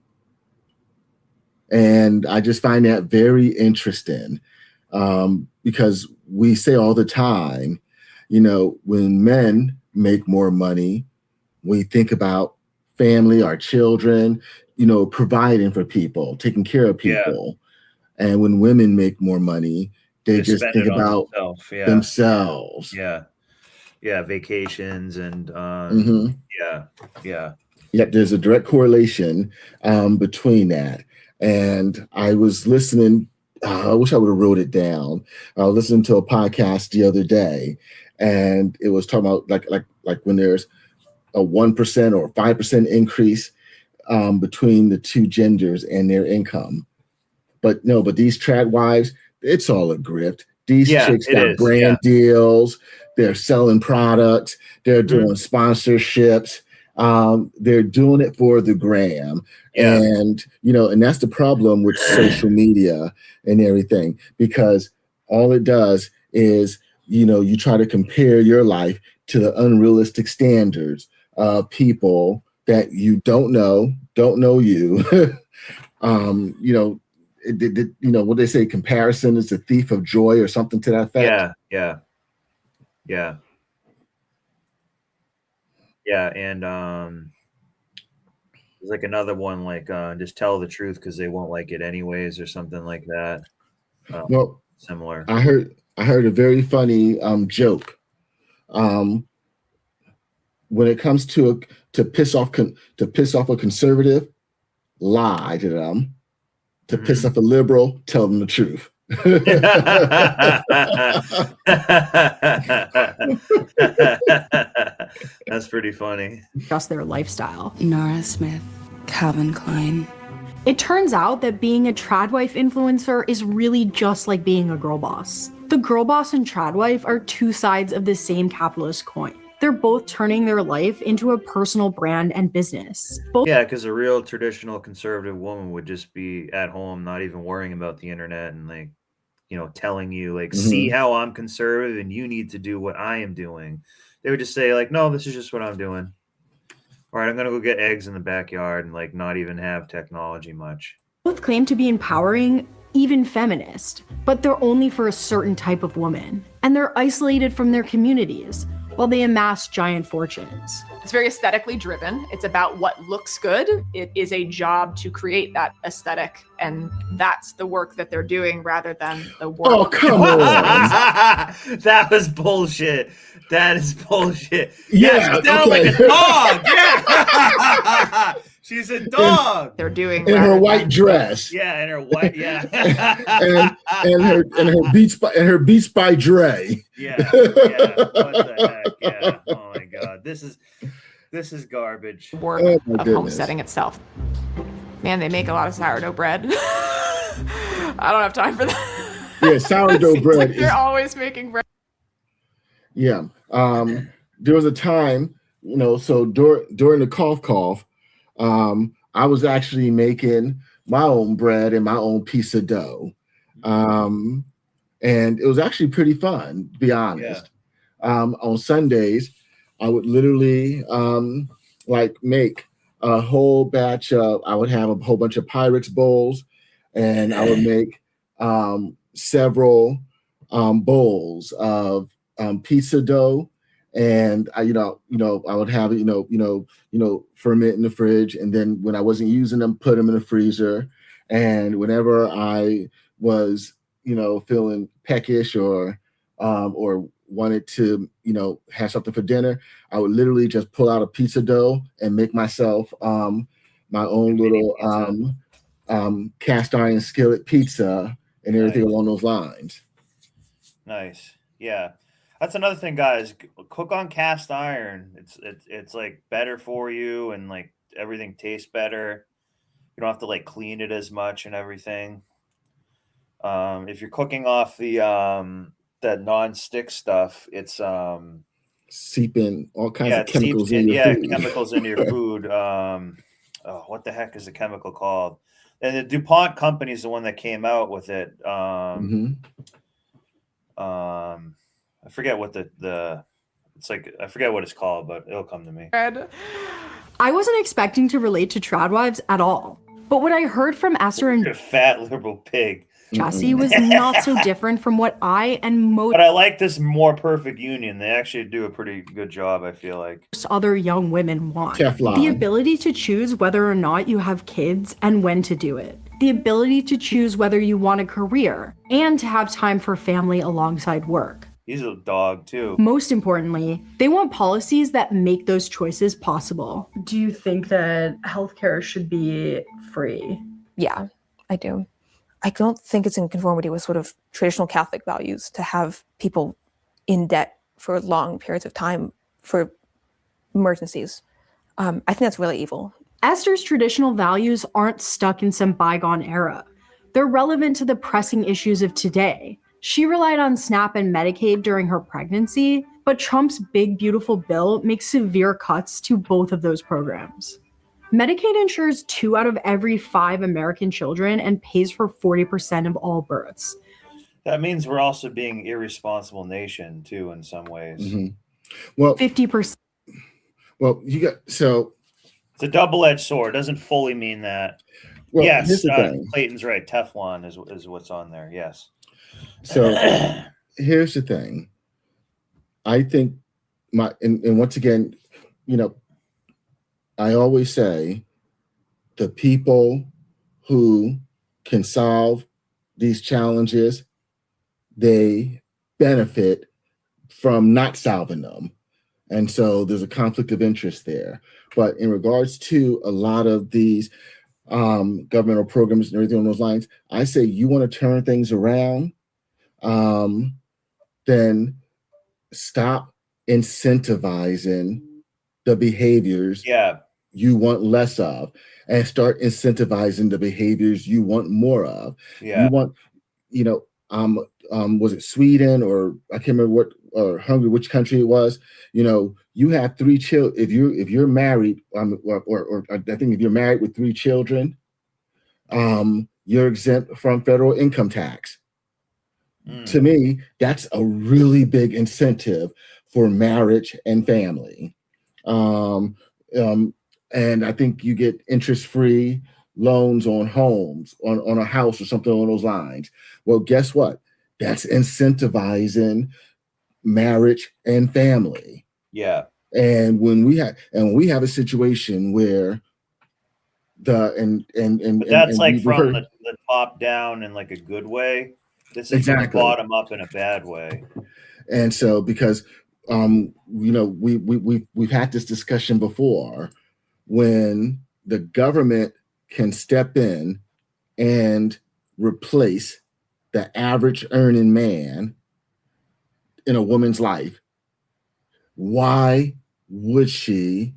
And I just find that very interesting, because we say all the time, when men make more money, we think about family, our children, providing for people, taking care of people. Yeah. And when women make more money, they just think about themselves. Yeah. Vacations and yeah. There's a direct correlation between that. And I was listening. I wish I would have wrote it down. I was listening to a podcast the other day, and it was talking about like when there's a 1% or 5% increase between the two genders and their income. But these trad wives, it's all a grift. These chicks got brand deals. They're selling products. They're doing sponsorships. They're doing it for the gram. Yeah. And, and that's the problem with social media and everything, because all it does is, you try to compare your life to the unrealistic standards of people that you don't know you. What they say, comparison is the thief of joy or something to that effect. Yeah. And There's like another one like just tell the truth because they won't like it anyways or something like that. Well, Similar. I heard a very funny joke. When it comes to piss off a conservative, lie to them. To piss off a liberal, tell them the truth. That's pretty funny. Just their lifestyle. Nora Smith, Calvin Klein. It turns out that being a tradwife influencer is really just like being a girl boss. The girl boss and tradwife are two sides of the same capitalist coin. They're both turning their life into a personal brand and business. Yeah, because a real traditional conservative woman would just be at home, not even worrying about the internet and like, telling you like, see how I'm conservative and you need to do what I am doing. They would just say like, no, this is just what I'm doing. All right, I'm going to go get eggs in the backyard and like not even have technology much. Both claim to be empowering, even feminist, but they're only for a certain type of woman. And they're isolated from their communities while they amass giant fortunes. It's very aesthetically driven. It's about what looks good. It is a job to create that aesthetic, and that's the work that they're doing rather than the work. Oh, come on. That was bullshit. That is bullshit. Yeah, she's down like a dog. Yeah. She's a dog. They're doing in her white dress. Yeah, in her white, yeah. and her Beats by Dre. Yeah. What the heck? Yeah. Oh my god. This is garbage. Work of homesteading itself. Man, they make a lot of sourdough bread. I don't have time for that. Yeah, sourdough bread. Like they're always making bread. Yeah. There was a time, so during the cough, I was actually making my own bread and my own piece of dough. And it was actually pretty fun, to be honest. Yeah. On Sundays, I would literally make a whole batch of, I would have a whole bunch of Pyrex bowls, and I would make several bowls of pizza dough. And I would have it, ferment in the fridge, and then when I wasn't using them, put them in the freezer. And whenever I was, feeling peckish or wanted to, have something for dinner, I would literally just pull out a pizza dough and make myself my own little cast iron skillet pizza and everything along those lines. Nice, yeah. That's another thing, guys. Cook on cast iron. It's like better for you, and like everything tastes better. You don't have to like clean it as much and everything. If you're cooking off the that non-stick stuff, it's seeping all kinds of chemicals in your food. Chemicals in your food. What the heck is the chemical called? And the DuPont company is the one that came out with it. I forget what it's like. I forget what it's called, but it'll come to me. I wasn't expecting to relate to tradwives at all, but what I heard from Esther and a fat liberal pig Jesse was not so different from what I and most. But I like this more perfect union. They actually do a pretty good job, I feel like. Other young women want Teflon. The ability to choose whether or not you have kids and when to do it. The ability to choose whether you want a career and to have time for family alongside work. He's a dog too. Most importantly, they want policies that make those choices possible. Do you think that healthcare should be free? Yeah, I do. I don't think it's in conformity with sort of traditional Catholic values to have people in debt for long periods of time for emergencies. I think that's really evil. Esther's traditional values aren't stuck in some bygone era. They're relevant to the pressing issues of today. She relied on SNAP and Medicaid during her pregnancy, but Trump's big, beautiful bill makes severe cuts to both of those programs. Medicaid insures 2 out of every 5 American children and pays for 40% of all births. That means we're also being irresponsible nation too, in some ways. Mm-hmm. Well, 50%. Well, it's a double-edged sword. It doesn't fully mean that. Well, yes, Clayton's right. Teflon is what's on there. Yes. So here's the thing. I think and once again, I always say the people who can solve these challenges, they benefit from not solving them. And so there's a conflict of interest there. But in regards to a lot of these governmental programs and everything on those lines, I say you want to turn things around, then stop incentivizing the behaviors you want less of and start incentivizing the behaviors you want more of. You want, was it Sweden or I can't remember what, or Hungary, which country it was? You have 3 children. If you're married, or I think if you're married with 3 children, you're exempt from federal income tax. To me, that's a really big incentive for marriage and family. And I think you get interest-free loans on homes, on a house or something along those lines. Well, guess what? That's incentivizing marriage and family. Yeah. And when we have a situation where But that's like from the top down in like a good way. This is from the bottom up in a bad way. And so because we've had this discussion before, when the government can step in and replace the average earning man in a woman's life, why would she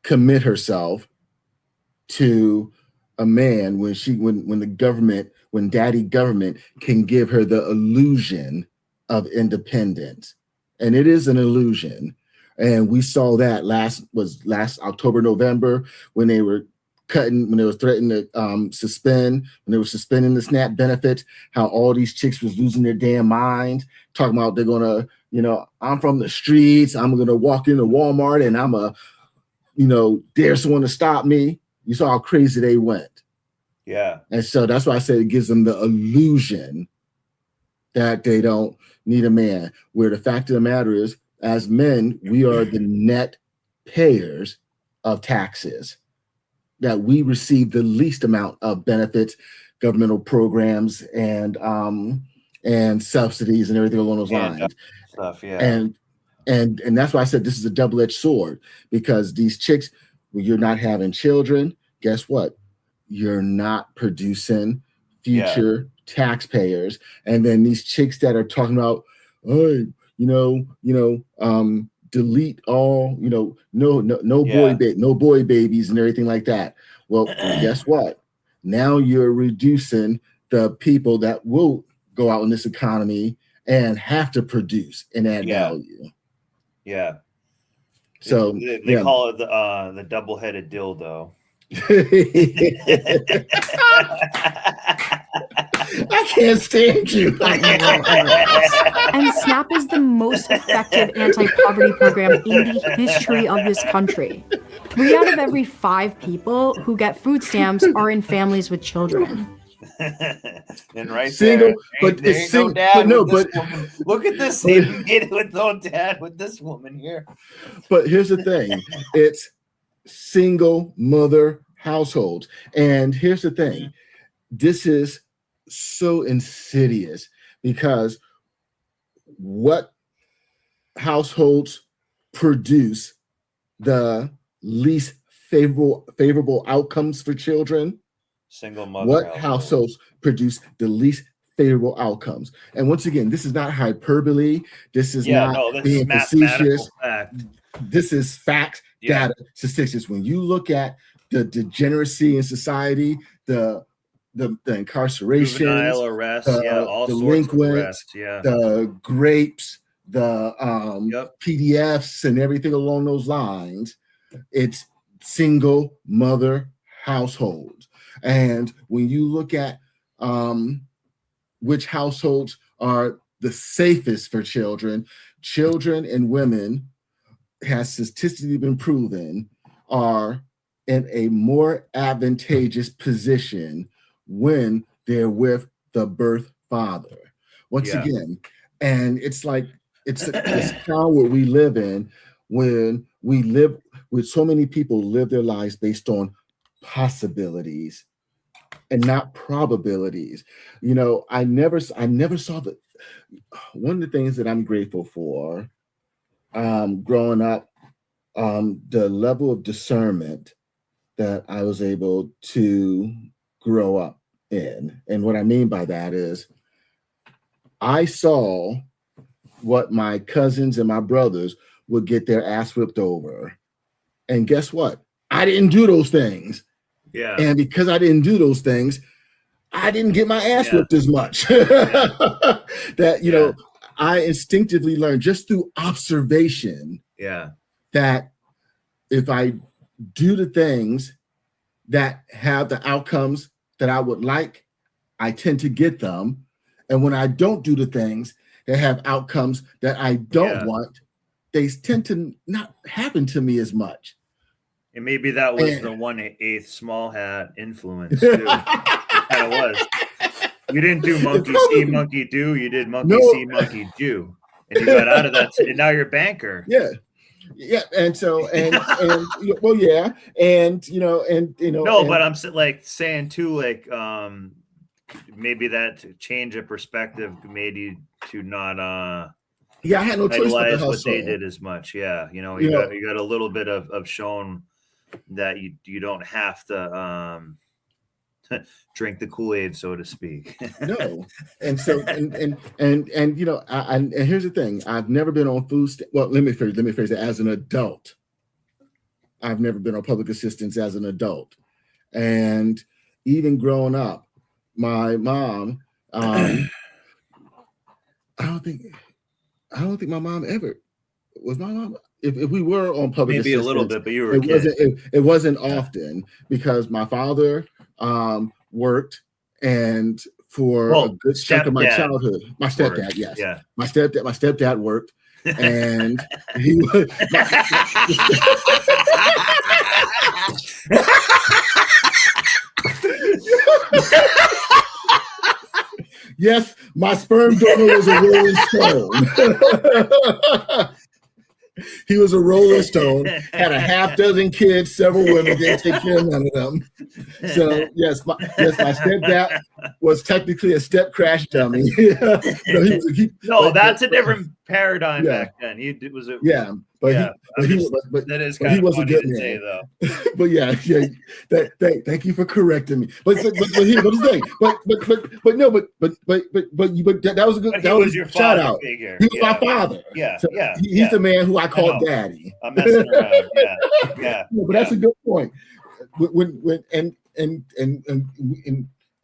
commit herself to a man when daddy government can give her the illusion of independence? And it is an illusion. And we saw that last October, November, when they were when they were threatening to suspend, when they were suspending the SNAP benefits, how all these chicks was losing their damn minds, talking about they're gonna, I'm from the streets, I'm gonna walk into Walmart and I'm dare someone to stop me. You saw how crazy they went. Yeah. And so that's why I said it gives them the illusion that they don't need a man, where the fact of the matter is, as men, we are the net payers of taxes, that we receive the least amount of benefits, governmental programs, and subsidies and everything along those lines. Stuff, yeah. And that's why I said this is a double-edged sword, because these chicks, when you're not having children, guess what? You're not producing future taxpayers. And then these chicks that are talking about, oh, delete all, no boy babies and everything like that. Well, guess what? Now you're reducing the people that will go out in this economy and have to produce and add value. Yeah. So they call it the double-headed dildo. I can't stand you. And SNAP is the most effective anti-poverty program in the history of this country. 3 out of every 5 people who get food stamps are in families with children. And right single, there, but there it's ain't no dad. Look at this. But, They made it with no dad with this woman here. But here's the thing: it's single mother households, and here's the thing: this is so insidious, because what households produce the least favorable outcomes for children? Single mother. What households produce the least favorable outcomes? And once again, this is not hyperbole. This is not being facetious. This is fact, data, statistics. When you look at the degeneracy in society, the incarceration, juvenile arrests, all delinquents, sorts of arrests, the grapes, the PDFs, and everything along those lines, it's single mother households. And when you look at which households are the safest for children and women, has statistically been proven, are in a more advantageous position when they're with the birth father. Once again, and it's like it's this town where we live in, when we live with so many people live their lives based on possibilities and not probabilities. You know, I never saw the one of the things that I'm grateful for growing up, the level of discernment that I was able to grow up in. And what I mean by that is I saw what my cousins and my brothers would get their ass whipped over. And guess what? I didn't do those things. Yeah. And because I didn't do those things, I didn't get my ass whipped as much. That, you know, I instinctively learned just through observation that if I do the things that have the outcomes that I would like, I tend to get them. And when I don't do the things that have outcomes that I don't want, they tend to not happen to me as much. And maybe that was the 1/8 small hat influence too. It kind of was. You didn't do monkey see, monkey do. You did monkey see, monkey do, and you got out of that. And now you're a banker. Yeah. And so well, yeah, and you know. No, but I'm like saying too, like maybe that change of perspective made you to not I had no choice but to hustle. what they did as much. Yeah, you know, you got a little bit of shown that you don't have to drink the Kool-Aid, so to speak. No, and so and you know, and here's the thing: I've never been on food. Well, let me phrase it. As an adult, I've never been on public assistance as an adult, and even growing up, my mom. I don't think my mom ever was. My mom. If we were on public maybe assistance, a little bit, but you were a kid. It wasn't often because my father worked, and for a good chunk of my childhood, my stepdad, my stepdad worked, and he was. Yes, my sperm donor was a Rolling Stone. He was a Rolling Stone, had a half dozen kids, several women, didn't take care of none of them. So yes, my stepdad was technically a step crash dummy. That's a different paradigm back then. He was a but he was a good man. Though. But thank you for correcting me. But here's the thing. But that was a good. That was your shout out. Figure. He was my father. He's the man who I called daddy. I'm messing around. But that's a good point.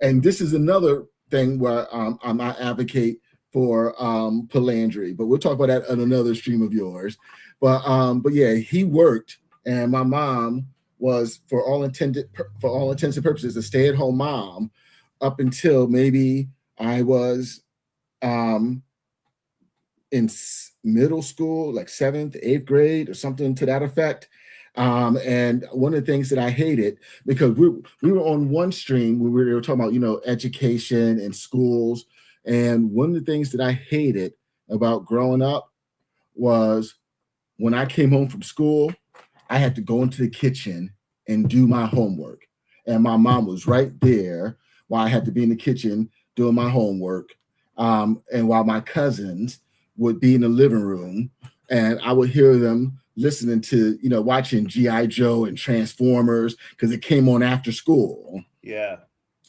And this is another thing where I advocate for philandry, but we'll talk about that on another stream of yours. But yeah, he worked, and my mom was, for all intents and purposes, a stay-at-home mom up until maybe I was in middle school, like 7th, 8th grade, or something to that effect. And one of the things that I hated, because we were on one stream where we were talking about, you know, education and schools, and one of the things that I hated about growing up was when I came home from school, I had to go into the kitchen and do my homework. And my mom was right there while I had to be in the kitchen doing my homework. And while my cousins would be in the living room, and I would hear them listening to, you know, watching G.I. Joe and Transformers because it came on after school. Yeah.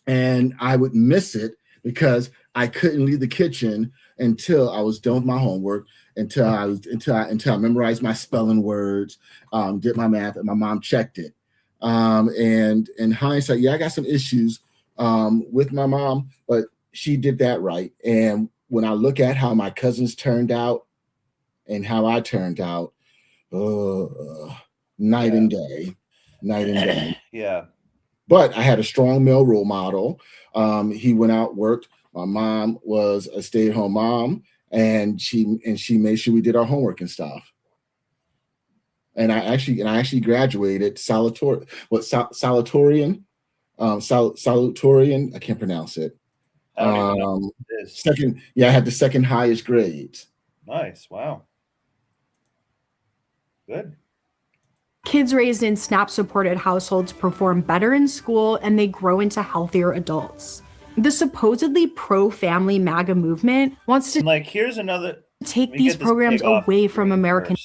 And I would miss it because I couldn't leave the kitchen until I was done with my homework, until I memorized my spelling words, did my math, and my mom checked it. And in hindsight, I got some issues with my mom, but she did that right. And when I look at how my cousins turned out and how I turned out, night and day. Yeah. But I had a strong male role model. He went out, worked. My mom was a stay-at-home mom, and she made sure we did our homework and stuff. And I actually graduated salutatorian. I can't pronounce it. Second, I had the second highest grades. Nice. Wow. Good. Kids raised in SNAP-supported households perform better in school and they grow into healthier adults. The supposedly pro-family MAGA movement wants to here's another take these programs away from American.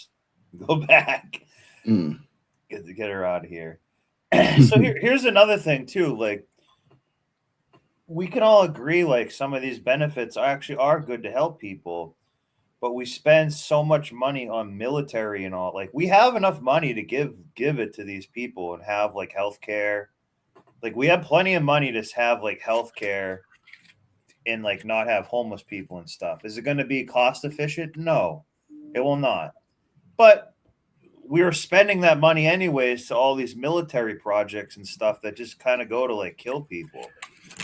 Go back. Get her out of here. So here's another thing too. Like, we can all agree, like, some of these benefits are good to help people, but we spend so much money on military and all. Like, we have enough money to give it to these people and have like healthcare. Like, we have plenty of money to have like healthcare and like not have homeless people and stuff. Is it going to be cost efficient? No, it will not. But we are spending that money anyways to all these military projects and stuff that just kind of go to like kill people.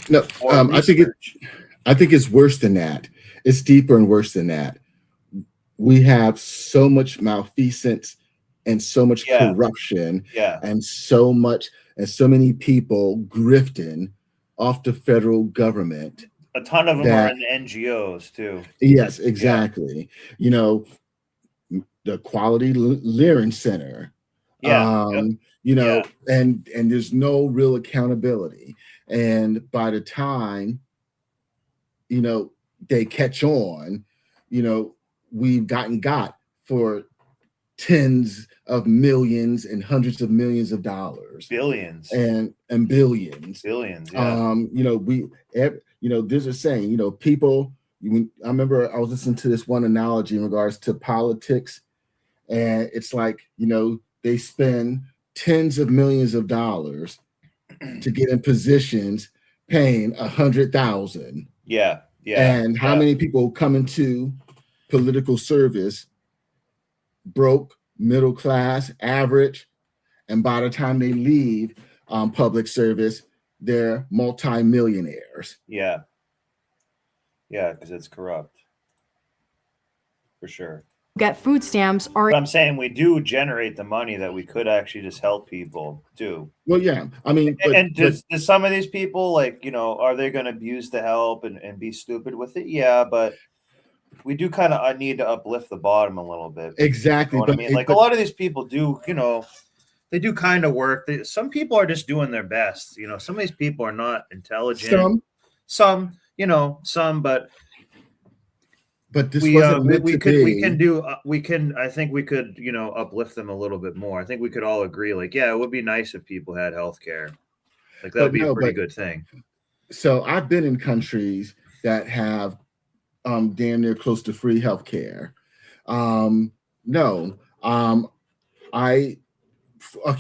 No, I think it's worse than that. It's deeper and worse than that. We have so much malfeasance and so much corruption, and so many people grifting off the federal government. A ton of them are in the NGOs too. Yes, exactly. You know, the Quality Learning Center. You know, and there's no real accountability. And by the time, you know, they catch on, you know, we've got for tens of millions and hundreds of millions of dollars, billions and billions. You know, there's a saying, you know, people, I remember I was listening to this one analogy in regards to politics, and it's like, you know, they spend tens of millions of dollars to get in positions paying $100,000. And how many people come into political service broke, middle class, average, and by the time they leave public service, they're multi-millionaires. Yeah, because it's corrupt, for sure. Get food stamps are. But I'm saying we do generate the money that we could actually just help people too. Well, yeah, I mean, does some of these people, like, you know, are they going to abuse the help and be stupid with it? Yeah, but we do kind of need to uplift the bottom a little bit. Exactly. You know what I mean? Like, a lot of these people do, you know, they do kind of work. Some people are just doing their best. You know, some of these people are not intelligent. Some, you know, but this wasn't meant to be. I think we could, you know, uplift them a little bit more. I think we could all agree, like, yeah, it would be nice if people had health care. Like, that would be a pretty good thing. So I've been in countries that have damn near close to free health care.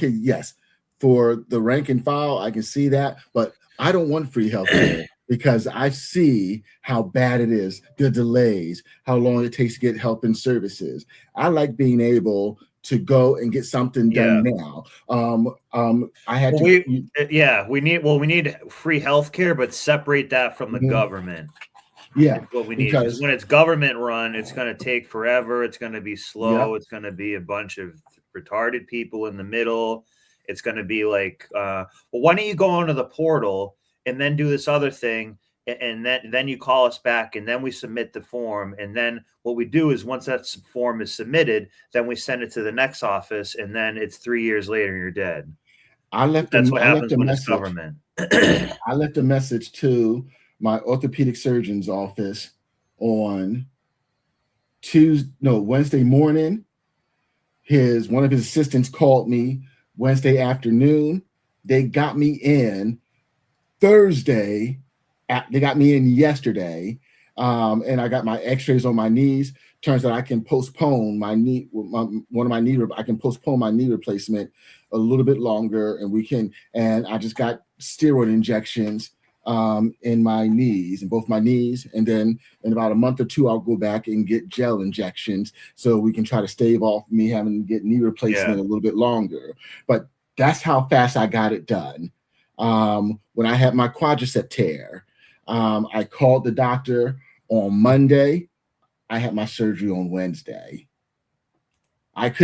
Yes, for the rank and file, I can see that, but I don't want free health care. Because I see how bad it is, the delays, how long it takes to get help and services. I like being able to go and get something done now. We need free healthcare, but separate that from the government. Yeah, what we need, because when it's government run, it's going to take forever. It's going to be slow. It's going to be a bunch of retarded people in the middle. It's going to be like, well, why don't you go onto the portal and then do this other thing, and then you call us back, and then we submit the form, and then what we do is once that form is submitted, then we send it to the next office, and then it's 3 years later and you're dead. That's what happens when it's government. I left a message to my orthopedic surgeon's office on Wednesday morning. One of his assistants called me Wednesday afternoon. They got me in Thursday. They got me in yesterday, and I got my x-rays on my knees. Turns out I can postpone my knee. I can postpone my knee replacement a little bit longer, and I just got steroid injections in my knees, in both my knees, and then in about a month or two, I'll go back and get gel injections so we can try to stave off me having to get knee replacement a little bit longer. But that's how fast I got it done. When I had my quadricep tear, I called the doctor on Monday. I had my surgery on Wednesday. I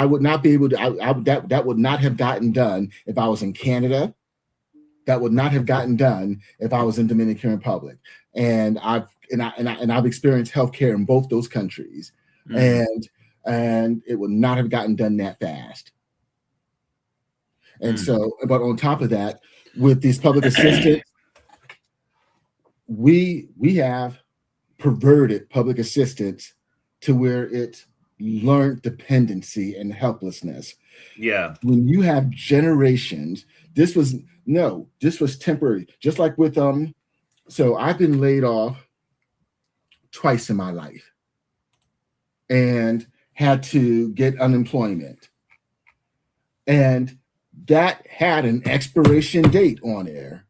would not be able to, that would not have gotten done if I was in Canada. That would not have gotten done if I was in Dominican Republic. And I've experienced healthcare in both those countries. And it would not have gotten done that fast. And so, but on top of that, with these public assistants, we have perverted public assistance to where it's learned dependency and helplessness. Yeah. When you have generations, this was temporary. Just like with so I've been laid off twice in my life and had to get unemployment. And that had an expiration date on there.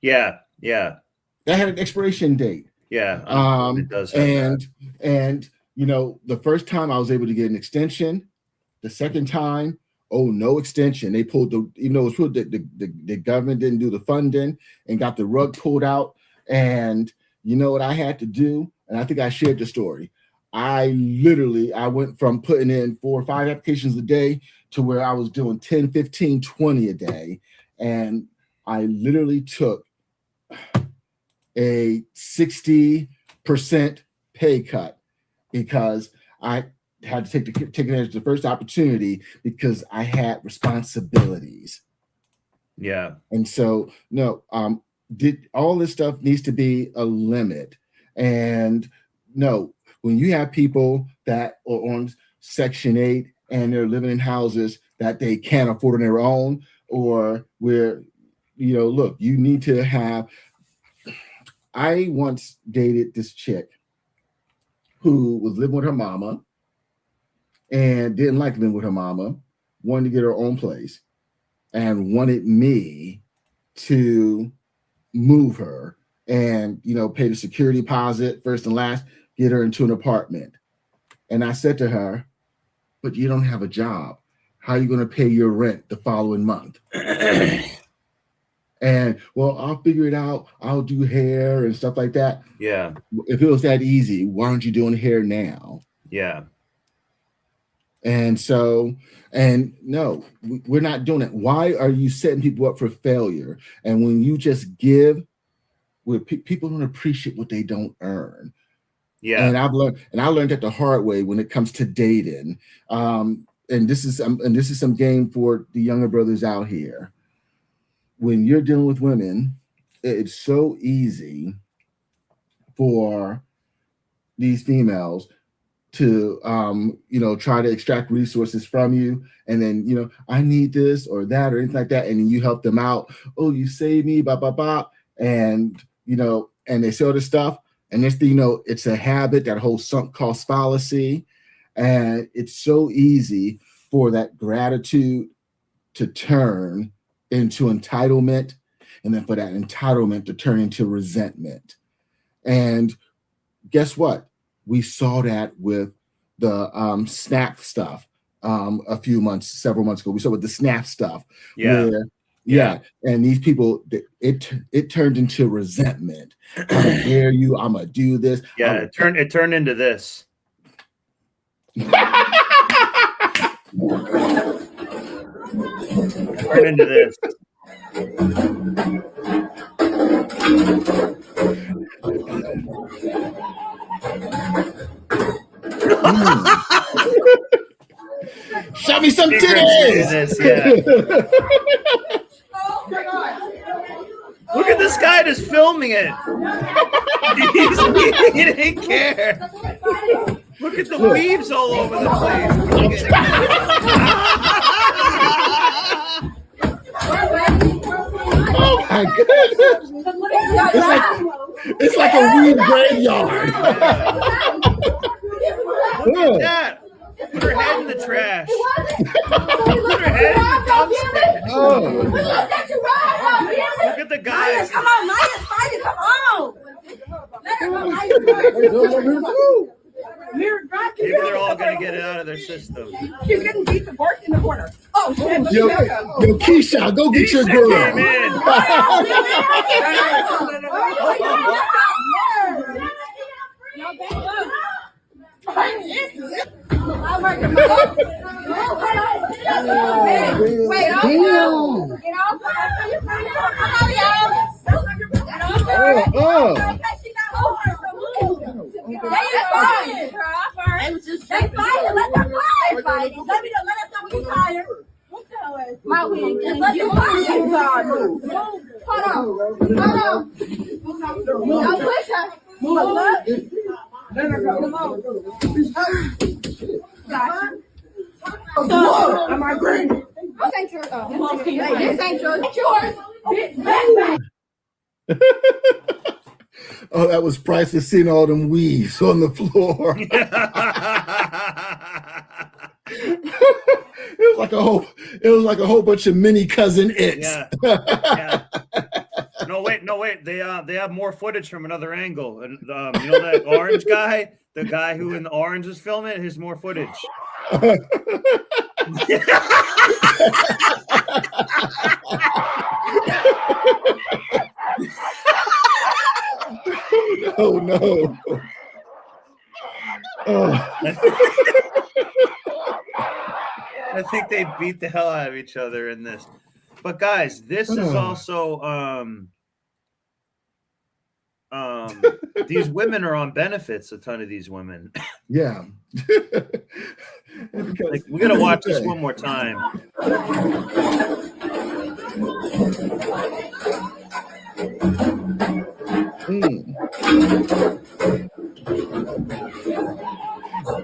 Yeah. Yeah. That had an expiration date. Yeah. It does have and you know, the first time I was able to get an extension, the second time, oh, no extension. They pulled the government didn't do the funding and got the rug pulled out. And you know what I had to do? And I think I shared the story. I went from putting in 4 or 5 applications a day to where I was doing 10, 15, 20 a day. And I literally took a 60% pay cut because I had to take advantage of the first opportunity because I had responsibilities. Yeah. And so, all this stuff needs to be a limit. And when you have people that are on Section 8 and they're living in houses that they can't afford on their own, or where, you need to have. I once dated this chick who was living with her mama and didn't like living with her mama, wanted to get her own place, and wanted me to move her and, pay the security deposit first and last, get her into an apartment. And I said to her, but you don't have a job. How are you going to pay your rent the following month? And, well, I'll figure it out. I'll do hair and stuff like that. Yeah. If it was that easy, why aren't you doing hair now? Yeah. And so, no, we're not doing it. Why are you setting people up for failure? And when you just give, people don't appreciate what they don't earn. Yeah. And I learned that the hard way when it comes to dating. And this is some game for the younger brothers out here. When you're dealing with women, it's so easy for these females to try to extract resources from you, and then I need this or that or anything like that, and then you help them out. Oh, you saved me, blah blah blah, and and they sell this stuff, and it's a habit, that whole sunk cost fallacy, and it's so easy for that gratitude to turn into entitlement, and then for that entitlement to turn into resentment. And guess what? We saw that with the SNAP stuff several months ago. We saw with the SNAP stuff. Yeah. Yeah. And these people, it turned into resentment. How dare you? I'm gonna do this. Yeah, it turned into this. Turn into this. Show me some titties. Look at this guy just filming it. He didn't care. Look at the weaves all over the place. Oh my goodness! It's like a weed graveyard. Look at that. Put her head in the trash. Put her head in the dumpster. Oh. Look at the guys. Come on, Maya's fighting. Come on. Let her go. Maybe they're all going to get it out of their system. She's getting beat to bark in the corner. Oh, shit. Yo, Keisha, go get your girl. Came in. let the fucking side move. Hold on. Don't push her. Look. Let her go. Come on. Am I green? This ain't yours. This ain't yours. It's yours. Oh, that was priceless seeing all them weaves on the floor. It was like a whole bunch of mini cousin its. Yeah. No wait. They have more footage from another angle. And you know that orange guy, the guy who in the orange is filming it, has more footage. Oh no. Oh. I think they beat the hell out of each other in this. But guys, this is also these women are on benefits, a ton of these women. Yeah. Like, we gotta watch this one more time.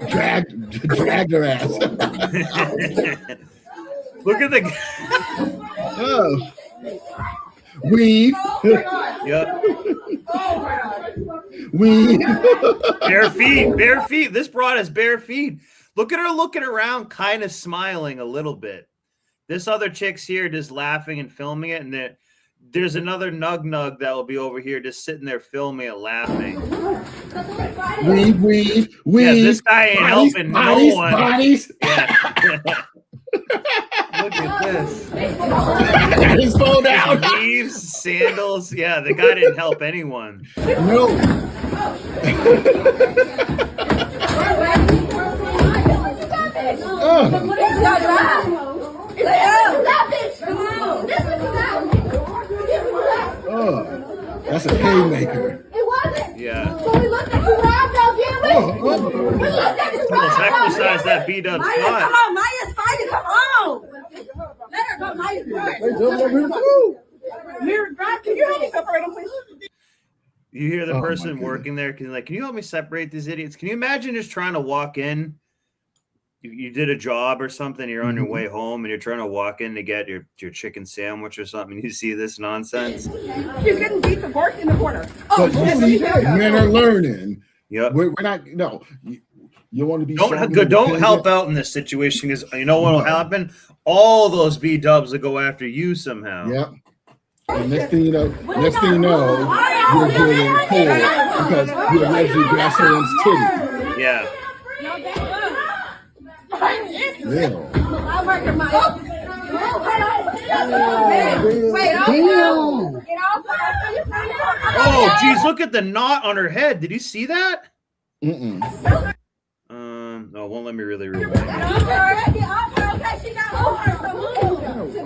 Dragged her ass. Look at the weed. Yep. Weed. Bare feet. This broad has bare feet. Look at her looking around, kind of smiling a little bit. This other chick's here just laughing and filming it, and there's another nug that will be over here just sitting there filming it, laughing. Weed. Yeah, this guy ain't helping no one. Bodies. Yeah. Look at this. His phone out. Weaves, sandals. Yeah, the guy didn't help anyone. No. Oh, that's a haymaker. It wasn't. Yeah. So we looked at you round though, didn't we? We looked at you Let's round. exercise that beat-up Maya, spot. come on. Maya's fighting. Come on. Let her go. Maya's fighting. Mirror drive. Can you help me separate them, please? You hear the person working there, can you help me separate these idiots? Can you imagine just trying to walk in? You did a job or something, you're on your way home, and you're trying to walk in to get your chicken sandwich or something, and you see this nonsense. She's getting beat the horse in the corner. But you see, men are learning. Yep. We're not. No, you want to be. Don't help out in this situation, because you know what will happen? All those B-dubs will go after you somehow. Yep. And next thing you know, you're getting pulled because you're allegedly Grasshopper's titty. Yeah. Yeah. Oh, geez, look at the knot on her head. Did you see that? No, it won't let me really rewind.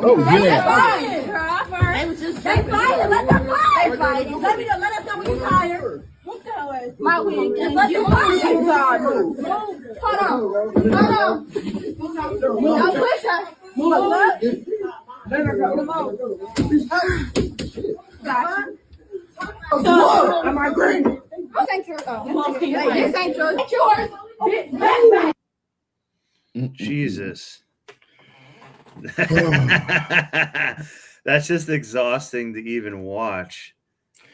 Oh, yeah. They fighting. Let them fight. Let us know when you're tired. My wing. Just let the fucking side move. Hold on. Don't push her. Look. Let her go. Come on. Am I green? This ain't yours. This ain't yours. It's yours. Jesus. That's just exhausting to even watch.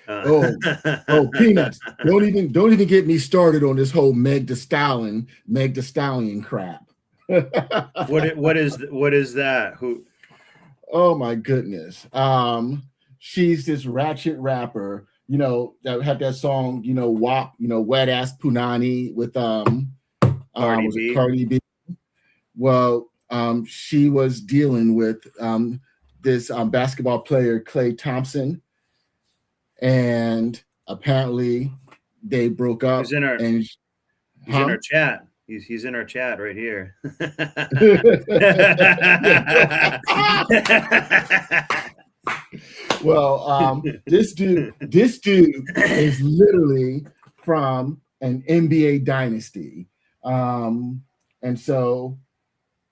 Peanuts! Don't even get me started on this whole Meg Thee Stallion crap. What is that? Who? Oh my goodness! She's this ratchet rapper. You know that had that song. You know, WAP. You know, Wet Ass Punani with Cardi B. Well, she was dealing with this basketball player Klay Thompson, and apparently they broke up. He's in our, and he's in our chat. He's in our chat right here. Well, this dude is literally from an NBA dynasty, and so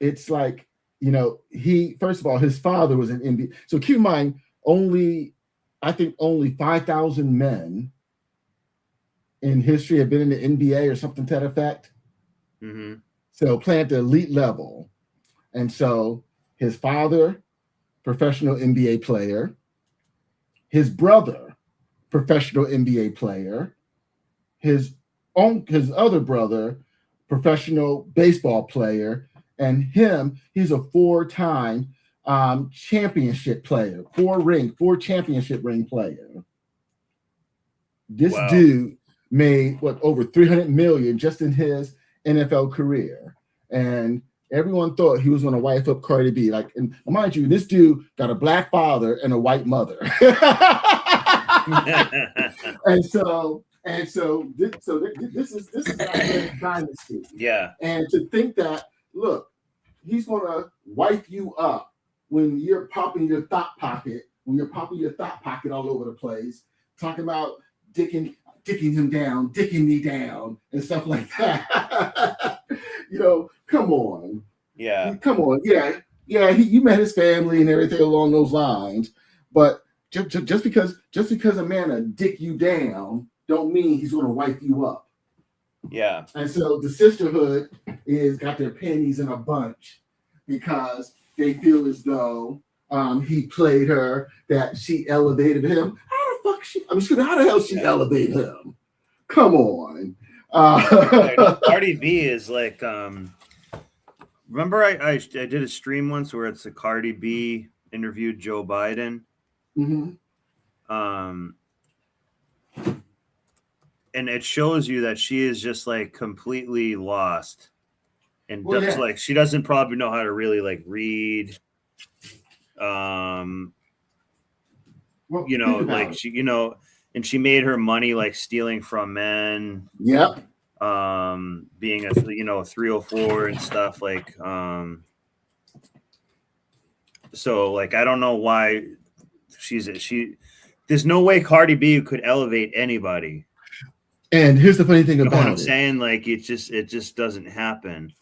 it's like you know, he, first of all, his father was an NBA. So keep in mind, I think only 5,000 men in history have been in the NBA or something to that effect. Mm-hmm. So playing at the elite level. And so his father, professional NBA player, his brother, professional NBA player, his other brother, professional baseball player, and he's a 4-time championship player, 4 championship ring player. This dude made over 300 million just in his NFL career, and everyone thought he was going to wife up Cardi B. Like, and mind you, this dude got a black father and a white mother, and so this is a dynasty. Yeah. And to think that, look, he's going to wife you up when you're popping your thought pocket, all over the place, talking about dicking him down, dicking me down, and stuff like that. You know, come on. Yeah. Come on. Yeah. You met his family and everything along those lines, but just because a man will dick you down, don't mean he's going to wipe you up. Yeah. And so the sisterhood got their panties in a bunch because they feel as though he played her, that she elevated him. How the hell she elevated him? Come on. Cardi B is like, remember I did a stream once where it's a Cardi B interviewed Joe Biden. Mm-hmm. And it shows you that she is just like completely lost, and like she doesn't probably know how to really like read. You know, like she, you know, and she made her money like stealing from men. Yep. Being a 304 and stuff like. So like I don't know why there's no way Cardi B could elevate anybody. And here's the funny thing about what I'm saying, like it just doesn't happen.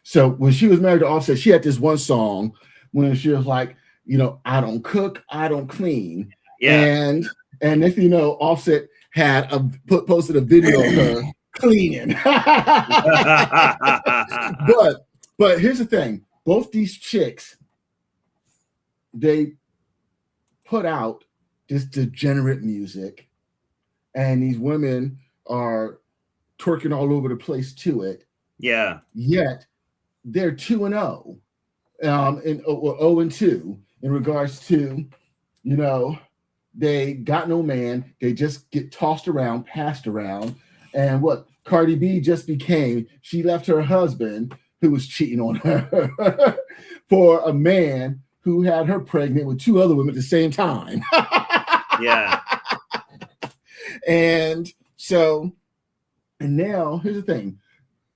So when she was married to Offset, she had this one song when she was like, you know, I don't cook, I don't clean. Yeah. And if you know, Offset had posted a video of her cleaning. but here's the thing: both these chicks, they put out this degenerate music, and these women are twerking all over the place to it. Yeah. Yet they're 2-0, or 0-2 in regards to, you know, they got no man. They just get tossed around, passed around. And what Cardi B just became, she left her husband who was cheating on her for a man who had her pregnant with 2 other women at the same time. Yeah. And now here's the thing.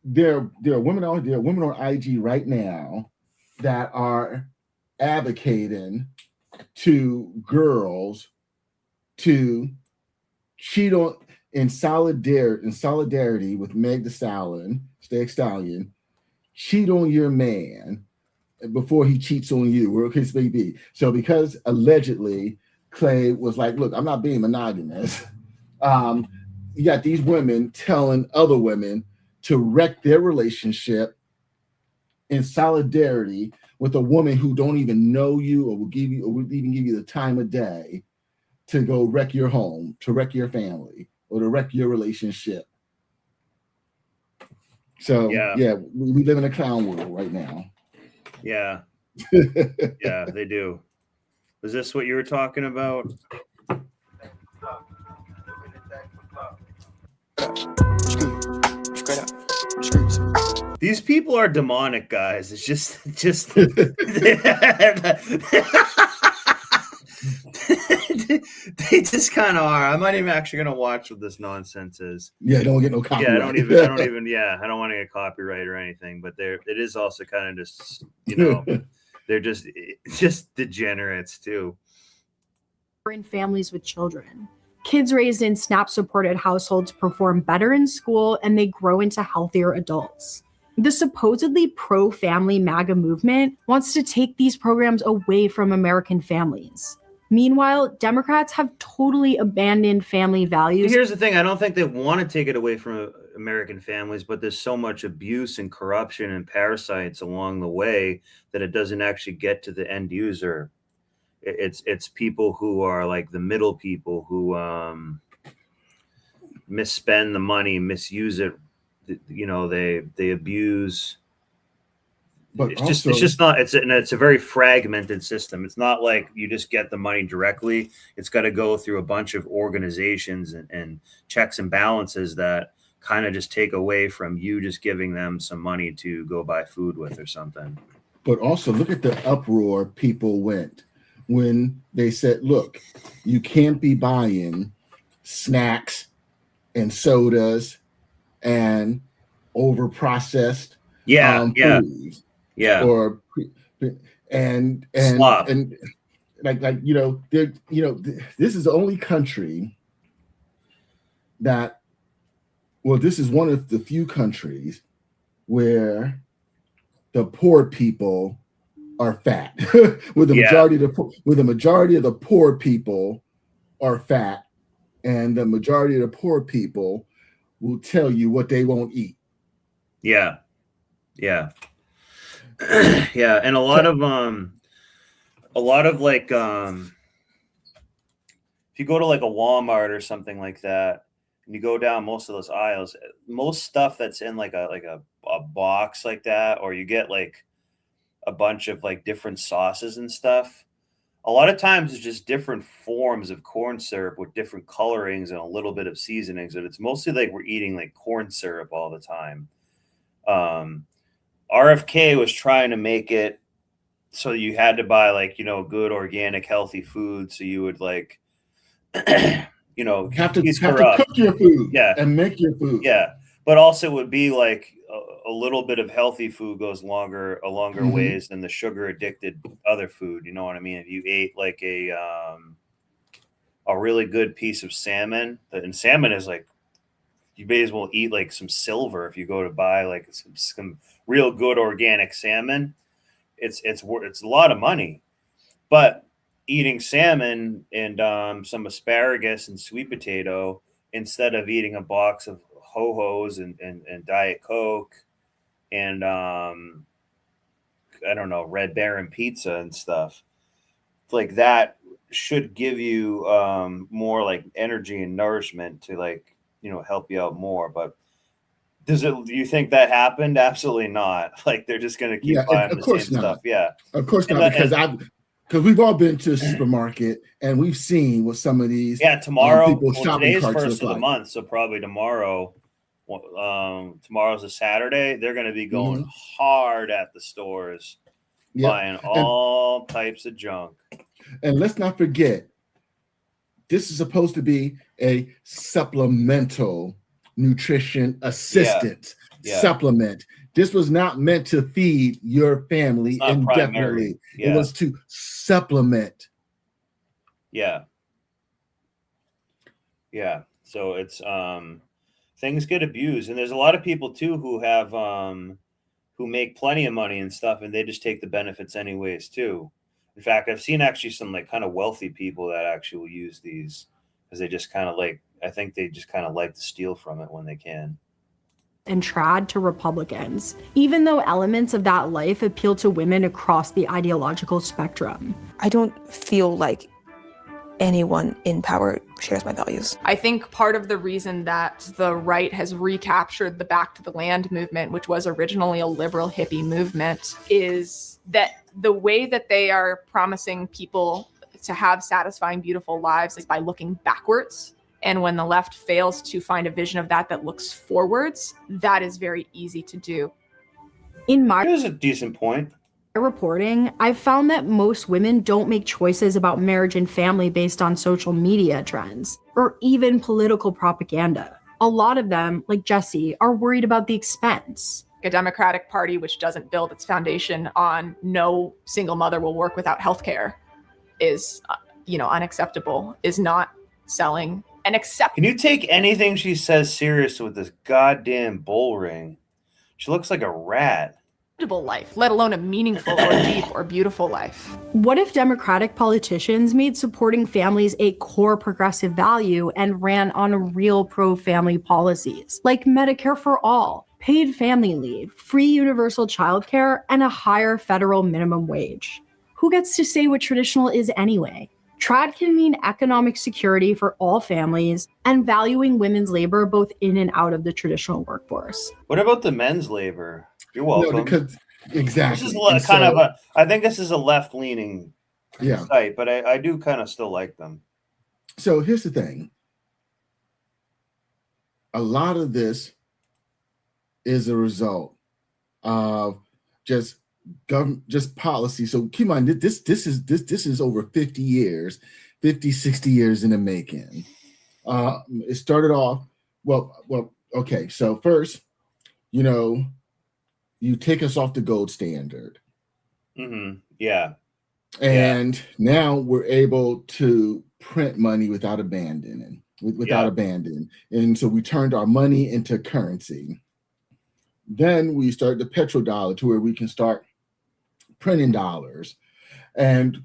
There are women on IG right now that are advocating to girls to cheat on in solidarity with Meg Thee Stallion, cheat on your man before he cheats on you, or case may be. So because allegedly Clay was like, look, I'm not being monogamous. You got these women telling other women to wreck their relationship in solidarity with a woman who don't even know you or would even give you the time of day to go wreck your home, to wreck your family, or to wreck your relationship. So yeah, we live in a clown world right now. Yeah. Yeah, they do. Was this what you were talking about? These people are demonic, guys. It's just they just kind of are. I'm not even actually gonna watch what this nonsense is. Yeah, don't get no copyright. Yeah, I don't even. Yeah, I don't want to get copyright or anything. But it is also kind of just, you know, they're just degenerates too. In families with children. Kids raised in SNAP-supported households perform better in school and they grow into healthier adults. The supposedly pro-family MAGA movement wants to take these programs away from American families. Meanwhile, Democrats have totally abandoned family values. Here's the thing. I don't think they want to take it away from American families, but there's so much abuse and corruption and parasites along the way that it doesn't actually get to the end user. It's people who are like the middle people who misspend the money, misuse it. You know, they abuse. But it's also, just not. It's a very fragmented system. It's not like you just get the money directly. It's got to go through a bunch of organizations and checks and balances that kind of just take away from you just giving them some money to go buy food with or something. But also, look at the uproar people went when they said, "Look, you can't be buying snacks and sodas and over processed foods." Yeah. Or and Slop. and like this is the only country that, well, this is one of the few countries where the poor people are fat. With the majority of the poor people are fat, and the majority of the poor people will tell you what they won't eat. Yeah. Yeah, and a lot of like if you go to like a Walmart or something like that, and you go down most of those aisles, most stuff that's in like a box like that, or you get like a bunch of like different sauces and stuff, a lot of times it's just different forms of corn syrup with different colorings and a little bit of seasonings, and it's mostly like we're eating like corn syrup all the time. RFK was trying to make it so you had to buy like, good organic healthy food, so you would like have to he's cook corrupt. your food, Yeah, and make your food. Yeah, but also it would be like a little bit of healthy food goes a longer ways than the sugar addicted other food. You know what I mean? If you ate like a really good piece of salmon, and salmon is like, you may as well eat like some silver if you go to buy like some real good organic salmon. It's a lot of money, but eating salmon and some asparagus and sweet potato instead of eating a box of Ho-Hos and Diet Coke and I don't know, Red Baron pizza and stuff like that should give you more like energy and nourishment to like, help you out more. But do you think that happened? Absolutely not. Like they're just going to keep buying the same stuff. Yeah, of course not. Because we've all been to a supermarket and we've seen what some of these tomorrow. Today's first of the month, so probably tomorrow. Tomorrow's a Saturday. They're going to be going hard at the stores, buying all types of junk. And let's not forget, this is supposed to be a supplemental nutrition assistance supplement. This was not meant to feed your family indefinitely. It was to supplement. Yeah. So it's things get abused, and there's a lot of people too who have who make plenty of money and stuff, and they just take the benefits anyways too. In fact, I've seen actually some like kind of wealthy people that actually will use these because they just kind of like, I think they just kind of like to steal from it when they can. And trad to Republicans, even though elements of that life appeal to women across the ideological spectrum. I don't feel like anyone in power shares my values. I think part of the reason that the right has recaptured the Back to the Land movement, which was originally a liberal hippie movement, is that the way that they are promising people to have satisfying, beautiful lives is by looking backwards. And when the left fails to find a vision of that looks forwards, that is very easy to do. In my Here's a decent point. Reporting, I've found that most women don't make choices about marriage and family based on social media trends or even political propaganda. A lot of them, like Jesse, are worried about the expense. A Democratic Party which doesn't build its foundation on no single mother will work without healthcare is, unacceptable, is not selling and accept. Can you take anything she says serious with this goddamn bull ring? She looks like a rat. Life, let alone a meaningful or deep or beautiful life. What if Democratic politicians made supporting families a core progressive value and ran on real pro-family policies, like Medicare for all, paid family leave, free universal childcare, and a higher federal minimum wage? Who gets to say what traditional is anyway? Trad can mean economic security for all families and valuing women's labor both in and out of the traditional workforce. What about the men's labor? You're welcome. No, because exactly. This is kind of a. I think this is a left-leaning site, but I do kind of still like them. So here's the thing. A lot of this is a result of just government, just policy. So keep in mind, this is over 50 years, 50, 60 years in the making. It started off, okay. So first, you take us off the gold standard. Mm-hmm. Yeah. And now we're able to print money without abandoning. And so we turned our money into currency. Then we started the petrodollar to where we can start printing dollars. And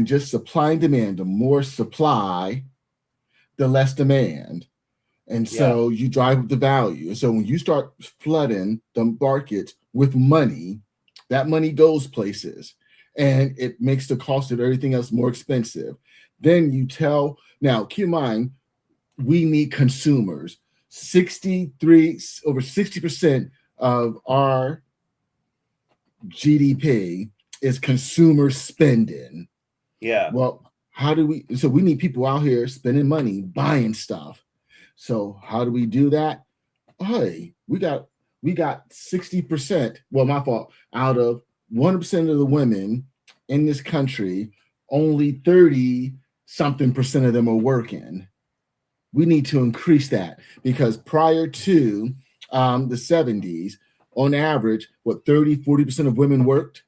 just supply and demand, the more supply, the less demand. And so you drive up the value. So when you start flooding the markets with money, that money goes places and it makes the cost of everything else more expensive. Then now keep in mind, we need consumers. Over 60% of our GDP is consumer spending. Yeah. Well, so we need people out here spending money, buying stuff. So how do we do that? Hey, we got 60%. Well, my fault. Out of 1% of the women in this country, only 30-something% of them are working. We need to increase that because prior to the 70s, on average, 30-40% of women worked.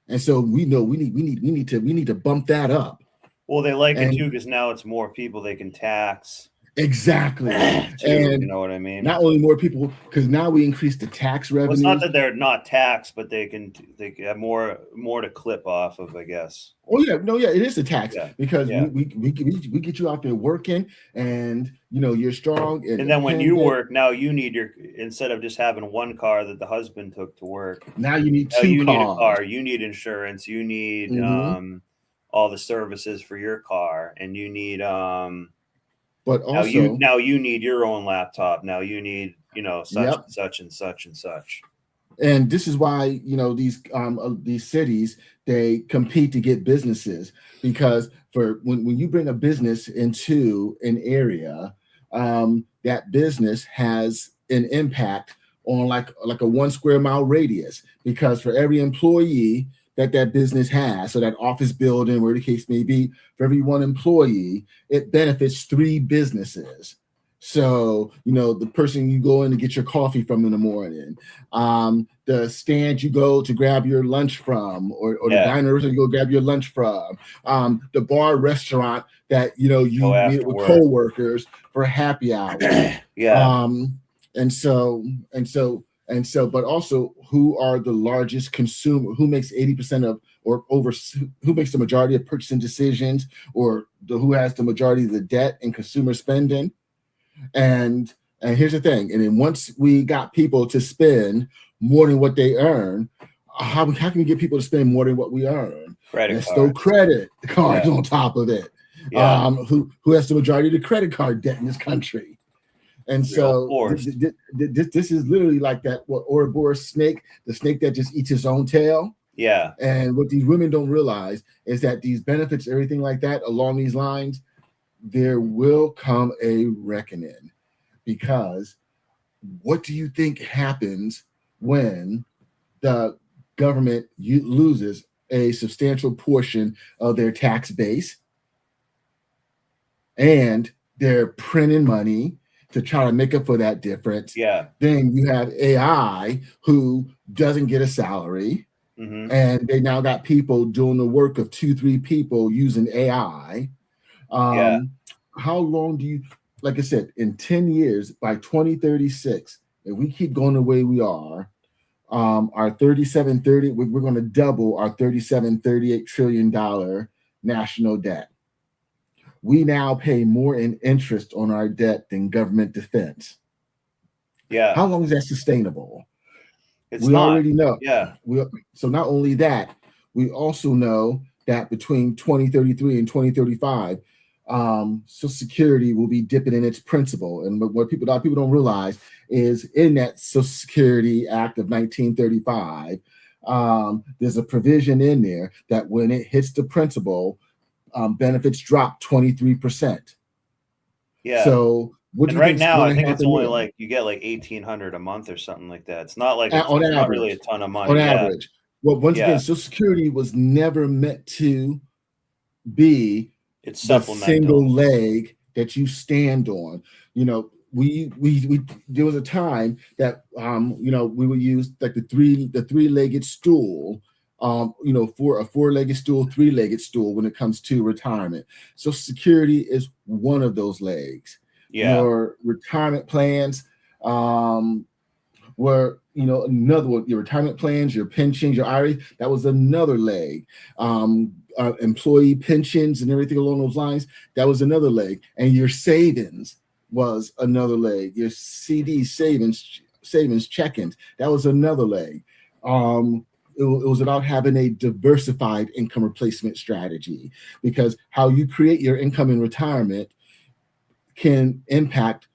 And so we know we need to bump that up. Well, they like it too because now it's more people they can tax. Exactly. And you know what I mean? Not only more people, because now we increase the tax revenue. Well, it's not that they're not taxed, but they have more to clip off of, I guess. Oh yeah, it is a tax because we get you out there working, and you're strong. And then when you work, now you need instead of just having one car that the husband took to work. Now you need two cars. You need a car. You need insurance. You need all the services for your car, and you need But also now you need your own laptop. Now you need such and such and such and such. And this is why these cities, they compete to get businesses, because when you bring a business into an area, that business has an impact on like a 1 square mile radius, because for every employee that business has, so that office building, where the case may be, for every one employee, it benefits 3 businesses. So, the person you go in to get your coffee from in the morning, the stand you go to grab your lunch from, or the diner you go grab your lunch from, the bar restaurant that, you meet with coworkers for happy hour. But also, who are the largest consumer? Who makes 80% of, or over? Who makes the majority of purchasing decisions, or who has the majority of the debt and consumer spending? And here's the thing. And then once we got people to spend more than what they earn, how can we get people to spend more than what we earn? Let's throw credit cards on top of it. Who has the majority of the credit card debt in this country? And so this is literally like that Ouroboros snake, the snake that just eats its own tail. Yeah. And what these women don't realize is that these benefits, everything like that along these lines, there will come a reckoning. Because what do you think happens when the government loses a substantial portion of their tax base and they're printing money to try to make up for that difference? Then you have AI who doesn't get a salary, and they now got people doing the work of 2-3 people using AI. How long do you, like I said, in 10 years, by 2036, if we keep going the way we are, our 3730, we're going to double our $37-38 trillion national debt. We now pay more in interest on our debt than government defense. Yeah. How long is that sustainable? It's we not. already know. Yeah. So not only that, we also know that between 2033 and 2035, Social Security will be dipping in its principal. And what people don't realize is in that Social Security Act of 1935, there's a provision in there that when it hits the principal, benefits drop 23%. Yeah. So what do you right think now, I think it's only there? like you get like $1,800 a month or something like that. It's not like On it's not average, really a ton of money. on Yeah. average. Well, once again, Social Security was never meant to be it's the supplemental single leg that you stand on. You know, we there was a time that you know, we would use like the three-legged stool, you know, for a four-legged stool, three-legged stool when it comes to retirement. Social Security is one of those legs. Yeah. Your retirement plans were, you know, another one. Your retirement plans, your pensions, your IRA, that was another leg. Employee pensions and everything along those lines, that was another leg. And your savings was another leg. Your CD savings check-ins, that was another leg. It was about having a diversified income replacement strategy, because how you create your income in retirement can impact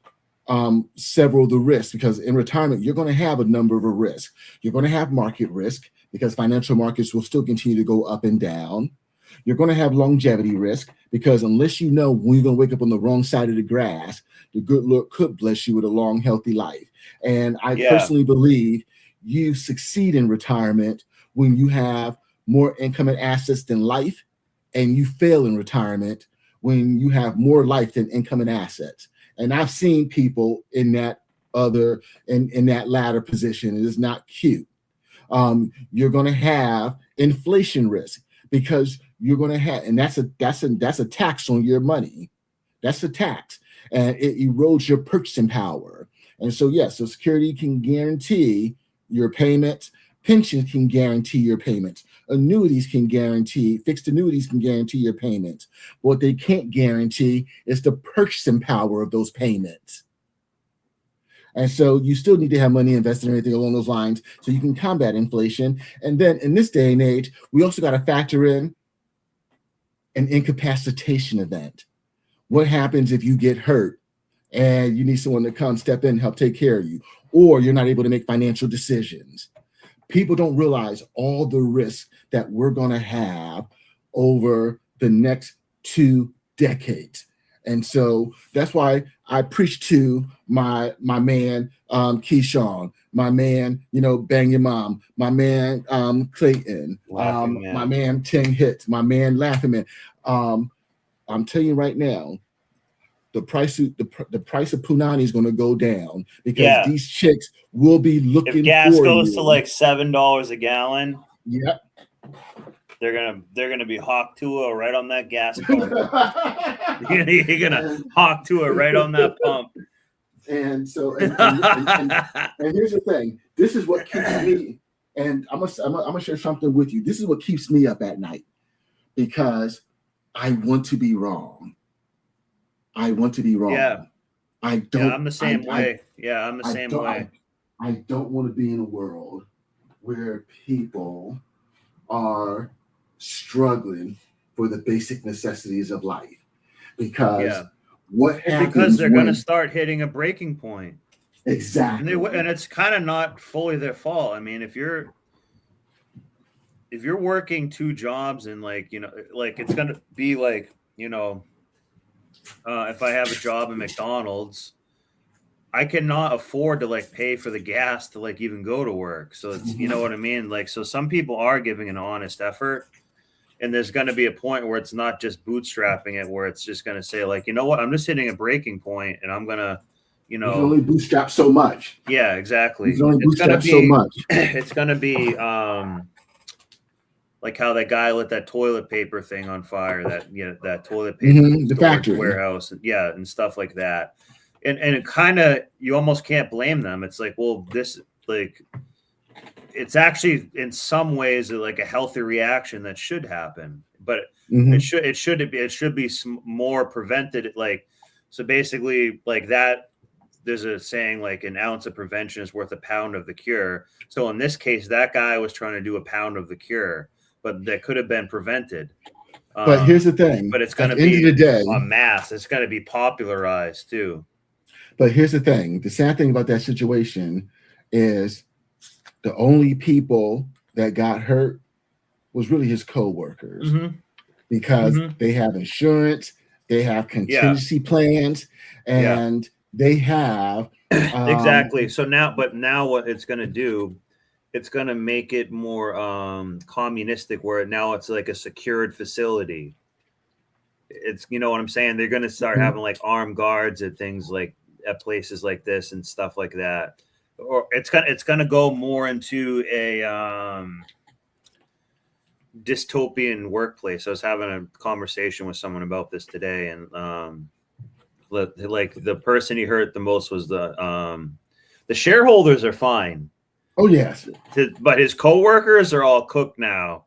several of the risks, because in retirement, you're going to have a number of risks. You're going to have market risk, because financial markets will still continue to go up and down. You're going to have longevity risk, because unless you know when you're going to wake up on the wrong side of the grass, the good Lord could bless you with a long, healthy life. And I personally believe you succeed in retirement when you have more income and assets than life, and you fail in retirement when you have more life than income and assets. And I've seen people in that in that latter position. It is not cute. You're going to have inflation risk, because you're going to have, and that's a tax on your money. That's a tax, and it erodes your purchasing power. And so, yes, Social Security can guarantee your payments. Pensions can guarantee your payments. Annuities can guarantee, fixed annuities can guarantee your payments. What they can't guarantee is the purchasing power of those payments. And so you still need to have money invested in anything along those lines so you can combat inflation. And then in this day and age, we also got to factor in an incapacitation event. What happens if you get hurt and you need someone to come step in and help take care of you, or you're not able to make financial decisions? People don't realize all the risks that we're going to have over the next 2 decades. And so that's why I preach to my man, Keyshawn, my man, you know, Bang Your Mom, my man, Clayton, my man, 10 Hits, my man, Laughing Man. I'm telling you right now, the price of punani is going to go down, because these chicks will be looking if gas for goes you. to like $7 a gallon. Yep. They're gonna be hawk to it right on that gas pump. You're gonna hawk to it right on that pump. And so, and here's the thing. This is what keeps me. And I'm gonna share something with you. This is what keeps me up at night, because I want to be wrong. I want to be wrong. Yeah. I don't. Yeah, I'm the same way. Yeah, I'm the same way. I don't want to be in a world where people are struggling for the basic necessities of life, because what happens? Because they're going to start hitting a breaking point. Exactly. And it's kind of not fully their fault. I mean, if you're working 2 jobs and like, you know, like it's going to be like, you know, if I have a job at McDonald's, I cannot afford to like pay for the gas to like even go to work. So it's, you know what I mean? Like, so some people are giving an honest effort, and there's going to be a point where it's not just bootstrapping it, where it's just going to say like, you know what, I'm just hitting a breaking point and I'm going to, you know, you can only bootstrap so much. Yeah, exactly. You can only bootstrap so much. It's going to be, like how that guy lit that toilet paper thing on fire, that, you know, that toilet paper the factory warehouse, and stuff like that. and it kind of, you almost can't blame them. It's like, well, this, like, it's actually in some ways like a healthy reaction that should happen, but it should be more prevented. Like, so basically, like that, there's a saying like an ounce of prevention is worth a pound of the cure. So in this case, that guy was trying to do a pound of the cure, but that could have been prevented. But here's the thing. But it's going to At the end be of the day, a mass. It's going to be popularized too. But here's the thing. The sad thing about that situation is the only people that got hurt was really his co-workers, because they have insurance, they have contingency plans, and they have exactly. So now what it's going to do, it's going to make it more communistic, where now it's like a secured facility. It's, you know what I'm saying? They're going to start having like armed guards at things like at places like this and stuff like that. Or it's going to go more into a dystopian workplace. I was having a conversation with someone about this today, and like the person he hurt the most was the shareholders are fine. Oh yes, but his coworkers are all cooked now.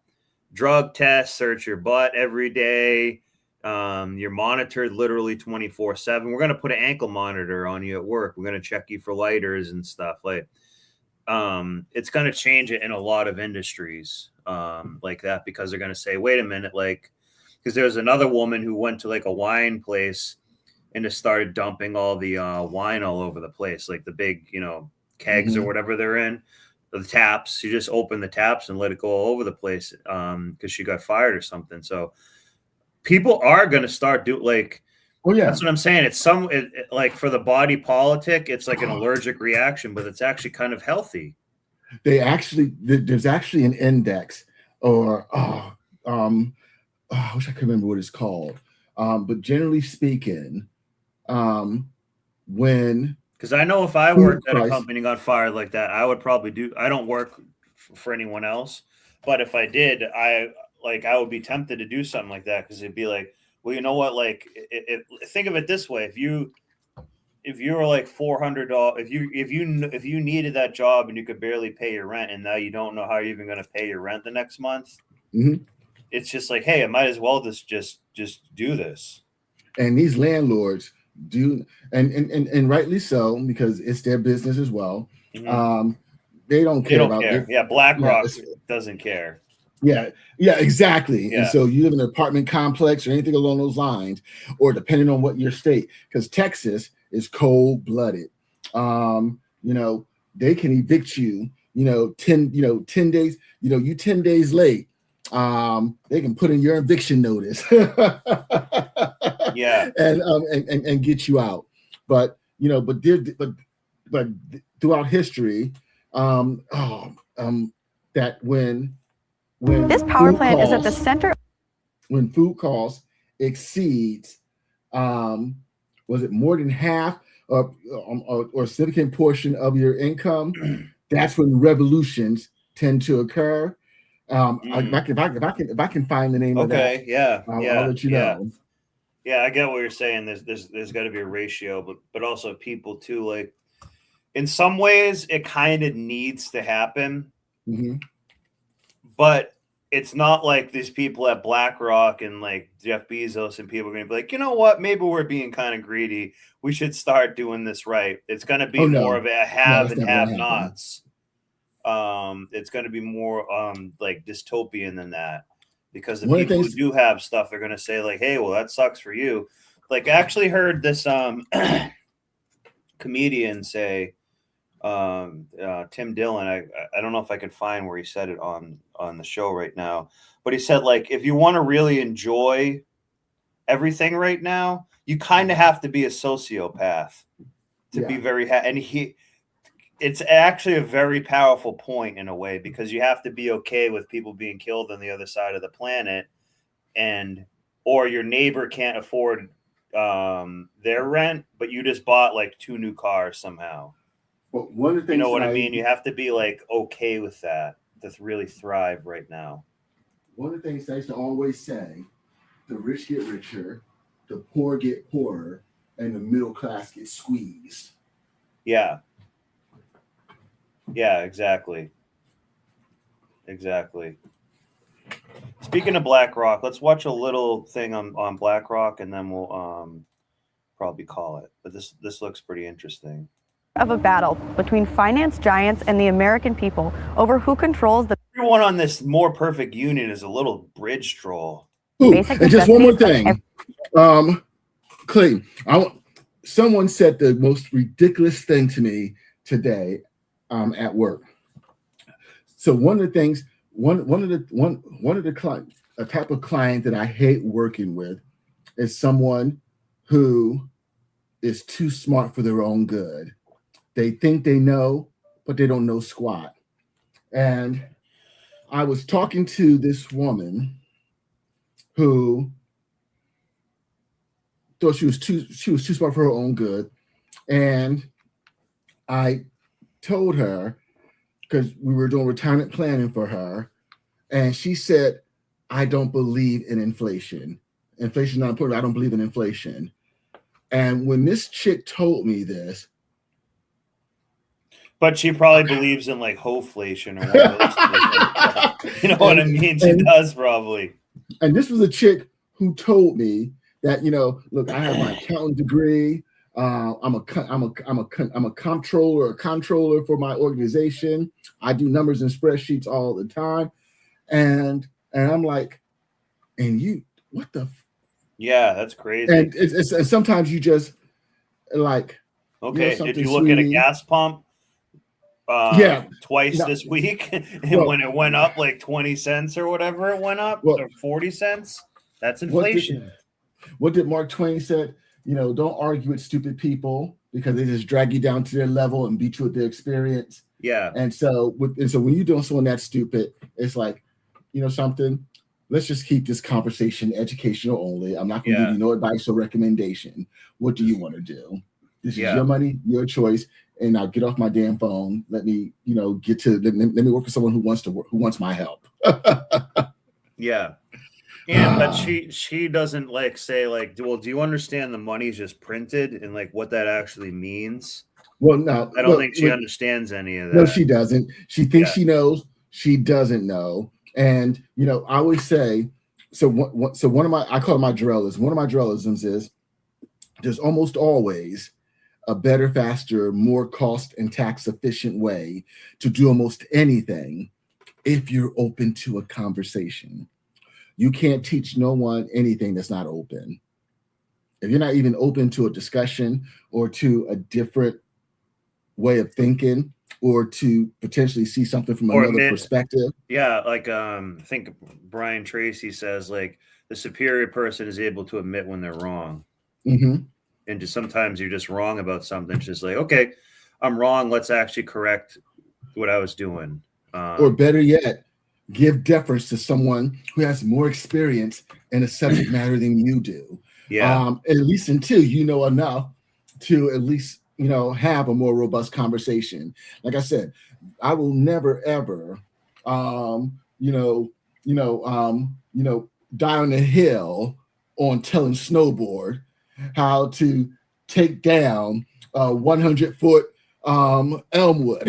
Drug tests, search your butt every day. You're monitored literally 24/7. We're gonna put an ankle monitor on you at work. We're gonna check you for lighters and stuff. Like, it's gonna change it in a lot of industries like that, because they're gonna say, wait a minute, like, because there was another woman who went to like a wine place and just started dumping all the wine all over the place, like the big, kegs or whatever they're in, the taps. She just opened the taps and let it go all over the place because she got fired or something. So people are going to start like, that's what I'm saying. It's like for the body politic, it's like an allergic reaction, but it's actually kind of healthy. There's actually an index, or I wish I could remember what it's called. But generally speaking, because I know if I worked at a company and got fired like that, I would probably I don't work for anyone else, but if I did, I would be tempted to do something like that, because it'd be like, well, you know what? Like, think of it this way: if you were like $400, if you needed that job and you could barely pay your rent, and now you don't know how you're even going to pay your rent the next month, it's just like, hey, I might as well just do this. And these landlords do, and rightly so, because it's their business as well. They don't care about it. Yeah, BlackRock doesn't care. Yeah, exactly. Yeah. And so you live in an apartment complex or anything along those lines, or depending on what your state, because Texas is cold-blooded. They can evict you, 10 days, you 10 days late. They can put in your eviction notice. and get you out. But but throughout history, that when this power plant is at the center, when food costs exceeds was it more than half or a significant portion of your income, that's when revolutions tend to occur. If I can find the name of that, I'll let you know. Yeah, I get what you're saying. There's got to be a ratio, but also people too. Like, in some ways, it kind of needs to happen, but it's not like these people at BlackRock and like Jeff Bezos and people are going to be like, you know what? Maybe we're being kind of greedy. We should start doing this right. It's going to be more of a have and have-nots. It's going to be more like dystopian than that, because the people who do have stuff are going to say like, hey, well, that sucks for you. Like, I actually heard this comedian say, Tim Dillon, I don't know if I can find where he said it on the show right now, but he said, like, if you want to really enjoy everything right now, you kind of have to be a sociopath to be very and it's actually a very powerful point in a way, because you have to be okay with people being killed on the other side of the planet, or your neighbor can't afford their rent, but you just bought like 2 new cars somehow. But one of the things, you know what I mean? You have to be like okay with that to really thrive right now. One of the things I used to always say: the rich get richer, the poor get poorer, and the middle class gets squeezed. Yeah. Yeah, exactly. Exactly. Speaking of BlackRock, let's watch a little thing on BlackRock, and then we'll probably call it. But this looks pretty interesting. Of a battle between finance giants and the American people over who controls the Everyone on this More Perfect Union is a little bridge troll. Ooh, and just one more thing, Clayton. Someone said the most ridiculous thing to me today at work. So one of the things, one of the clients, a type of client that I hate working with, is someone who is too smart for their own good. They think they know, but they don't know squat. And I was talking to this woman who thought she was too smart for her own good, and I told her, because we were doing retirement planning for her, and she said, "I don't believe in inflation. Inflation is not important. I don't believe in inflation." And when this chick told me this, but she probably believes in like hoflation or one of those. You know what I mean? She does probably. And this was a chick who told me that, look, I have my accounting degree. I'm a comptroller for my organization. I do numbers and spreadsheets all the time, and I'm like, and you, what the? Yeah, that's crazy. And and sometimes you just like, okay. Did you look at a gas pump? Twice this week, and when it went up like 20 cents or whatever it went up, or 40 cents, that's inflation. What did Mark Twain said? Don't argue with stupid people because they just drag you down to their level and beat you with their experience. Yeah. And so when you're doing someone that stupid, it's like, something, let's just keep this conversation educational only. I'm not going to give you no advice or recommendation. What do you want to do? This is your money, your choice. And now get off my damn phone. Let me, let me work with someone who wants to work, who wants my help. Yeah. And but she doesn't like say like, well, do you understand the money's just printed and like what that actually means? Well, no, I don't think she understands any of that. No, she doesn't. She thinks she knows. She doesn't know. And I always say, so one of my, I call it my Drellism. One of my Drellisms is there's almost always a better, faster, more cost and tax efficient way to do almost anything if you're open to a conversation. You can't teach no one anything that's not open. If you're not even open to a discussion or to a different way of thinking or to potentially see something from another perspective. Yeah, like I think Brian Tracy says like the superior person is able to admit when they're wrong. Mm-hmm. And just sometimes you're just wrong about something. It's just like, okay, I'm wrong. Let's actually correct what I was doing. Or better yet, give deference to someone who has more experience in a subject matter than you do. Yeah. At least until you know enough to at least, have a more robust conversation. Like I said, I will never ever, die on the hill on telling Snowboard how to take down a 100-foot Elmwood,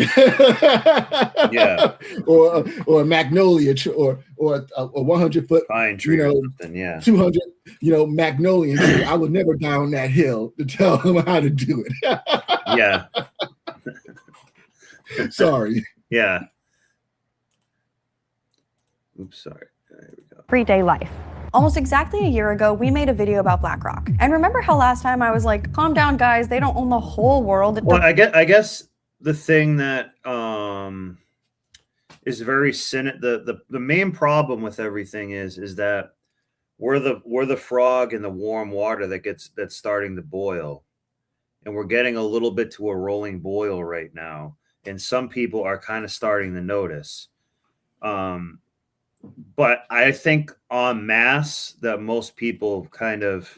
yeah, or a magnolia or a 100-foot pine tree, or something, 200, magnolia tree. I would never die on that hill to tell him how to do it. Yeah. Sorry. Yeah. Oops, sorry. There we go. everyday life. Almost exactly a year ago, we made a video about BlackRock. And remember how last time I was like, calm down, guys, they don't own the whole world. Well, I guess the thing that is very the main problem with everything is that we're the frog in the warm water that's starting to boil. And we're getting a little bit to a rolling boil right now. And some people are kind of starting to notice. But I think en masse that most people kind of,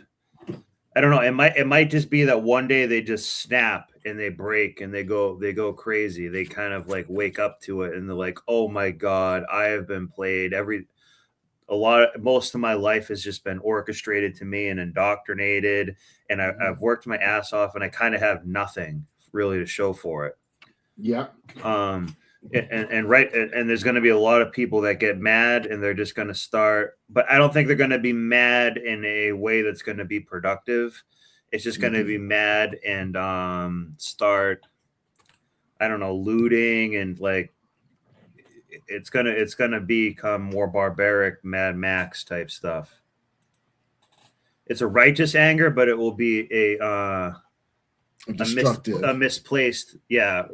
I don't know, it might just be that one day they just snap and they break and they go crazy. They kind of like wake up to it and they're like, oh my God, I have been played. most of my life has just been orchestrated to me and indoctrinated, and I've worked my ass off, and I kind of have nothing really to show for it. Yeah. And there's going to be a lot of people that get mad, and they're just going to start, but I don't think they're going to be mad in a way that's going to be productive. It's just going to be mad and start, I don't know, looting, and like it's gonna become more barbaric Mad Max type stuff. It's a righteous anger, but it will be a misplaced,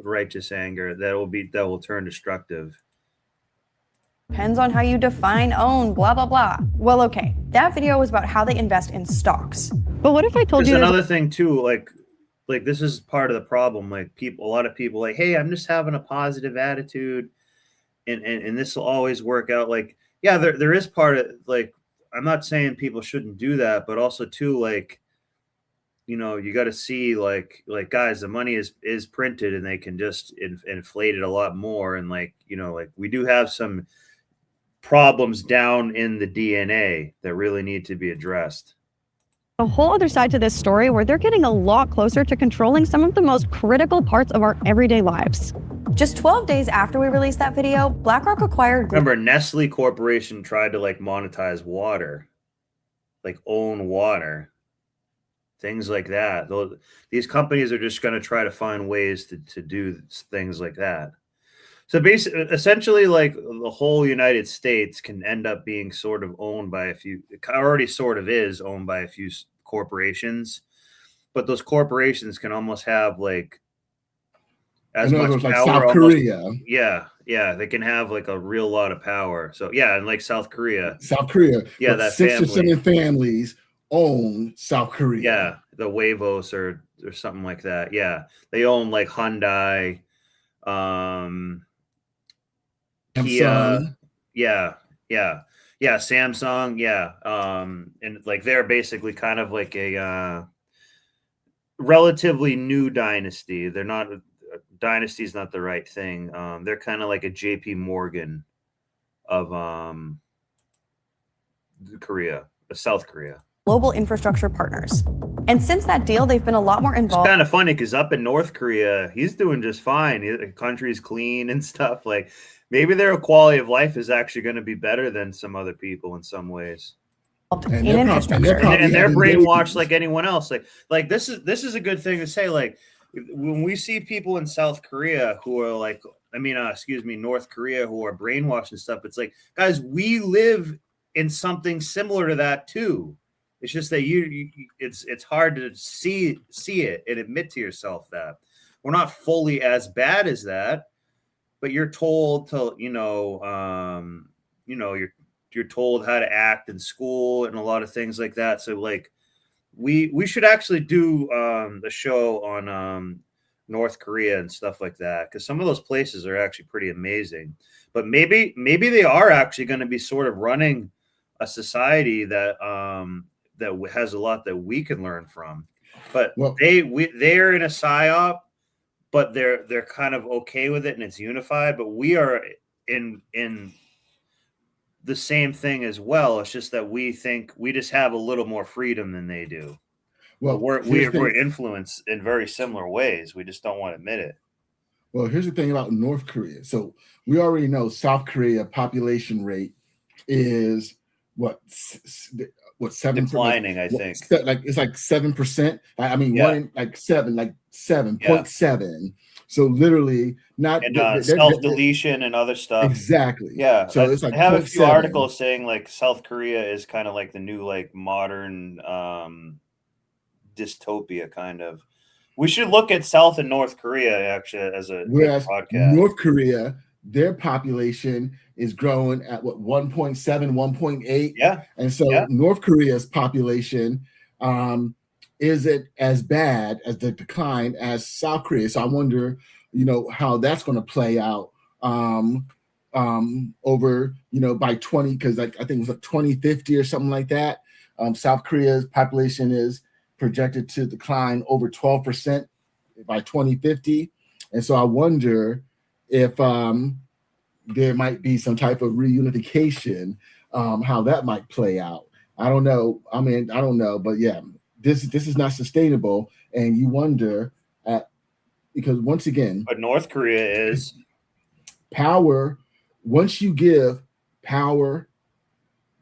righteous anger that will turn destructive. Depends on how you define own, blah, blah, blah. Well, okay, that video was about how they invest in stocks. But what if I told There's you another thing too, like this is part of the problem. Like a lot of people like, hey, I'm just having a positive attitude, and this will always work out. Like, yeah, there is part of, like, I'm not saying people shouldn't do that, but also too, like, you know, you got to see like guys, the money is printed, and they can just inflate it a lot more. And like, you know, like we do have some problems down in the DNA that really need to be addressed. a whole other side to this story where they're getting a lot closer to controlling some of the most critical parts of our everyday lives. Just 12 days after we released that video, BlackRock acquired... Remember, Nestle Corporation tried to like monetize water, like own water, things like that. These companies are just going to try to find ways to do things like that. So basically, essentially, like the whole United States can end up being sort of owned by a few, it already sort of is owned by a few corporations, but those corporations can almost have like as much like power. South Korea. Yeah, they can have like a real lot of power. So yeah, and like South Korea. Yeah, that 6 family. or 7 families own South Korea. Yeah, the Huevos or something like that. Yeah, they own like Hyundai, Kia, Samsung, and like they're basically kind of like a relatively new dynasty. They're not, dynasty is not the right thing. They're kind of like a JP Morgan of South Korea. Global infrastructure partners. And since that deal, they've been a lot more involved. It's kind of funny because up in North Korea, he's doing just fine. The country's clean and stuff. Like maybe their quality of life is actually going to be better than some other people in some ways. In infrastructure. And they're brainwashed like anyone else. Like this is a good thing to say. Like when we see people in South Korea who are like, North Korea who are brainwashed and stuff, it's like, guys, we live in something similar to that too. It's just that it's hard to see it and admit to yourself that we're not fully as bad as that, but you're told to, you're told how to act in school and a lot of things like that. So like we should actually do the show on North Korea and stuff like that, because some of those places are actually pretty amazing. But maybe they are actually going to be sort of running a society that that has a lot that we can learn from. But they're in a psyop, but they're kind of okay with it and it's unified. But we are in the same thing as well. It's just that we think we just have a little more freedom than they do. Well, we're influenced in very similar ways. We just don't want to admit it. Well, here's the thing about North Korea. So we already know South Korea population rate is what 7 declining, I think. Like it's like 7%. I mean, one in like 7.7. So literally not self-deletion and other stuff. Exactly. Yeah. So it's like I have a few articles saying like South Korea is kind of like the new like modern dystopia kind of. We should look at South and North Korea actually as a podcast. North Korea, their population is growing at what 1.7, 1.8. Yeah. And so North Korea's population isn't as bad as the decline as South Korea. So I wonder, how that's going to play out over, by 20, because I think it was like 2050 or something like that. South Korea's population is projected to decline over 12% by 2050. And so I wonder if there might be some type of reunification how that might play out. I don't know. I mean, I don't know, but yeah, this is not sustainable, and you wonder at because once again, But North Korea is. power. Once you give power,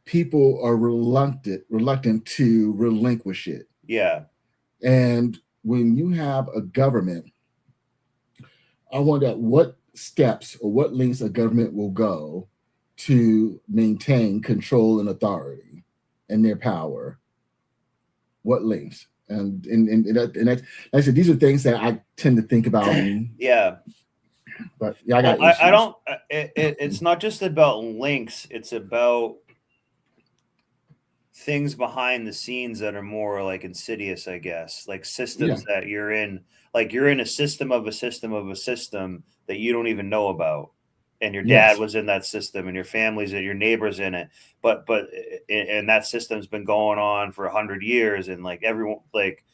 people are reluctant to relinquish it. Yeah. And when you have a government, I wonder what steps or what lengths a government will go to maintain control and authority and their power. What lengths? And that's, like I said, these are things that I tend to think about. Yeah. But yeah, I got Well, I issues. don't. It's not just about links. It's about things behind the scenes that are more like insidious, I guess, like systems that you're in. Like you're in a system of a system of a system that you don't even know about, and your dad Yes. was in that system, and your family's in, your neighbors in it. But and that system's been going on for 100 years, and like everyone, like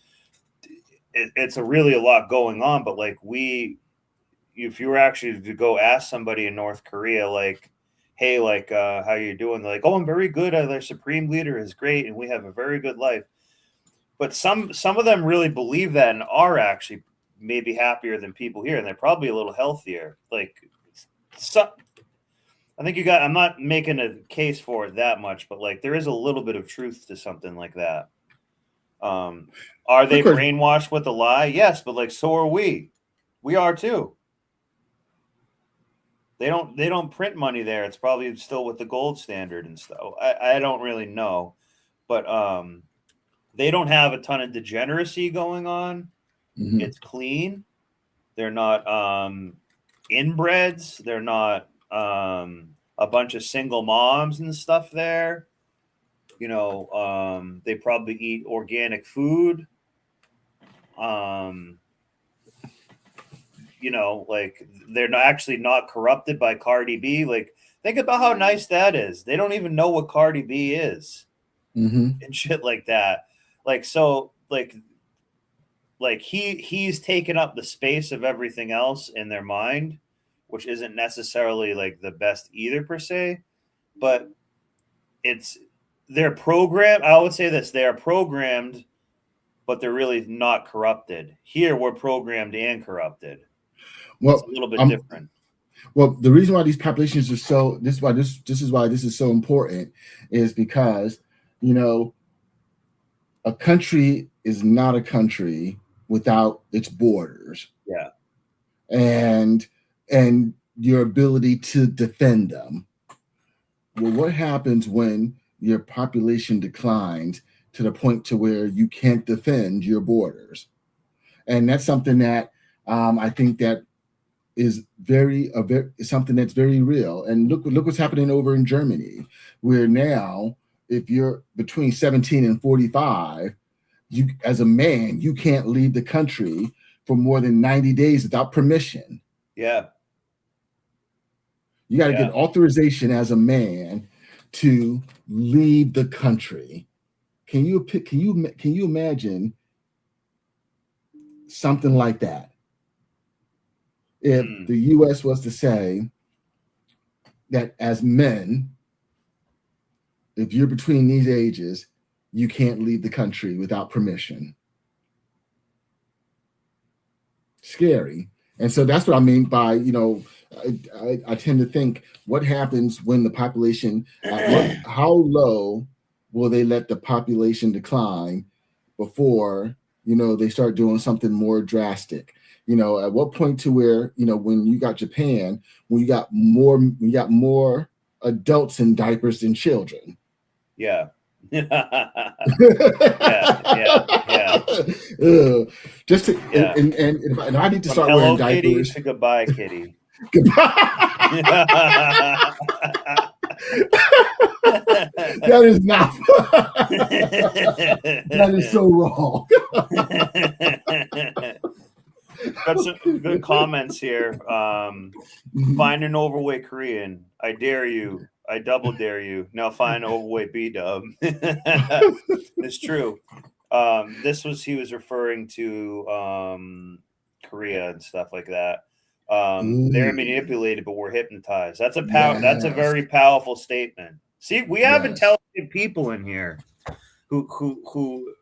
it's a really a lot going on. But like if you were actually to go ask somebody in North Korea, like, hey, like, how you doing? They're like, oh, I'm very good. Their supreme leader is great, and we have a very good life. But some of them really believe that and are actually maybe happier than people here, and they're probably a little healthier. Like, I think I'm not making a case for it that much, but like there is a little bit of truth to something like that. Are they brainwashed with a lie? Yes, but like so are we. We are too. They don't print money there. It's probably still with the gold standard and stuff. I don't really know, but they don't have a ton of degeneracy going on. Mhm. It's clean. They're not inbreds. They're not a bunch of single moms and stuff there. You know, they probably eat organic food. You know, like they're not actually not corrupted by Cardi B. Like, think about how nice that is. They don't even know what Cardi B is Mhm. and shit like that. Like, so like he's taken up the space of everything else in their mind, which isn't necessarily like the best either per se, but they're programmed. I would say this: they are programmed, but they're really not corrupted. Here, we're programmed and corrupted. Well, It's a little bit different. Well, the reason why these populations are so this is why this is so important is because, you know, a country is not a country without its borders. Yeah. And your ability to defend them. Well, what happens when your population declines to the point to where you can't defend your borders? And that's something that I think that is something that's very real. And look what's happening over in Germany, where now if you're between 17 and 45, you as a man, you can't leave the country for more than 90 days without permission. Yeah. You got to get authorization as a man to leave the country. Can you imagine something like that? If the US was to say that as men, if you're between these ages, you can't leave the country without permission. Scary. And so that's what I mean by, you know, I tend to think what happens when the population, how low will they let the population decline before, you know, they start doing something more drastic? You know, at what point to where, you know, when you got Japan, when you got more adults in diapers than children. Yeah. Yeah. Just to, and I need to start wearing diapers. Kitty to goodbye, kitty. That is not. That is so wrong. Got some good comments here. Find an overweight Korean. I dare you. I double dare you. Now find an overweight B-dub. It's true. He was referring to Korea and stuff like that. They're manipulated, but we're hypnotized. That's a very powerful statement. See, we have Yes. intelligent people in here who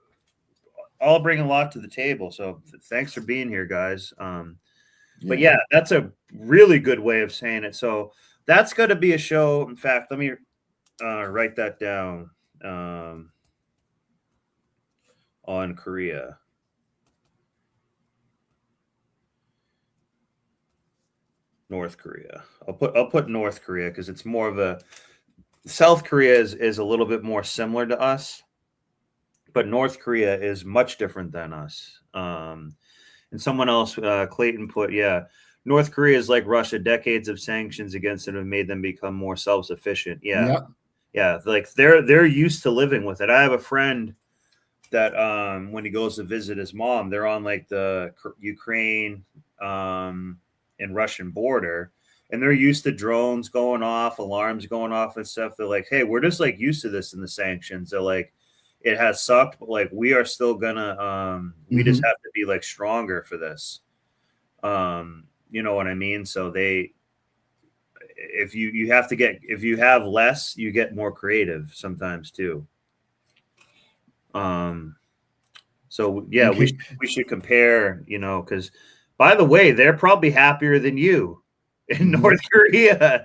all bring a lot to the table. So thanks for being here, guys. But yeah, that's a really good way of saying it. So that's going to be a show. In fact, let me write that down on Korea. North Korea. I'll put North Korea because it's more of a South Korea is a little bit more similar to us, but North Korea is much different than us. And someone else, Clayton, put, North Korea is like Russia. Decades of sanctions against them have made them become more self-sufficient. Yeah, like they're used to living with it. I have a friend that when he goes to visit his mom, they're on like the Ukraine and Russian border, and they're used to drones going off, alarms going off and stuff. They're like, hey, we're just like used to this in the sanctions. They're like, it has sucked, but like we are still gonna we just have to be like stronger for this. You know what I mean? So if you have to get, if you have less, you get more creative sometimes too. So yeah, we should compare, because by the way, they're probably happier than you in North Korea.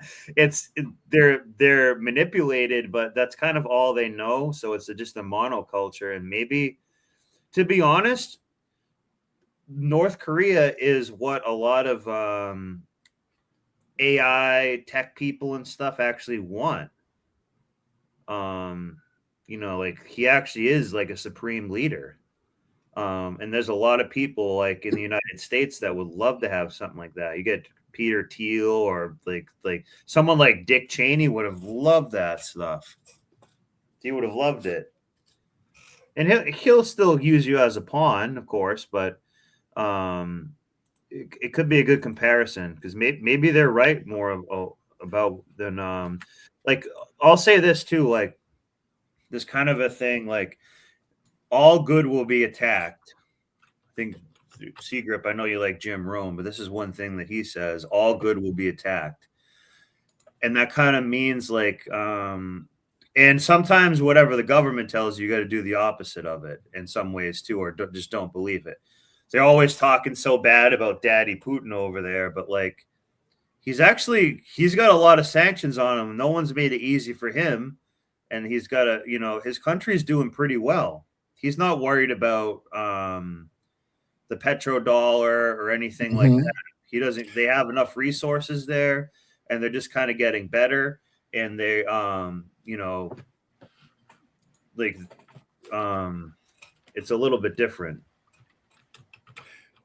They're manipulated, but that's kind of all they know. So it's just a monoculture. And maybe, to be honest, North Korea is what a lot of AI tech people and stuff actually want. Like he actually is like a supreme leader. And there's a lot of people like in the United States that would love to have something like that. You get Peter Thiel or like someone like Dick Cheney would have loved that stuff. He would have loved it. And he'll still use you as a pawn, of course, but it could be a good comparison because maybe they're right more about than like I'll say this too, like there's kind of a thing like all good will be attacked. I think Seagrip, I know you like Jim Rome, but this is one thing that he says: all good will be attacked, and that kind of means like, and sometimes whatever the government tells you, you got to do the opposite of it in some ways too, or just don't believe it. They're always talking so bad about Daddy Putin over there, but like, he's got a lot of sanctions on him. No one's made it easy for him, and he's got his country's doing pretty well. He's not worried about the petrodollar or anything like that. He doesn't. They have enough resources there, and they're just kind of getting better. And they, it's a little bit different.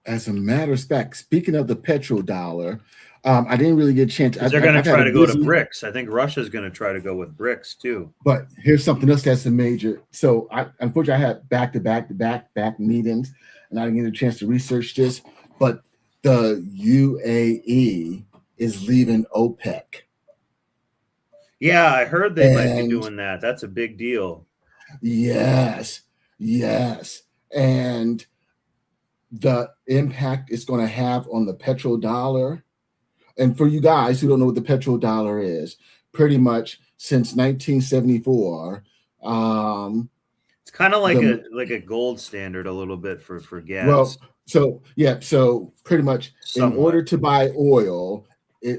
As a matter of fact, speaking of the petrodollar, I didn't really get a chance. They're going to try to go to BRICS. I think Russia's going to try to go with BRICS too. But here's something else that's a major. So unfortunately, I had back-to-back meetings, and I didn't get a chance to research this. But the UAE is leaving OPEC. Yeah, I heard they might be doing that. That's a big deal. Yes. And the impact it's going to have on the petrodollar. And for you guys who don't know what the petrodollar is, pretty much since 1974, it's kind of like a gold standard a little bit for gas. Well, so pretty much in order to buy oil,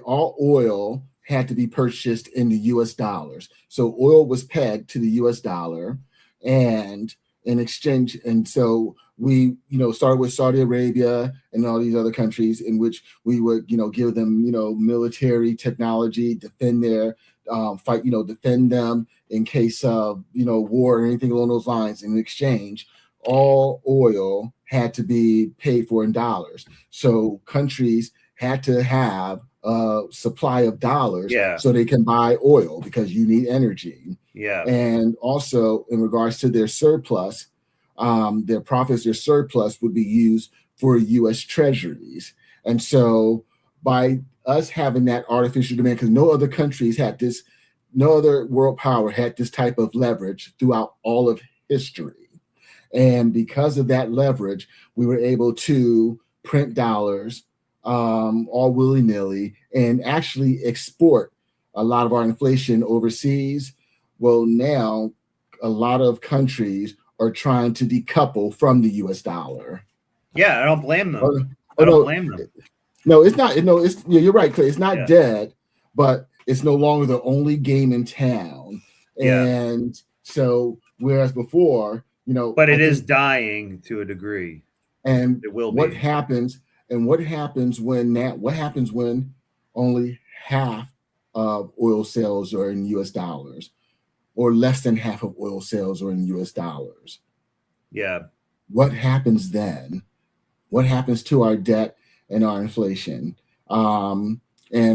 all oil had to be purchased in the US dollars. So oil was pegged to the US dollar, and in exchange, and so we, started with Saudi Arabia and all these other countries in which we would, give them, military technology, defend their defend them in case of, war or anything along those lines. In exchange, all oil had to be paid for in dollars. So countries had to have a supply of dollars so they can buy oil because you need energy. Yeah. And also in regards to their surplus, their profits, their surplus would be used for U.S. treasuries. And so by us having that artificial demand, because no other countries had this, no other world power had this type of leverage throughout all of history. And because of that leverage, we were able to print dollars all willy-nilly and actually export a lot of our inflation overseas. Well, now a lot of countries are trying to decouple from the US dollar. Yeah, I don't blame them. Oh, I don't no, blame them. no, it's not. No, it's you're right, Clay. It's not Yeah. dead, but it's no longer the only game in town. Yeah. And so, whereas before, But I it is think- dying to a degree. and It will what be. happens? And what happens when What happens when only half of oil sales are in U.S. dollars, or less than half of oil sales are in U.S. dollars? Yeah. What happens then? What happens to our debt and our inflation, and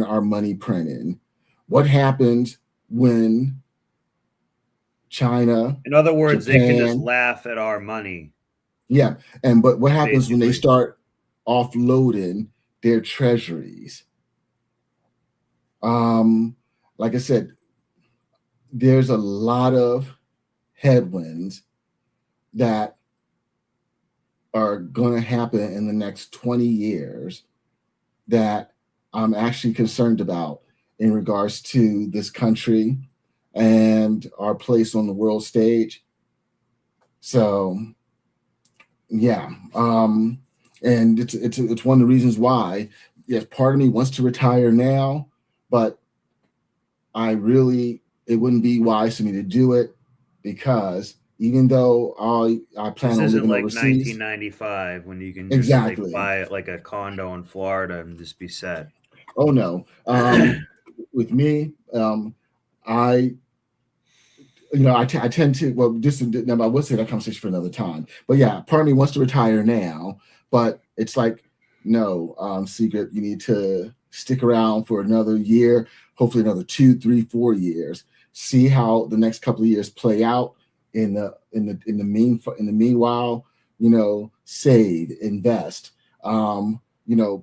our money printing? What happens when China, In other words, they can just Japan, laugh at our money. yeah, but what happens when they Basically. start offloading their treasuries? Like I said, there's a lot of headwinds that are going to happen in the next 20 years that I'm actually concerned about in regards to this country and our place on the world stage. So, yeah, and it's one of the reasons why, yes, part of me wants to retire now, but it wouldn't be wise for me to do it, because even though I plan This on isn't living like overseas. 1995 when you can just Exactly. like buy like a condo in Florida and just be set. Oh no. With me, I tend to, well, I would say that conversation for another time. But yeah, part of me wants to retire now, but it's like, no, Secret, you need to stick around for another year, hopefully another 2, 3, 4 years. See how the next couple of years play out. In the meanwhile, save, invest,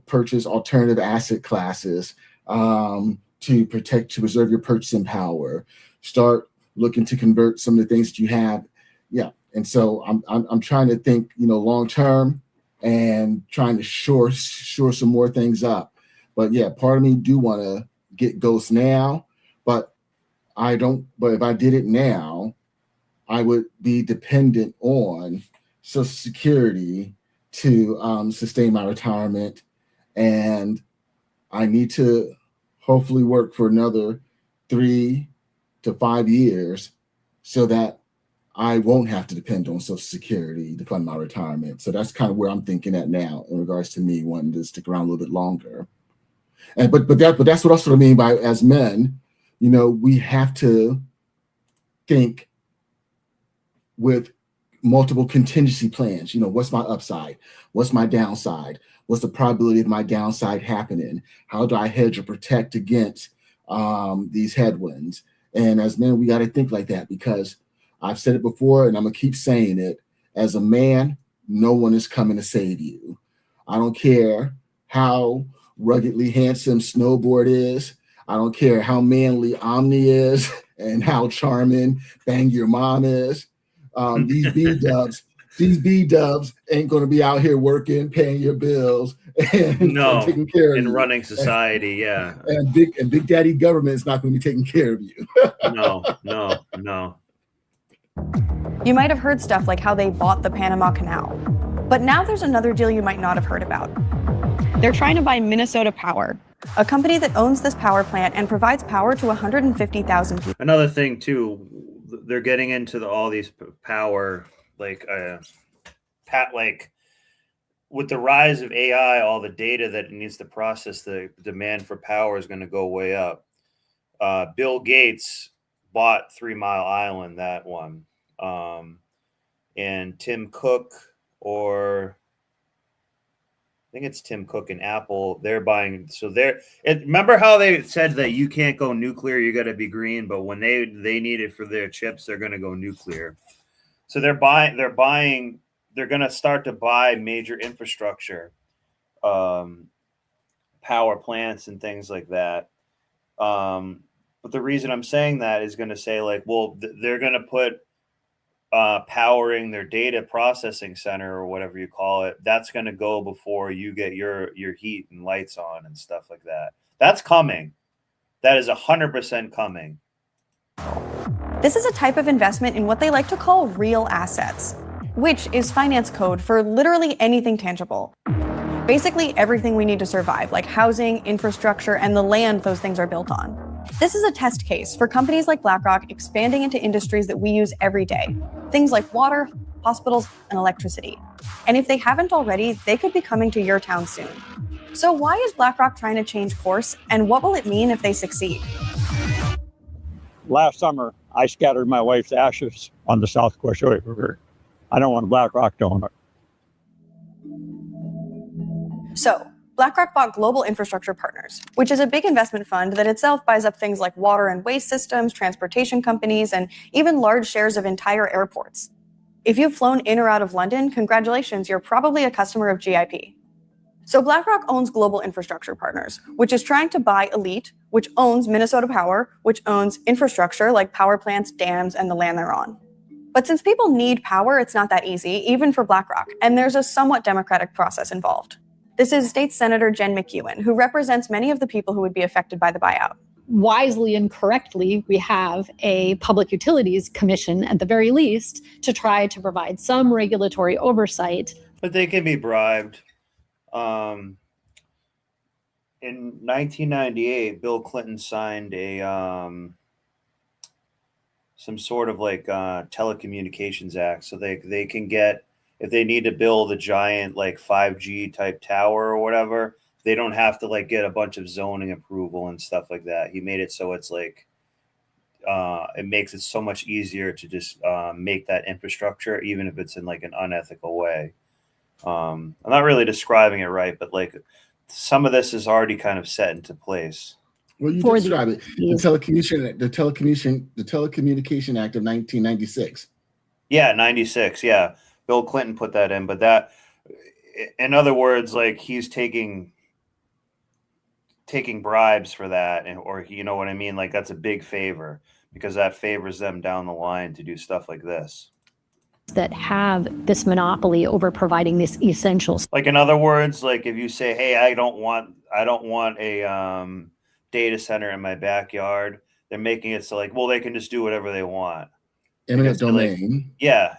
purchase alternative asset classes, to preserve your purchasing power. Start looking to convert some of the things that you have. Yeah. And so I'm trying to think, long term, and trying to shore some more things up. But yeah, part of me do want to get ghosts now, but I don't. But if I did it now, I would be dependent on Social Security to sustain my retirement, and I need to hopefully work for another 3 to 5 years so that I won't have to depend on Social Security to fund my retirement. So that's kind of where I'm thinking at now in regards to me wanting to stick around a little bit longer. And but that's what I mean by, as men, we have to think with multiple contingency plans. What's my upside? What's my downside? What's the probability of my downside happening? How do I hedge or protect against these headwinds? And as men, we got to think like that, because I've said it before and I'm going to keep saying it. As a man, no one is coming to save you. I don't care how ruggedly handsome Snowboard is. I don't care how manly Omni is and how charming Bang Your Mom is. These B-dubs ain't going to be out here working, paying your bills, and taking care of you. Running society, yeah. And Big Daddy government is not going to be taking care of you. No. You might have heard stuff like how they bought the Panama Canal. But now there's another deal you might not have heard about. They're trying to buy Minnesota Power, a company that owns this power plant and provides power to 150,000 people. Another thing too, they're getting into all these power, like with the rise of AI, all the data that it needs to process, the demand for power is going to go way up. Bill Gates bought 3 Mile Island, that one. And Tim Cook, or I think it's Tim Cook and Apple, they're buying. So remember how they said that you can't go nuclear, you got to be green, but when they need it for their chips, they're going to go nuclear. So they're going to start to buy major infrastructure, power plants and things like that. But the reason I'm saying that is going to say, like, well, they're going to put powering their data processing center, or whatever you call it. That's going to go before you get your heat and lights on and stuff like that. That's coming. That is 100% coming. This is a type of investment in what they like to call real assets, which is finance code for literally anything tangible. Basically everything we need to survive, like housing, infrastructure, and the land those things are built on. This is a test case for companies like BlackRock expanding into industries that we use every day. Things like water, hospitals, and electricity. And if they haven't already, they could be coming to your town soon. So why is BlackRock trying to change course, and what will it mean if they succeed? Last summer, I scattered my wife's ashes on the South Quashnet River. I don't want BlackRock to own it. So, BlackRock bought Global Infrastructure Partners, which is a big investment fund that itself buys up things like water and waste systems, transportation companies, and even large shares of entire airports. If you've flown in or out of London, congratulations, you're probably a customer of GIP. So BlackRock owns Global Infrastructure Partners, which is trying to buy Elite, which owns Minnesota Power, which owns infrastructure like power plants, dams, and the land they're on. But since people need power, it's not that easy, even for BlackRock, and there's a somewhat democratic process involved. This is State Senator Jen McEwen, who represents many of the people who would be affected by the buyout. Wisely and correctly, we have a Public Utilities Commission, at the very least, to try to provide some regulatory oversight. But they can be bribed. In 1998, Bill Clinton signed a some sort of like telecommunications act, so they can get, if they need to build a giant like 5G type tower or whatever, they don't have to like get a bunch of zoning approval and stuff like that. He made it so it's like it makes it so much easier to just make that infrastructure, even if it's in like an unethical way. I'm not really describing it right, but like some of this is already kind of set into place. Well, you describe it. The Telecommunication Act of 1996. Yeah, 96. Yeah. Bill Clinton put that in, but that, in other words, like he's taking bribes for that, or you know what I mean? Like that's a big favor because that favors them down the line to do stuff like this. That have this monopoly over providing this essentials. Like in other words, like if you say, "Hey, I don't want a data center in my backyard," they're making it so like, well, they can just do whatever they want. Eminent domain. Yeah.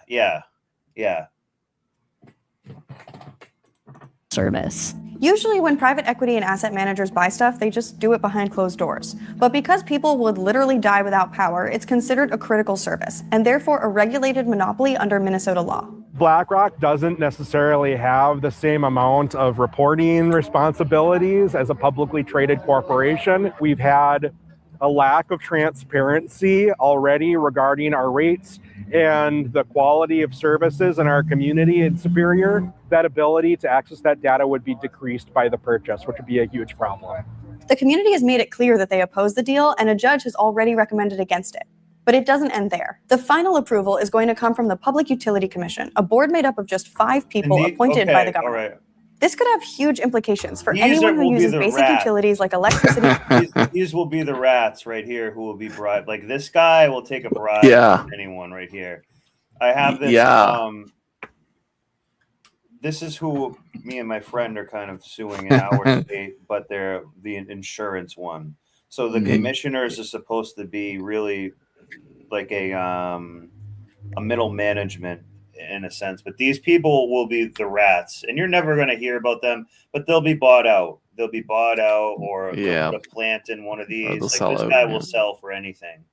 Service. Usually when private equity and asset managers buy stuff, they just do it behind closed doors. But because people would literally die without power, it's considered a critical service, and therefore a regulated monopoly under Minnesota law. BlackRock doesn't necessarily have the same amount of reporting responsibilities as a publicly traded corporation. We've had a lack of transparency already regarding our rates and the quality of services in our community in Superior. That ability to access that data would be decreased by the purchase, which would be a huge problem. The community has made it clear that they oppose the deal, and a judge has already recommended against it. But it doesn't end there. The final approval is going to come from the Public Utility Commission, a board made up of just 5 people appointed by the government. All right. This could have huge implications for anyone who uses basic utilities like electricity. These will be the rats right here who will be bribed. Like this guy will take a bribe from anyone right here. I have this. This is who me and my friend are kind of suing in our state, but they're the insurance one. So the commissioners are supposed to be really like a middle management in a sense, but these people will be the rats, and you're never going to hear about them, but they'll be bought out. They'll be bought out, or put a plant in one of these. Like this guy will sell for anything.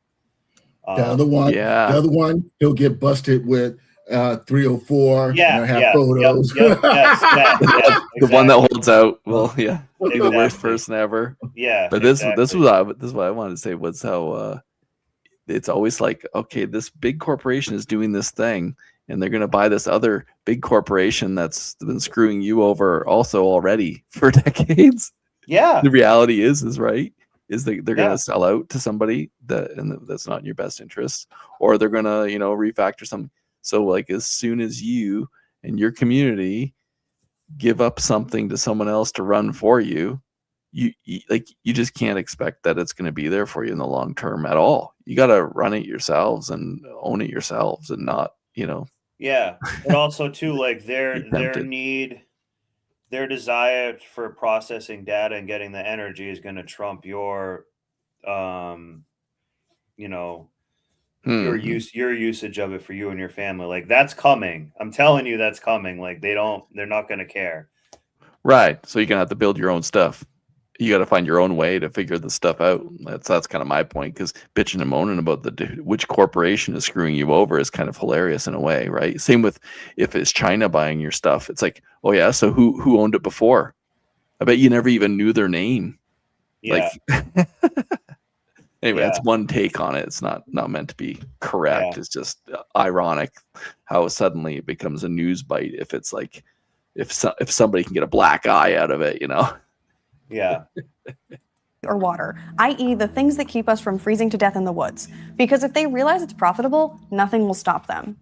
The other one, he'll get busted with 304. Have photos. The one that holds out. Well, be the worst person ever. Yeah, but this was what I wanted to say was how it's always like, okay, this big corporation is doing this thing, and they're going to buy this other big corporation that's been screwing you over also already for decades. Yeah. The reality is right. Is they're going to sell out to somebody that's not in your best interest, or they're going to, refactor something. So like as soon as you and your community give up something to someone else to run for you, you just can't expect that it's going to be there for you in the long term at all. You got to run it yourselves and own it yourselves, and not, Yeah, but also too, like their desire for processing data and getting the energy is going to trump your, your usage of it for you and your family. Like that's coming. I'm telling you, that's coming. Like they're not going to care. Right. So you're gonna have to build your own stuff. You got to find your own way to figure this stuff out. That's kind of my point, because bitching and moaning about which corporation is screwing you over is kind of hilarious in a way, right? Same with if it's China buying your stuff. It's like, oh yeah, so who owned it before? I bet you never even knew their name. Yeah. Like, anyway, that's one take on it. It's not meant to be correct. It's just ironic how suddenly it becomes a news bite if it's like if somebody can get a black eye out of it, you know. Yeah. Or water, i.e. the things that keep us from freezing to death in the woods. Because if they realize it's profitable, nothing will stop them.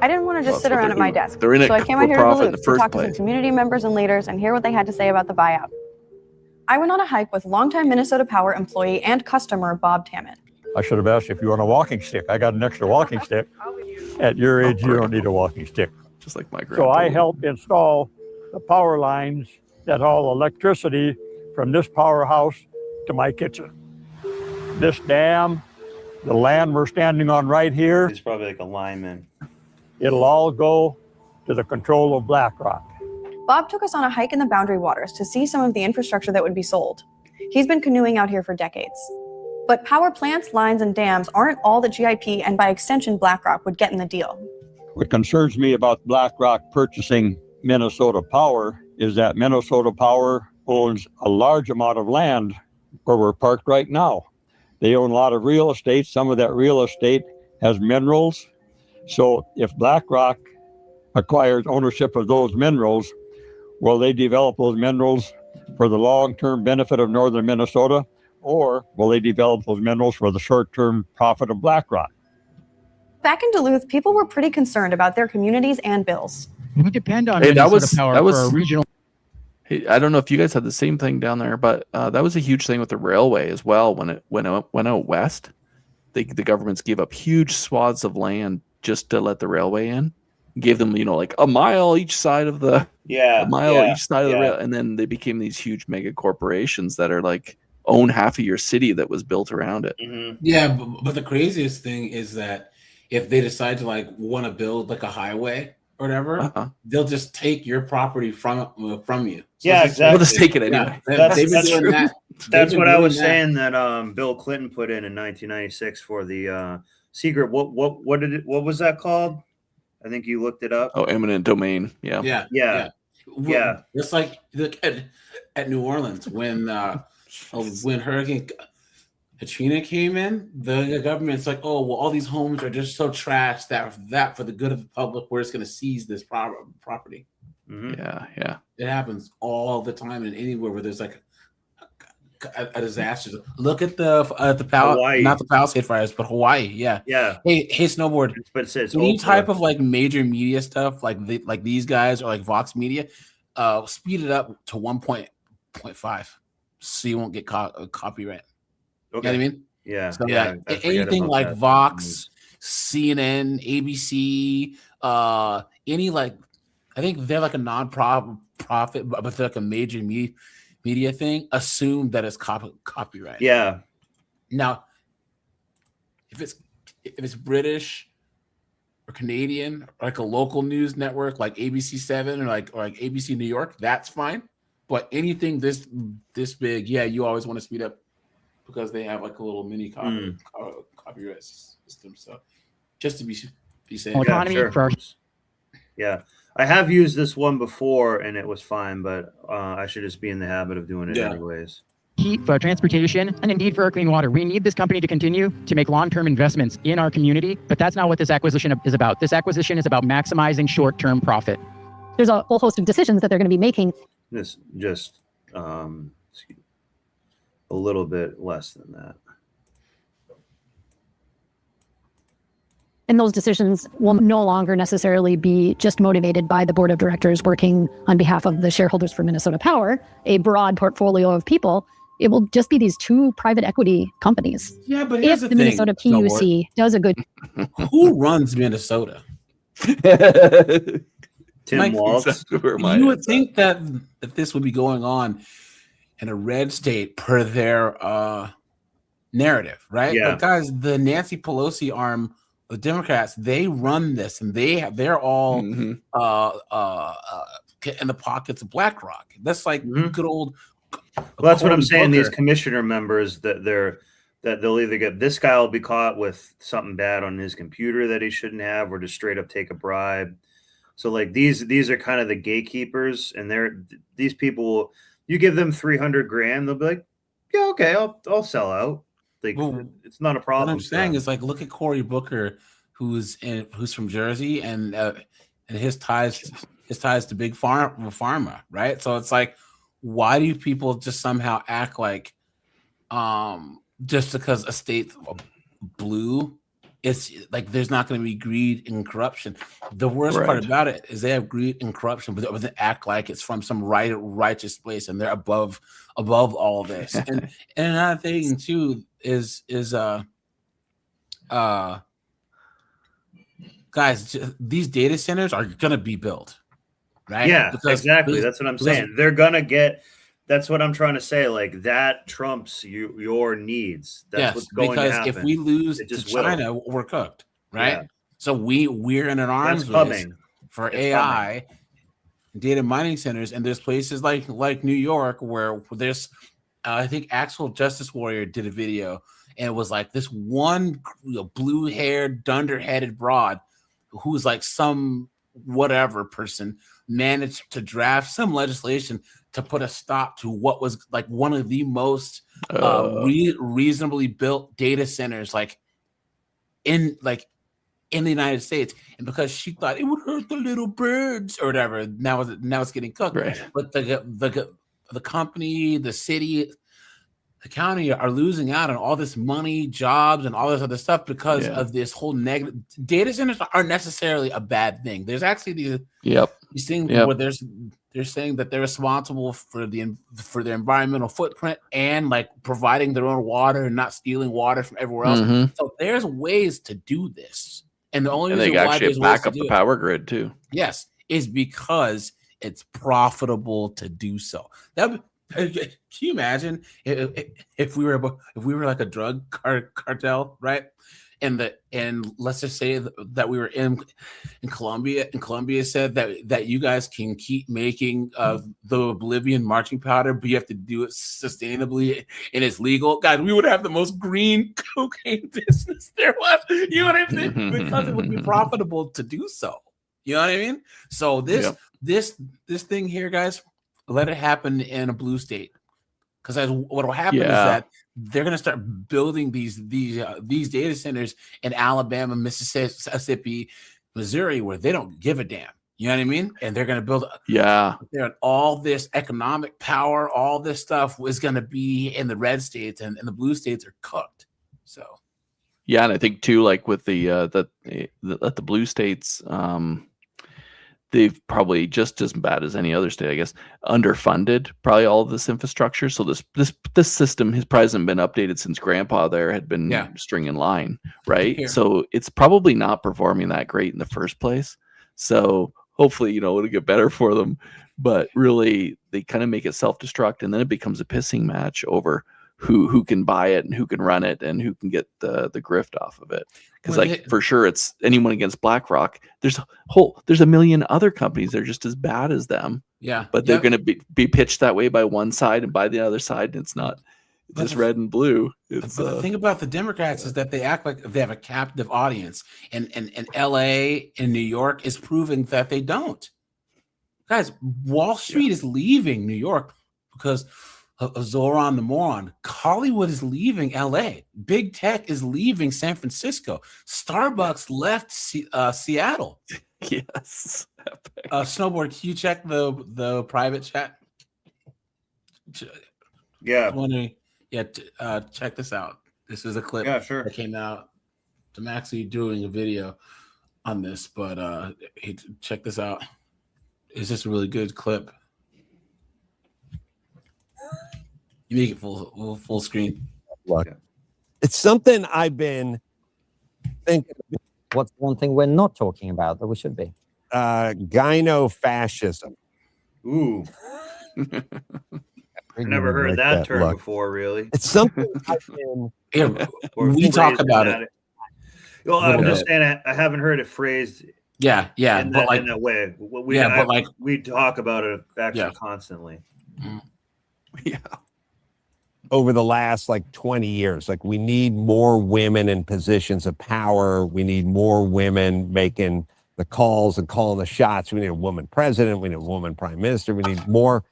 I didn't want to just sit around at my desk, they're in it so I came out for here to profit in Duluth the to first talk to place. some community members and leaders and hear what they had to say about the buyout. I went on a hike with longtime Minnesota Power employee and customer Bob Tammet. I should have asked if you want a walking stick. I got an extra walking stick. At your age, you don't need a walking stick. Just like my grandpa. So I helped install the power lines that haul electricity from this powerhouse to my kitchen. This dam, the land we're standing on right here, He's probably like a lineman. it'll all go to the control of BlackRock. Bob took us on a hike in the Boundary Waters to see some of the infrastructure that would be sold. He's been canoeing out here for decades. But power plants, lines, and dams aren't all that GIP and by extension BlackRock would get in the deal. What concerns me about BlackRock purchasing Minnesota Power is that Minnesota Power owns a large amount of land where we're parked right now. They own a lot of real estate. Some of that real estate has minerals. So if BlackRock acquires ownership of those minerals, will they develop those minerals for the long-term benefit of northern Minnesota, or will they develop those minerals for the short-term profit of BlackRock? Back in Duluth, people were pretty concerned about their communities and bills. We depend on Hey, Minnesota Power that was for our regional. Hey, I don't know if you guys had the same thing down there, but that was a huge thing with the railway as well. When it went out west, the governments gave up huge swaths of land just to let the railway in. Gave them, like a mile each side of the each side of the rail, and then they became these huge mega corporations that are like own half of your city that was built around it. Mm-hmm. Yeah, but the craziest thing is that if they decide to want to build like a highway or whatever, they'll just take your property from you. So Yeah, exactly. They'll just take it anyway. That's doing true. that. That's what I was saying that Bill Clinton put in 1996 for the secret. What was that called? I think you looked it up. Oh, eminent domain. Yeah. It's like look at New Orleans when Hurricane Katrina came in, the government's like, oh well, all these homes are just so trash that for the good of the public, we're just going to seize this property. Mm-hmm. Yeah. It happens all the time and anywhere where there's like a disaster. Look at the Hawaii. not the Palisade fires, but Hawaii. Yeah. Hey, snowboard. But it says any Oprah. type of like major media stuff, like these guys or like Vox Media, speed it up to 1.5, so you won't get copyright. Okay. You know what I mean? Yeah. So yeah. anything like Vox, CNN, ABC, any like, I think they're like a non-profit, but they're like a major media thing. Assume that it's copyright. Yeah. Now, if it's British or Canadian, or like a local news network like ABC7 or like ABC New York, that's fine. But anything this big, you always want to speed up because they have like a little mini copyright system. So just to be safe. Yeah. I have used this one before and it was fine, but I should just be in the habit of doing it anyways. Heat for transportation and indeed for our clean water. We need this company to continue to make long-term investments in our community, but that's not what this acquisition is about. This acquisition is about maximizing short-term profit. There's a whole host of decisions that they're going to be making. This just a little bit less than that. And those decisions will no longer necessarily be just motivated by the board of directors working on behalf of the shareholders for Minnesota Power, a broad portfolio of people. It will just be these two private equity companies. Yeah, but if the Minnesota PUC does a good... Who runs Minnesota? Tim Walz. You would think that this would be going on in a red state per their narrative, right? Yeah. But guys, the Nancy Pelosi arm, the Democrats, they run this, and they're all in the pockets of BlackRock. That's like good old. Well, that's what I'm Cory saying. These Booker. commissioner members that they'll either get, this guy will be caught with something bad on his computer that he shouldn't have, or just straight up take a bribe. So like these are kind of the gatekeepers, and these people, you give them 300 grand, they'll be like, yeah, okay, I'll sell out. Like, it's not a problem. What I'm saying is, like, look at Cory Booker, who's from Jersey, and his ties to big pharma, right? So it's like, why do people just somehow act like just because a state's blue, it's like there's not going to be greed and corruption? The worst part about it is they have greed and corruption, but they act like it's from some righteous place, and they're above all of this. And another thing too is guys, these data centers are going to be built, right? Yeah, exactly. That's what I'm saying. They're gonna get. That's what I'm trying to say. Like, that trumps your needs. That's what's going to happen. If we lose to China, we're cooked, right? Yeah. So we're in an arms race for AI data mining centers, and there's places like New York where there's I think Actual Justice Warrior did a video, and it was like this one blue-haired, dunder-headed broad who's like some whatever person managed to draft some legislation to put a stop to what was like one of the most reasonably built data centers in the United States. And because she thought it would hurt the little birds or whatever, now it's getting cooked. Right. But the company, the city, the county are losing out on all this money, jobs, and all this other stuff because of this whole negative. Data centers aren't necessarily a bad thing. There's actually these things where they're saying that they're responsible for their environmental footprint and like providing their own water and not stealing water from everywhere else. So there's ways to do this, and the only reason they why actually there's back ways up to the do power grid too. Yes, is because it's profitable to do so. Can you imagine if we were like a drug cartel, right? And let's just say that we were in Colombia, and Colombia said that you guys can keep making the Bolivian marching powder, but you have to do it sustainably and it's legal. Guys, we would have the most green cocaine business there was. You know what I'm saying? Because it would be profitable to do so. You know what I mean? So this thing here, guys, let it happen in a blue state, because what will happen is that they're going to start building these data centers in Alabama, Mississippi, Missouri, where they don't give a damn. You know what I mean? And they're going to build. All this economic power, all this stuff is going to be in the red states, and the blue states are cooked. So. Yeah, and I think too, like with the blue states, they've probably just as bad as any other state, I guess, underfunded probably all of this infrastructure. So this system has probably hasn't been updated since Grandpa there had been stringing line, right? Here. So it's probably not performing that great in the first place. So hopefully, it'll get better for them. But really, they kind of make it self-destruct, and then it becomes a pissing match over who can buy it and who can run it and who can get the grift off of it. Because for sure it's anyone against BlackRock. There's a million other companies that are just as bad as them. Yeah. But they're going to be pitched that way by one side, and by the other side it's not just red and blue. But the thing about the Democrats is that they act like they have a captive audience, and LA and New York is proving that they don't. Guys, Wall Street is leaving New York because of Zoran the moron. Hollywood is leaving LA. Big tech is leaving San Francisco. Starbucks left Seattle. Yes. Snowboard, can you check the private chat? Check this out. This is a clip that came out. I'm actually doing a video on this, but check this out. It's just a really good clip. You make it full screen. Look, it's something I've been thinking. What's one thing we're not talking about that we should be? Gyno-fascism. Ooh. I never heard Like that term look. before, really. It's something I've been. Yeah, Or we talk phrased in about that- it. Well, a little I'm just bit. saying I haven't heard it phrased Yeah, in that way. We talk about it actually constantly. Yeah. Over the last like 20 years, like we need more women in positions of power. We need more women making the calls and calling the shots. We need a woman president. We need a woman prime minister. We need more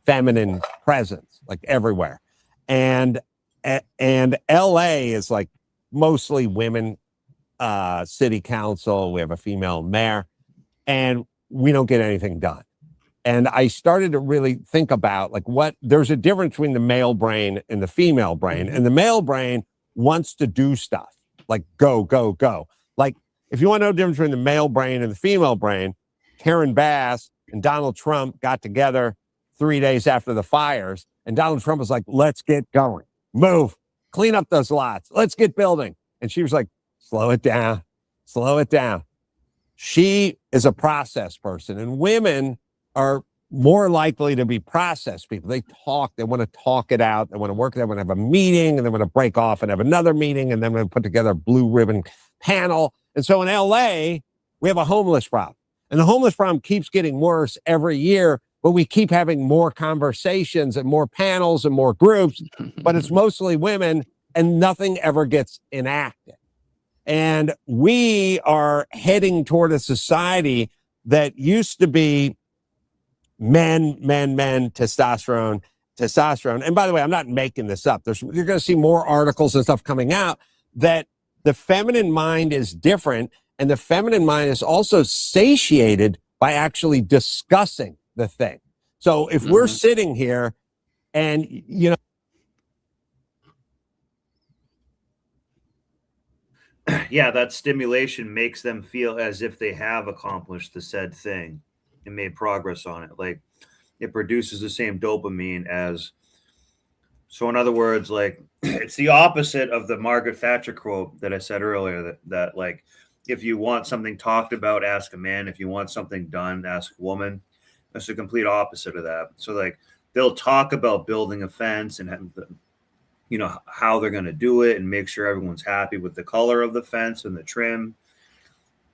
feminine presence, like everywhere. And LA is like mostly women city council. We have a female mayor, and we don't get anything done. And I started to really think about like there's a difference between the male brain and the female brain. And the male brain wants to do stuff like go, go, go. Like if you want to know the difference between the male brain and the female brain, Karen Bass and Donald Trump got together 3 days after the fires. And Donald Trump was like, let's get going, move, clean up those lots. Let's get building. And she was like, slow it down, slow it down. She is a process person, and women are more likely to be process people. They talk, they want to talk it out, they want to work, they want to have a meeting, and they want to break off and have another meeting, and then we put together a blue ribbon panel. And so in LA, we have a homeless problem. And the homeless problem keeps getting worse every year, but we keep having more conversations and more panels and more groups, but it's mostly women, and nothing ever gets enacted. And we are heading toward a society that used to be men, testosterone. And by the way, I'm not making this up. You're going to see more articles and stuff coming out that the feminine mind is different. And the feminine mind is also satiated by actually discussing the thing. So if we're sitting here and, you know, yeah, that stimulation makes them feel as if they have accomplished the said thing and made progress on it. Like it produces the same dopamine as. So in other words, like it's the opposite of the Margaret Thatcher quote that I said earlier, that like, if you want something talked about, ask a man. If you want something done, ask a woman. That's the complete opposite of that. So like they'll talk about building a fence and having how they're going to do it and make sure everyone's happy with the color of the fence and the trim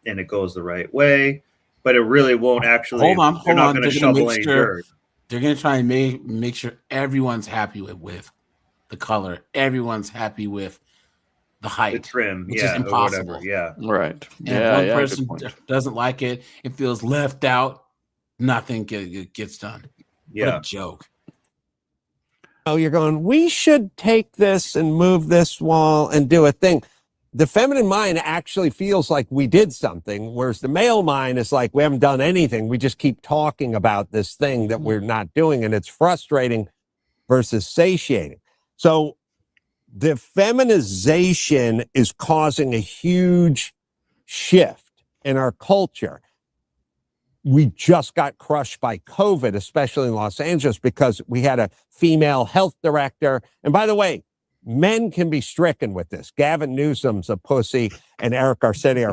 and it goes the right way, but it really won't actually. Hold on. They're not going to shovel any dirt. They're going to try and make sure everyone's happy with the color. Everyone's happy with the height, the trim, which is impossible. Yeah, right. And if one person doesn't like it and feels left out, nothing gets done. Yeah, what a joke. Oh, you're going, we should take this and move this wall and do a thing. The feminine mind actually feels like we did something, whereas the male mind is like, we haven't done anything. We just keep talking about this thing that we're not doing, and it's frustrating versus satiating. So the feminization is causing a huge shift in our culture. We just got crushed by COVID, especially in Los Angeles, because we had a female health director. And by the way, men can be stricken with this. Gavin Newsom's a pussy, and Eric Garcetti,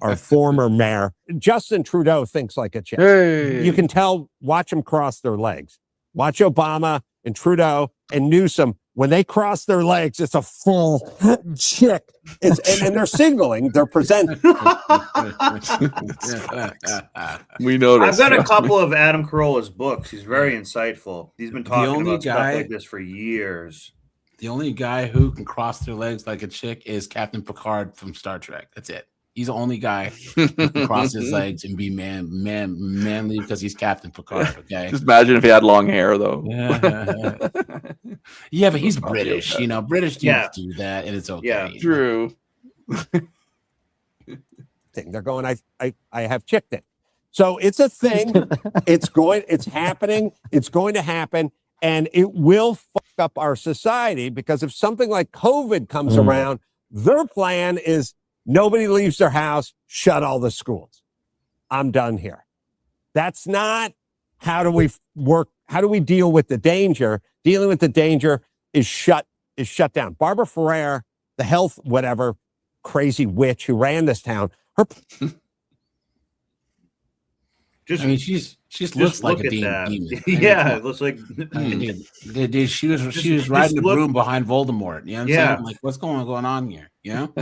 our former mayor. Justin Trudeau thinks like a chick. Hey. You can tell, watch them cross their legs. Watch Obama and Trudeau and Newsom. When they cross their legs, it's a full chick. And they're signaling, they're presenting. We noticed. I've got a couple of Adam Carolla's books. He's very insightful. He's been talking about stuff like this for years. The only guy who can cross their legs like a chick is Captain Picard from Star Trek. That's it. He's the only guy who can cross his legs and be manly because he's Captain Picard. Okay. Just imagine if he had long hair, though. Yeah, but he's British. British dudes do that, and it's okay. Yeah, true. They're going, I have chicked it. So it's a thing. It's happening. It's going to happen. And it will fuck up our society, because if something like COVID comes around, their plan is nobody leaves their house, shut all the schools. I'm done here. That's not how do we work. How do we deal with the danger? Dealing with the danger is shut down. Barbara Ferrer, the health, whatever, crazy witch who ran this town, Just I mean, she looks like look a at demon. that. I mean, Yeah, it looks like. I mean, dude, she was riding the broom behind Voldemort. You know what I'm saying? Like, what's going on here? You know?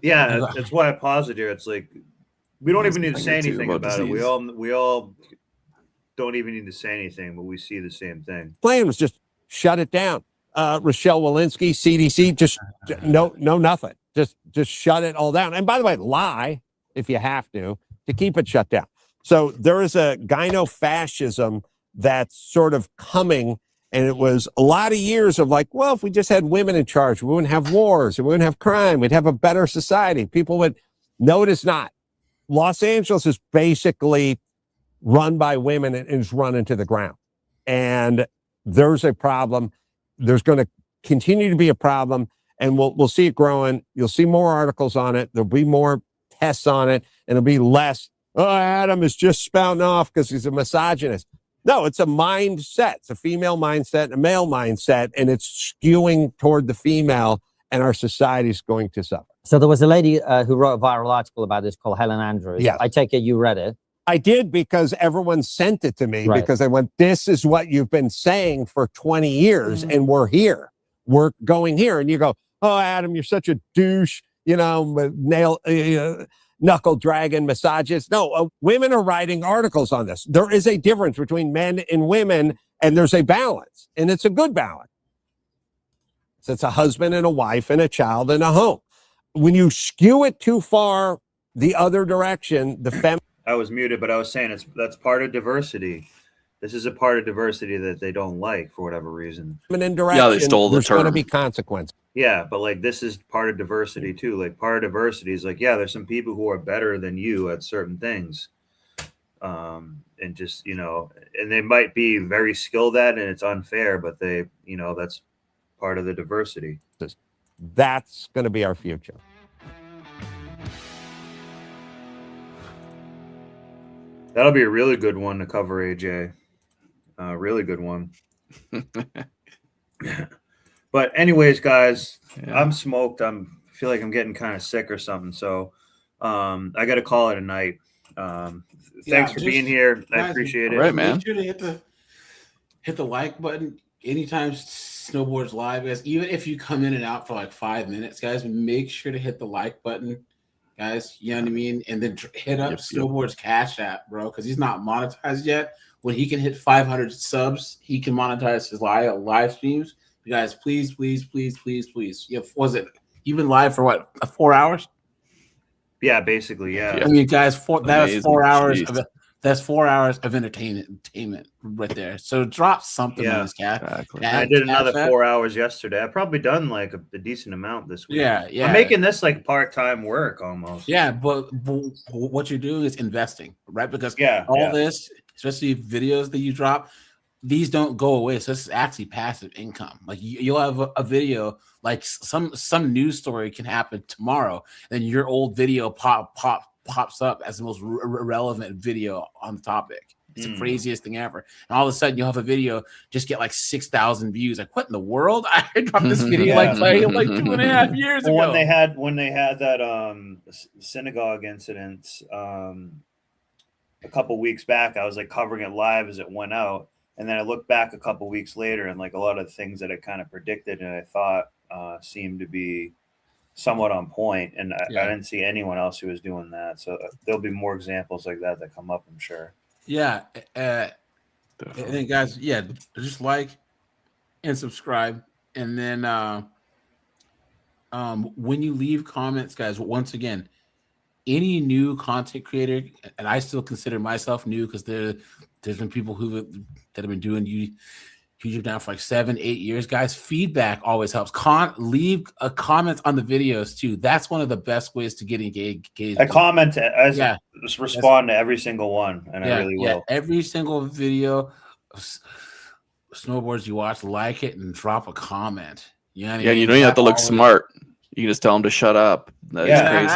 Yeah, that's why I paused it here. It's like we don't even need to Thing say or two anything about about it. We disease. all don't even need to say anything, but we see the same thing. Plan was just shut it down. Rochelle Walensky, CDC, just no nothing. Just shut it all down. And by the way, lie if you have to keep it shut down. So there is a gynofascism that's sort of coming, and it was a lot of years of like, well, if we just had women in charge, we wouldn't have wars, we wouldn't have crime, we'd have a better society. People would. No, it is not. Los Angeles is basically run by women and is run into the ground. And there's a problem. There's going to continue to be a problem, and we'll see it growing. You'll see more articles on it. There'll be more tests on it, and it'll be less, oh, Adam is just spouting off because he's a misogynist. No, it's a mindset. It's a female mindset and a male mindset, and it's skewing toward the female, and our society is going to suffer. So there was a lady who wrote a viral article about this called Helen Andrews. Yeah. I take it you read it. I did, because everyone sent it to me, Right. because they went, this is what you've been saying for 20 years, and we're here. We're going here. And you go, oh, Adam, you're such a douche, knuckle dragon misogynist. No, women are writing articles on this. There is a difference between men and women, and there's a balance, and it's a good balance. So it's a husband and a wife and a child and a home. When you skew it too far the other direction, the I was muted, but I was saying that's part of diversity. This is a part of diversity that they don't like for whatever reason. feminine direction, Yeah, they stole the there's going to term. be consequences. Yeah, but like this is part of diversity too. Like part of diversity is like, yeah, there's some people who are better than you at certain things. And just, and they might be very skilled at it, and it's unfair, but they, that's part of the diversity. That's going to be our future. That'll be a really good one to cover, AJ. Really good one. But anyways, guys, I'm smoked. I feel like I'm getting kind of sick or something. So I got to call it a night. Thanks for being here. I appreciate it. All right, man. Make sure to hit the like button anytime Snowboards Live, guys. Even if you come in and out for like 5 minutes, guys, make sure to hit the like button, guys. You know what I mean? And then hit up Snowboards Cash App, bro, because he's not monetized yet. When he can hit 500 subs, he can monetize his live streams. You guys, please. Was it even live for what, 4 hours? Yeah, basically, yeah. I mean, guys, that was 4 hours Jeez. that's 4 hours of entertainment right there. So drop something on this cat. Exactly. I did another 4 hours yesterday. I've probably done like a decent amount this week. Yeah. I'm making this like part-time work almost. Yeah, but what you're doing is investing, right? Because this, especially videos that you drop, these don't go away. So this is actually passive income. Like you'll have a video, like some news story can happen tomorrow, then your old video pops up as the most relevant video on the topic. It's the craziest thing ever. And all of a sudden you'll have a video just get like 6,000 views. Like, what in the world? I dropped this video like 2.5 years ago. When they had that synagogue incident a couple weeks back, I was like covering it live as it went out. And then I looked back a couple weeks later, and like a lot of the things that I kind of predicted and I thought seemed to be somewhat on point. And I didn't see anyone else who was doing that. So there'll be more examples like that come up, I'm sure. Yeah. And then guys, just like and subscribe. And then when you leave comments, guys, once again, any new content creator, and I still consider myself new because there's been people that have been doing YouTube now for like 7-8 years, guys. Feedback always helps. Leave a comment on the videos too. That's one of the best ways to get engaged. I comment just respond to every single one, and I really will. Every single video of snowboards you watch, like it and drop a comment. You know what I mean? You don't even have to look smart. You can just tell them to shut up. That's crazy,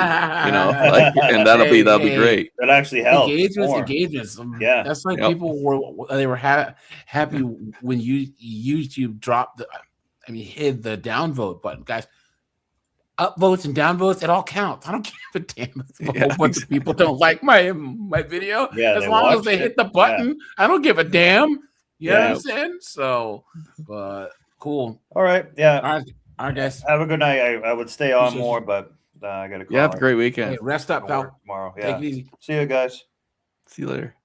and that'll be great. That actually helps. Engagements. Yeah, that's like people were happy when YouTube dropped hid the downvote button, guys. upvotes and downvotes, it all counts. I don't give a damn if a whole bunch of people don't like my video. Yeah, as they long as watched they it. hit the button, I don't give a damn. You know what Yeah. I'm saying? So, but cool. All right. Yeah. All right, guys. Have a good night. I would stay on Appreciate more, you. but I got to call. Yeah, have a great weekend. Hey, rest up, pal. Tomorrow. Take Yeah. it easy. See you guys. See you later.